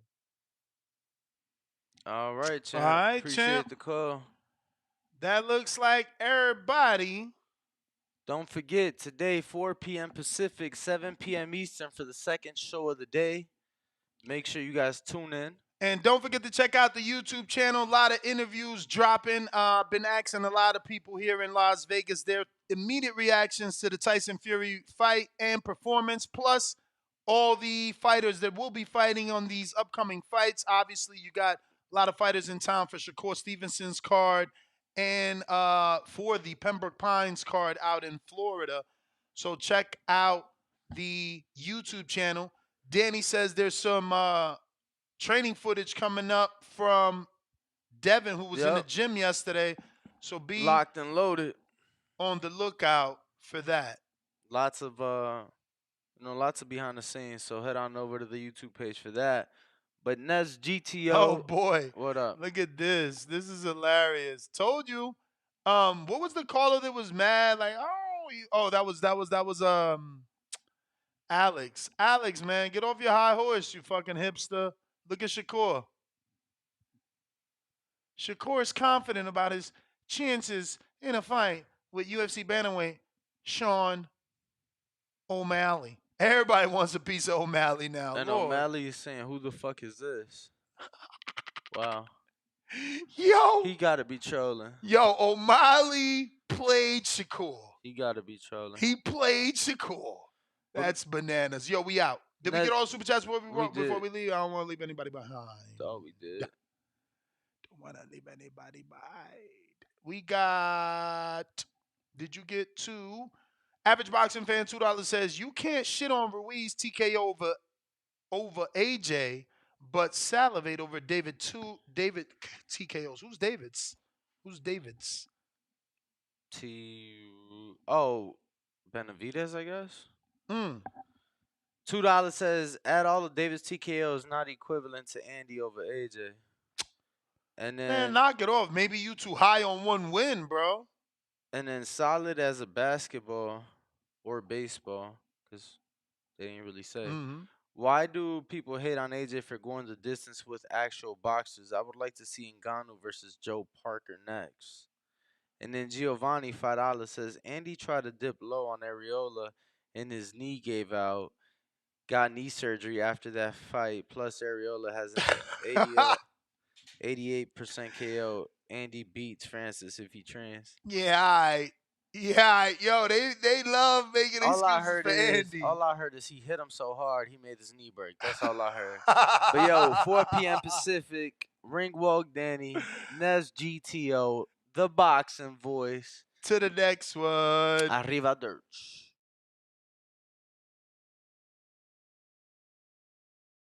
All right, champ. All right, Appreciate champ. the call. That looks like everybody. Don't forget, today, 4 p.m. Pacific, 7 p.m. Eastern for the second show of the day. Make sure you guys tune in. And don't forget to check out the YouTube channel. A lot of interviews dropping. Been asking a lot of people here in Las Vegas their immediate reactions to the Tyson Fury fight and performance, plus all the fighters that will be fighting on these upcoming fights. Obviously, you got a lot of fighters in town for Shakur Stevenson's card and for the Pembroke Pines card out in Florida. So check out the YouTube channel. Danny says there's some training footage coming up from Devin, who was in the gym yesterday. So be locked and loaded on the lookout for that. Lots of lots of behind the scenes. So head on over to the YouTube page for that. But Nez GTO. Oh boy. What up? Look at this. This is hilarious. Told you. What was the caller that was mad? Like, that was Alex. Alex, man, get off your high horse, you fucking hipster. Look at Shakur. Shakur is confident about his chances in a fight with UFC bantamweight Sean O'Malley. Everybody wants a piece of O'Malley now. And Lord. O'Malley is saying, who the fuck is this? Wow. Yo. He got to be trolling. Yo, O'Malley played Shakur. He got to be trolling. He played Shakur. That's bananas. Yo, we out. Did we get all super chats before we leave? I don't want to leave anybody behind. Oh, we did. Don't want to leave anybody behind. We got. Did you get two? Average boxing fan $2 says you can't shit on Ruiz TKO over AJ, but salivate over David TKOs. Who's David's? Benavidez, I guess. $2 says add all of David's TKOs not equivalent to Andy over AJ. And then man, knock it off. Maybe you too high on one win, bro. And then solid as a basketball or baseball, because they didn't really say. Why do people hate on AJ for going the distance with actual boxers? I would like to see Ngannou versus Joe Parker next. And then Giovanni $5 says Andy tried to dip low on Areola and his knee gave out. Got knee surgery after that fight. Plus Areola has an 88% KO. Andy beats Francis if he trains. Yeah, all right. Yo, they love making excuses for Andy. All I heard is he hit him so hard he made his knee break. That's all I heard. But yo, 4 p.m. Pacific, Ringwalk Danny, Nez GTO, the boxing voice. To the next one. Arrivederci.